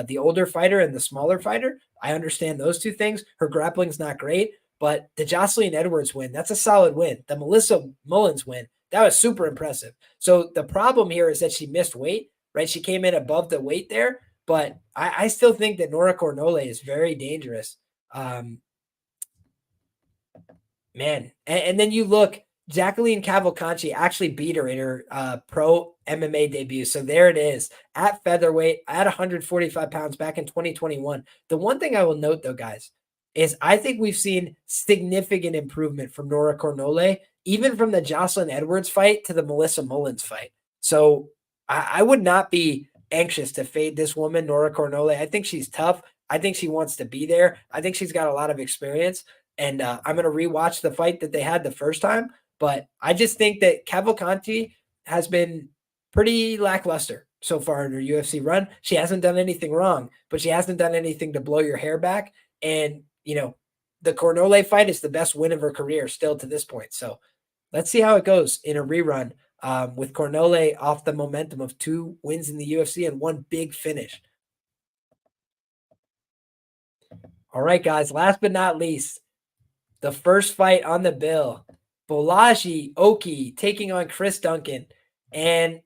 the older fighter and the smaller fighter. I understand those two things. Her grappling's not great, but the Jocelyn Edwards win, that's a solid win. The Melissa Mullins win, that was super impressive. So the problem here is that she missed weight, right? She came in above the weight there, but I still think that Nora Cornole is very dangerous. Man. And then you look, Jacqueline Cavalcanti actually beat her in her pro MMA debut. So there it is at featherweight at 145 pounds back in 2021. The one thing I will note though, guys, is I think we've seen significant improvement from Nora Cornole, even from the Jocelyn Edwards fight to the Melissa Mullins fight. So I would not be anxious to fade this woman, Nora Cornole. I think she's tough. I think she wants to be there. I think she's got a lot of experience. And I'm going to rewatch the fight that they had the first time. But I just think that Cavalcanti has been pretty lackluster so far in her UFC run. She hasn't done anything wrong, but she hasn't done anything to blow your hair back. And, the Cornole fight is the best win of her career still to this point. So let's see how it goes in a rerun with Cornole off the momentum of 2 wins in the UFC and 1 big finish. All right, guys, last but not least, the first fight on the bill, Bolaji Oki taking on Chris Duncan. And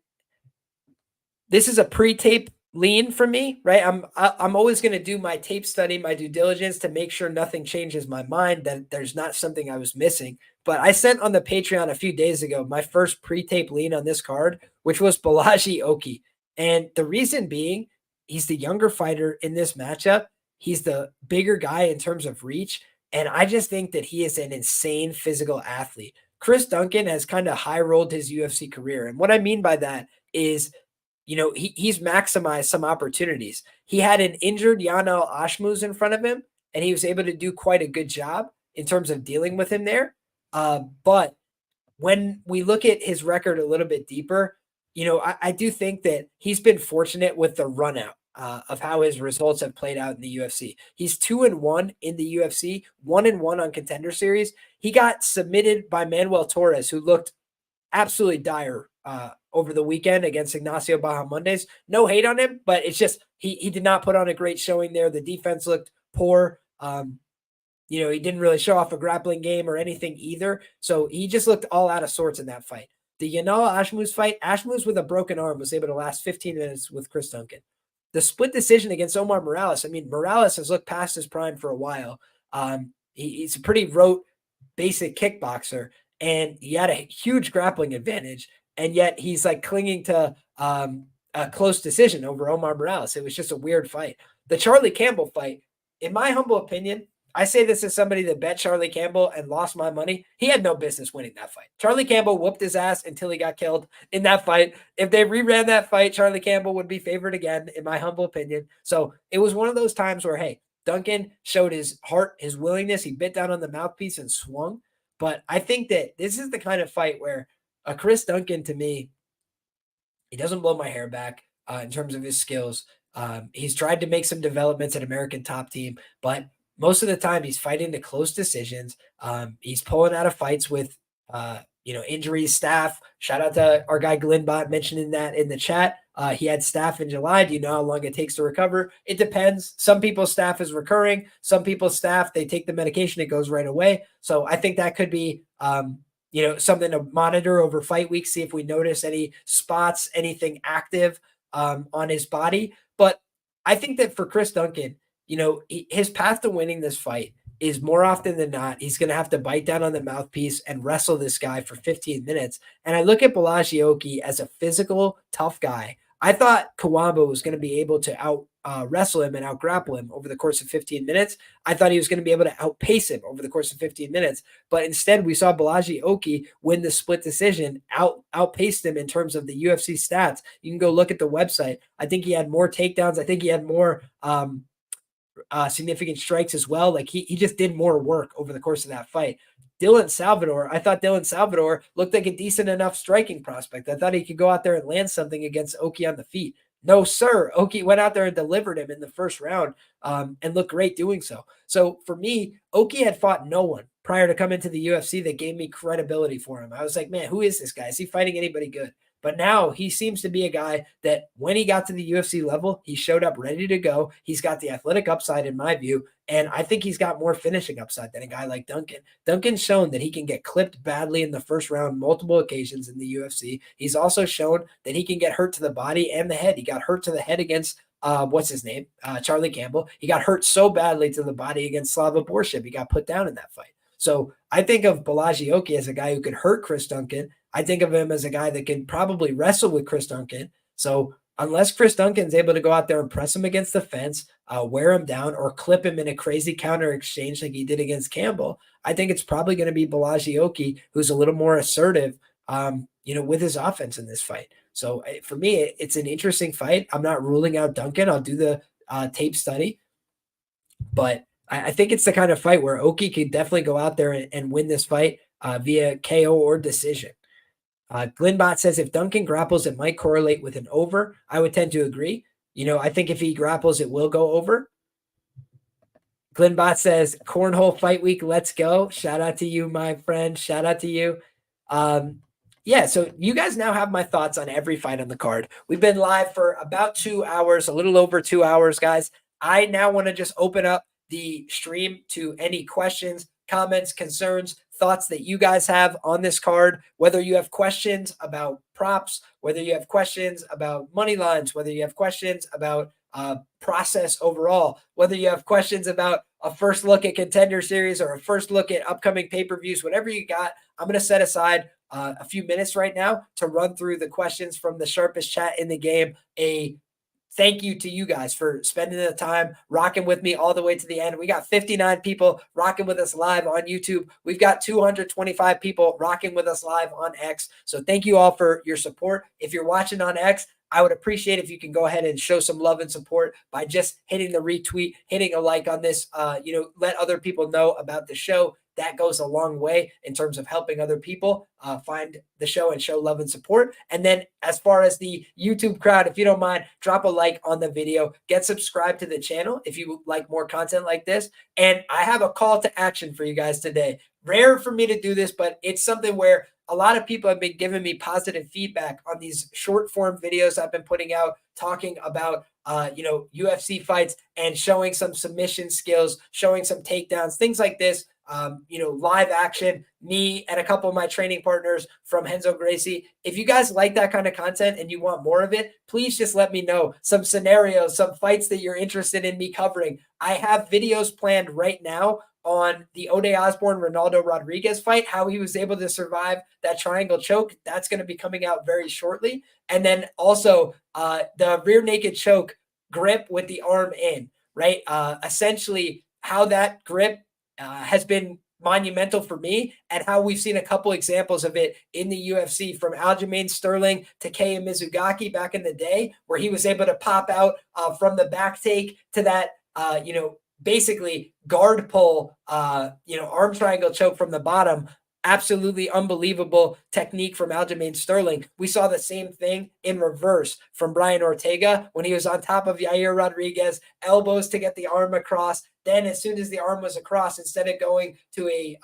this is a pre-tape lean for me, right? I'm always going to do my tape study, my due diligence to make sure nothing changes my mind, that there's not something I was missing. But I sent on the Patreon a few days ago my first pre-tape lean on this card, which was Bolaji Oki. And the reason being, he's the younger fighter in this matchup. He's the bigger guy in terms of reach. And I just think that he is an insane physical athlete. Chris Duncan has kind of high rolled his UFC career. And what I mean by that is he's maximized some opportunities. He had an injured Yanel Ashmuz in front of him, and he was able to do quite a good job in terms of dealing with him there. But when we look at his record a little bit deeper, I do think that he's been fortunate with the run out of how his results have played out in the UFC. He's 2-1 in the UFC, 1-1 on Contender Series. He got submitted by Manuel Torres, who looked absolutely dire over the weekend against Ignacio Bahamondes. No hate on him, but it's just he did not put on a great showing there. The defense looked poor. He didn't really show off a grappling game or anything either. So he just looked all out of sorts in that fight. The Yanal Ashmuz fight, Ashmuz with a broken arm was able to last 15 minutes with Chris Duncan. The split decision against Oumar Morales. I mean, Morales has looked past his prime for a while. He's a pretty rote, basic kickboxer, and he had a huge grappling advantage. And yet he's like clinging to a close decision over Oumar Morales. It was just a weird fight. The Charlie Campbell fight, in my humble opinion, I say this as somebody that bet Charlie Campbell and lost my money. He had no business winning that fight. Charlie Campbell whooped his ass until he got killed in that fight. If they reran that fight, Charlie Campbell would be favored again, in my humble opinion. So it was one of those times where, hey, Duncan showed his heart, his willingness. He bit down on the mouthpiece and swung. But I think that this is the kind of fight where a Chris Duncan, to me, he doesn't blow my hair back in terms of his skills. He's tried to make some developments at American Top Team, but most of the time he's fighting the close decisions. He's pulling out of fights with, injuries, staph. Shout out to our guy Glenbot mentioning that in the chat. He had staph in July. Do you know how long it takes to recover? It depends. Some people's staph is recurring. Some people's staph, they take the medication, it goes right away. So I think that could be, something to monitor over fight week, see if we notice any spots, anything active on his body. But I think that for Chris Duncan, his path to winning this fight is more often than not, he's going to have to bite down on the mouthpiece and wrestle this guy for 15 minutes. And I look at Balajioki as a physical, tough guy. I thought Kawamba was going to be able to out wrestle him and out grapple him over the course of 15 minutes. I thought he was going to be able to outpace him over the course of 15 minutes. But instead, we saw Balajioki win the split decision, outpaced him in terms of the UFC stats. You can go look at the website. I think he had more takedowns. I think he had more significant strikes as well. Like he just did more work over the course of that fight. Dylan Salvador, I thought Dylan Salvador looked like a decent enough striking prospect. I thought he could go out there and land something against Oki on the feet. No, sir. Oki went out there and delivered him in the first round and looked great doing so. So for me, Oki had fought no one prior to coming to the UFC that gave me credibility for him. I was like, man, who is this guy? Is he fighting anybody good? But now he seems to be a guy that when he got to the UFC level, he showed up ready to go. He's got the athletic upside in my view. And I think he's got more finishing upside than a guy like Duncan. Duncan's shown that he can get clipped badly in the first round multiple occasions in the UFC. He's also shown that he can get hurt to the body and the head. He got hurt to the head against Charlie Campbell. He got hurt so badly to the body against Slava Borshchev. He got put down in that fight. So I think of Balajioki as a guy who could hurt Chris Duncan. I think of him as a guy that can probably wrestle with Chris Duncan. So unless Chris Duncan's able to go out there and press him against the fence, wear him down, or clip him in a crazy counter exchange like he did against Campbell, I think it's probably going to be Balajioki who's a little more assertive, with his offense in this fight. So for me, it's an interesting fight. I'm not ruling out Duncan. I'll do the tape study. But I think it's the kind of fight where Oki could definitely go out there and win this fight via KO or decision. Glenbot says if Duncan grapples, it might correlate with an over. I would tend to agree. I think if he grapples, it will go over. Glenbot says cornhole fight week. Let's go. Shout out to you, my friend. Shout out to you. So you guys now have my thoughts on every fight on the card. We've been live for about 2 hours, a little over 2 hours, guys. I now want to just open up the stream to any questions, comments, concerns, thoughts that you guys have on this card, whether you have questions about props, whether you have questions about money lines, whether you have questions about process overall, whether you have questions about a first look at Contender Series or a first look at upcoming pay-per-views, whatever you got. I'm going to set aside a few minutes right now to run through the questions from the sharpest chat in the game. A thank you to you guys for spending the time rocking with me all the way to the end. We got 59 people rocking with us live on YouTube. We've got 225 people rocking with us live on X. So thank you all for your support. If you're watching on X, I would appreciate if you can go ahead and show some love and support by just hitting the retweet, hitting a like on this, let other people know about the show. That goes a long way in terms of helping other people find the show and show love and support. And then as far as the YouTube crowd, if you don't mind, drop a like on the video, get subscribed to the channel if you like more content like this. And I have a call to action for you guys today. Rare for me to do this, but it's something where a lot of people have been giving me positive feedback on these short form videos I've been putting out, talking about UFC fights and showing some submission skills, showing some takedowns, things like this. Live action, me and a couple of my training partners from Renzo Gracie. If you guys like that kind of content and you want more of it, please just let me know some scenarios, some fights that you're interested in me covering. I have videos planned right now on the Ode Osborne Ronaldo Rodriguez fight, how he was able to survive that triangle choke. That's going to be coming out very shortly. And then also the rear naked choke grip with the arm in, right? Essentially how that grip has been monumental for me, and how we've seen a couple examples of it in the UFC, from Aljamain Sterling to Kei Mizugaki back in the day, where he was able to pop out from the back take to that, basically guard pull, arm triangle choke from the bottom. Absolutely unbelievable technique from Aljamain Sterling. We saw the same thing in reverse from Brian Ortega when he was on top of Yair Rodriguez, elbows to get the arm across. Then as soon as the arm was across, instead of going to a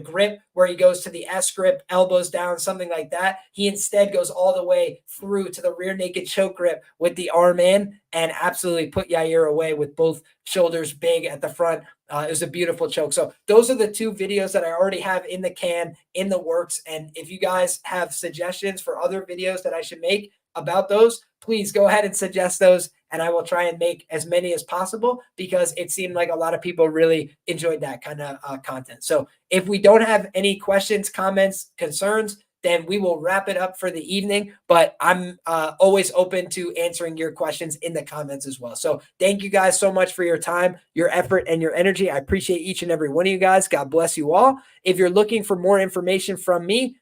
grip where he goes to the S grip, elbows down, something like that, he instead goes all the way through to the rear naked choke grip with the arm in and absolutely put Yair away with both shoulders big at the front. It was a beautiful choke. So those are the two videos that I already have in the can, in the works. And if you guys have suggestions for other videos that I should make about those, please go ahead and suggest those, and I will try and make as many as possible, because it seemed like a lot of people really enjoyed that kind of content. So if we don't have any questions, comments, concerns, then we will wrap it up for the evening. But I'm always open to answering your questions in the comments as well. So thank you guys so much for your time, your effort, and your energy. I appreciate each and every one of you guys. God bless you all. If you're looking for more information from me,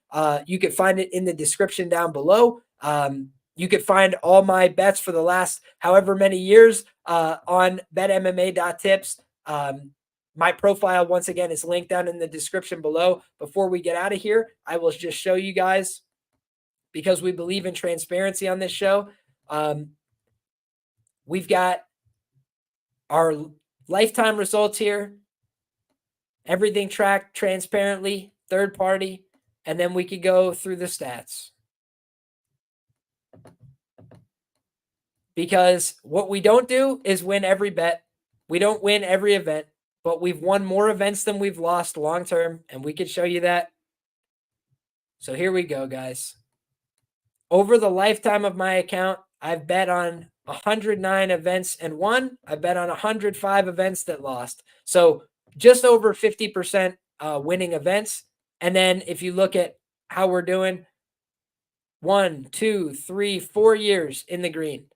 you can find it in the description down below. You could find all my bets for the last however many years on betmma.tips. My profile, once again, is linked down in the description below. Before we get out of here, I will just show you guys, because we believe in transparency on this show. We've got our lifetime results here. Everything tracked transparently, third party, and then we could go through the stats. Because what we don't do is win every bet. We don't win every event, but we've won more events than we've lost long-term, and we could show you that. So here we go, guys. Over the lifetime of my account, I've bet on 109 events and won. I bet on 105 events that lost. So just over 50% winning events. And then if you look at how we're doing, 1, 2, 3, 4 years in the green.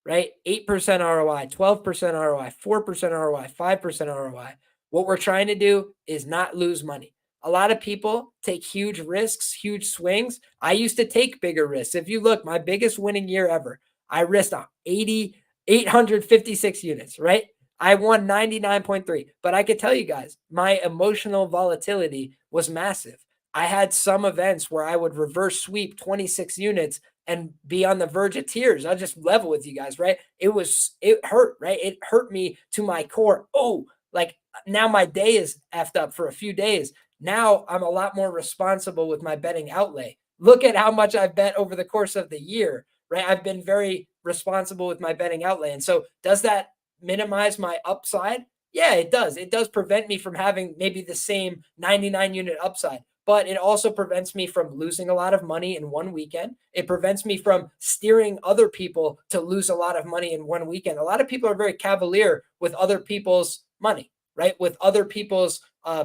Right? 8% ROI, 12% ROI, 4% ROI, 5% ROI. What we're trying to do is not lose money. A lot of people take huge risks, huge swings. I used to take bigger risks. If you look, my biggest winning year ever, I risked 856 units, right? I won 99.3. But I could tell you guys, my emotional volatility was massive. I had some events where I would reverse sweep 26 units and be on the verge of tears. I'll just level with you guys, right? It hurt, right? It hurt me to my core. Oh, like now my day is effed up for a few days. Now I'm a lot more responsible with my betting outlay. Look at how much I've bet over the course of the year, right? I've been very responsible with my betting outlay. And so does that minimize my upside? Yeah, it does. It does prevent me from having maybe the same 99 unit upside. But it also prevents me from losing a lot of money in one weekend. It prevents me from steering other people to lose a lot of money in one weekend. A lot of people are very cavalier with other people's money, right? With other people's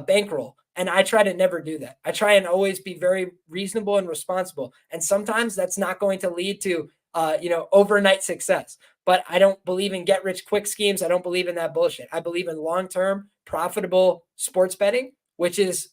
bankroll. And I try to never do that. I try and always be very reasonable and responsible. And sometimes that's not going to lead to, overnight success. But I don't believe in get rich quick schemes. I don't believe in that bullshit. I believe in long-term profitable sports betting, which is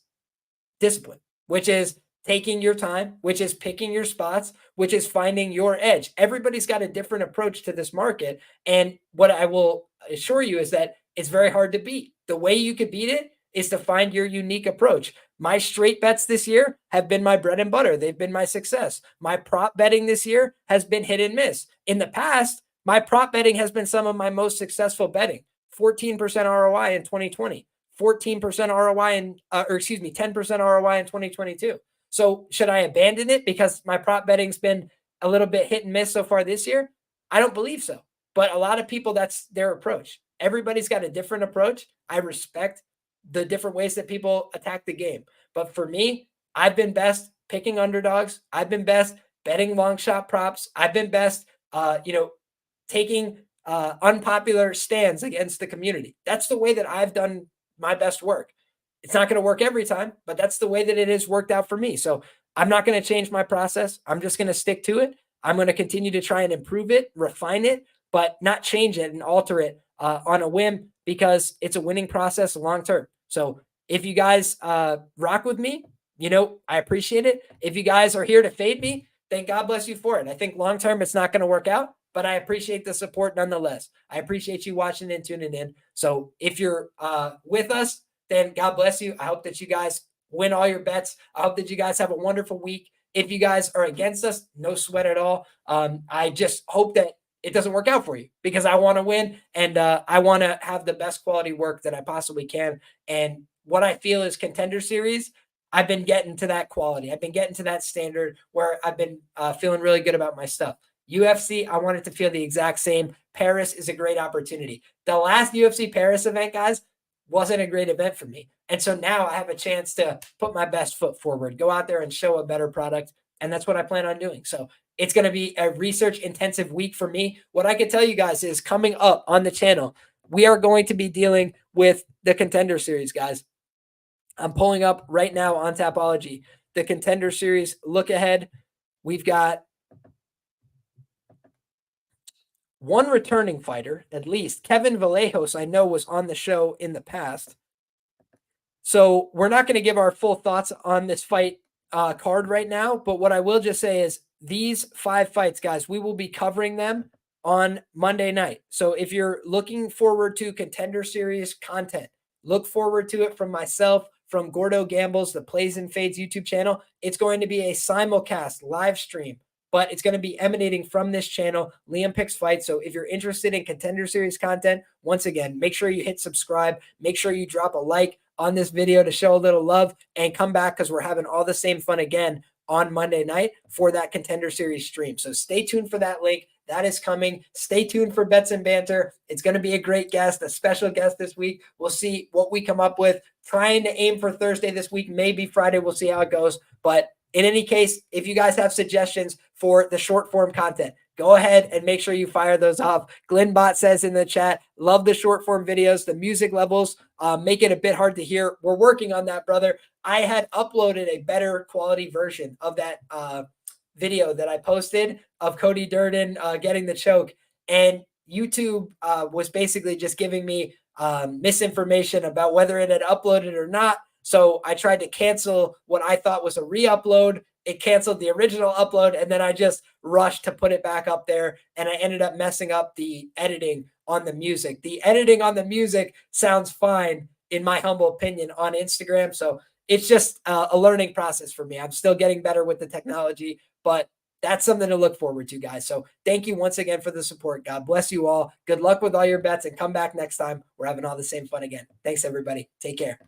discipline, which is taking your time, which is picking your spots, which is finding your edge. Everybody's got a different approach to this market. And what I will assure you is that it's very hard to beat. The way you could beat it is to find your unique approach. My straight bets this year have been my bread and butter. They've been my success. My prop betting this year has been hit and miss. In the past, my prop betting has been some of my most successful betting. 14% ROI in 2020, 14% ROI in, 10% ROI in 2022. So should I abandon it because my prop betting's been a little bit hit and miss so far this year? I don't believe so. But a lot of people, that's their approach. Everybody's got a different approach. I respect the different ways that people attack the game. But for me, I've been best picking underdogs. I've been best betting long shot props. I've been best, taking unpopular stands against the community. That's the way that I've done my best work. It's not going to work every time, but that's the way that it has worked out for me. So I'm not going to change my process. I'm just going to stick to it. I'm going to continue to try and improve it, refine it, but not change it and alter it on a whim, because it's a winning process long term. So if you guys rock with me, I appreciate it. If you guys are here to fade me, then God bless you for it. I think long term it's not going to work out, but I appreciate the support nonetheless. I appreciate you watching and tuning in. So if you're with us, then God bless you. I hope that you guys win all your bets. I hope that you guys have a wonderful week. If you guys are against us, no sweat at all. I just hope that it doesn't work out for you, because I want to win, and I want to have the best quality work that I possibly can. And what I feel is Contender Series, I've been getting to that quality. I've been getting to that standard where I've been feeling really good about my stuff. UFC, I want it to feel the exact same. Paris is a great opportunity. The last UFC Paris event, guys, wasn't a great event for me. And so now I have a chance to put my best foot forward, go out there and show a better product. And that's what I plan on doing. So it's going to be a research intensive week for me. What I can tell you guys is coming up on the channel, we are going to be dealing with the Contender Series, guys. I'm pulling up right now on Tapology, the Contender Series look ahead. We've got one returning fighter, at least. Kevin Vallejos, I know, was on the show in the past. So we're not going to give our full thoughts on this fight card right now. But what I will just say is these 5 fights, guys, we will be covering them on Monday night. So if you're looking forward to Contender Series content, look forward to it from myself, from Gordo Gambles, the Plays and Fades YouTube channel. It's going to be a simulcast live stream, but it's going to be emanating from this channel, Liam Picks Fights. So if you're interested in Contender Series content, once again, make sure you hit subscribe. Make sure you drop a like on this video to show a little love, and come back, because we're having all the same fun again on Monday night for that Contender Series stream. So stay tuned for that link. That is coming. Stay tuned for Bets and Banter. It's going to be a great guest, a special guest this week. We'll see what we come up with. Trying to aim for Thursday this week, maybe Friday. We'll see how it goes. But in any case, if you guys have suggestions for the short form content, go ahead and make sure you fire those off. Glenbot says in the chat, love the short form videos. The music levels make it a bit hard to hear. We're working on that, brother. I had uploaded a better quality version of that video that I posted of Cody Durden getting the choke. And YouTube was basically just giving me misinformation about whether it had uploaded or not. So I tried to cancel what I thought was a re-upload. It canceled the original upload, and then I just rushed to put it back up there, and I ended up messing up the editing on the music. The editing on the music sounds fine, in my humble opinion, on Instagram. So it's just a learning process for me. I'm still getting better with the technology, but that's something to look forward to, guys. So thank you once again for the support. God bless you all. Good luck with all your bets, and come back next time. We're having all the same fun again. Thanks, everybody. Take care.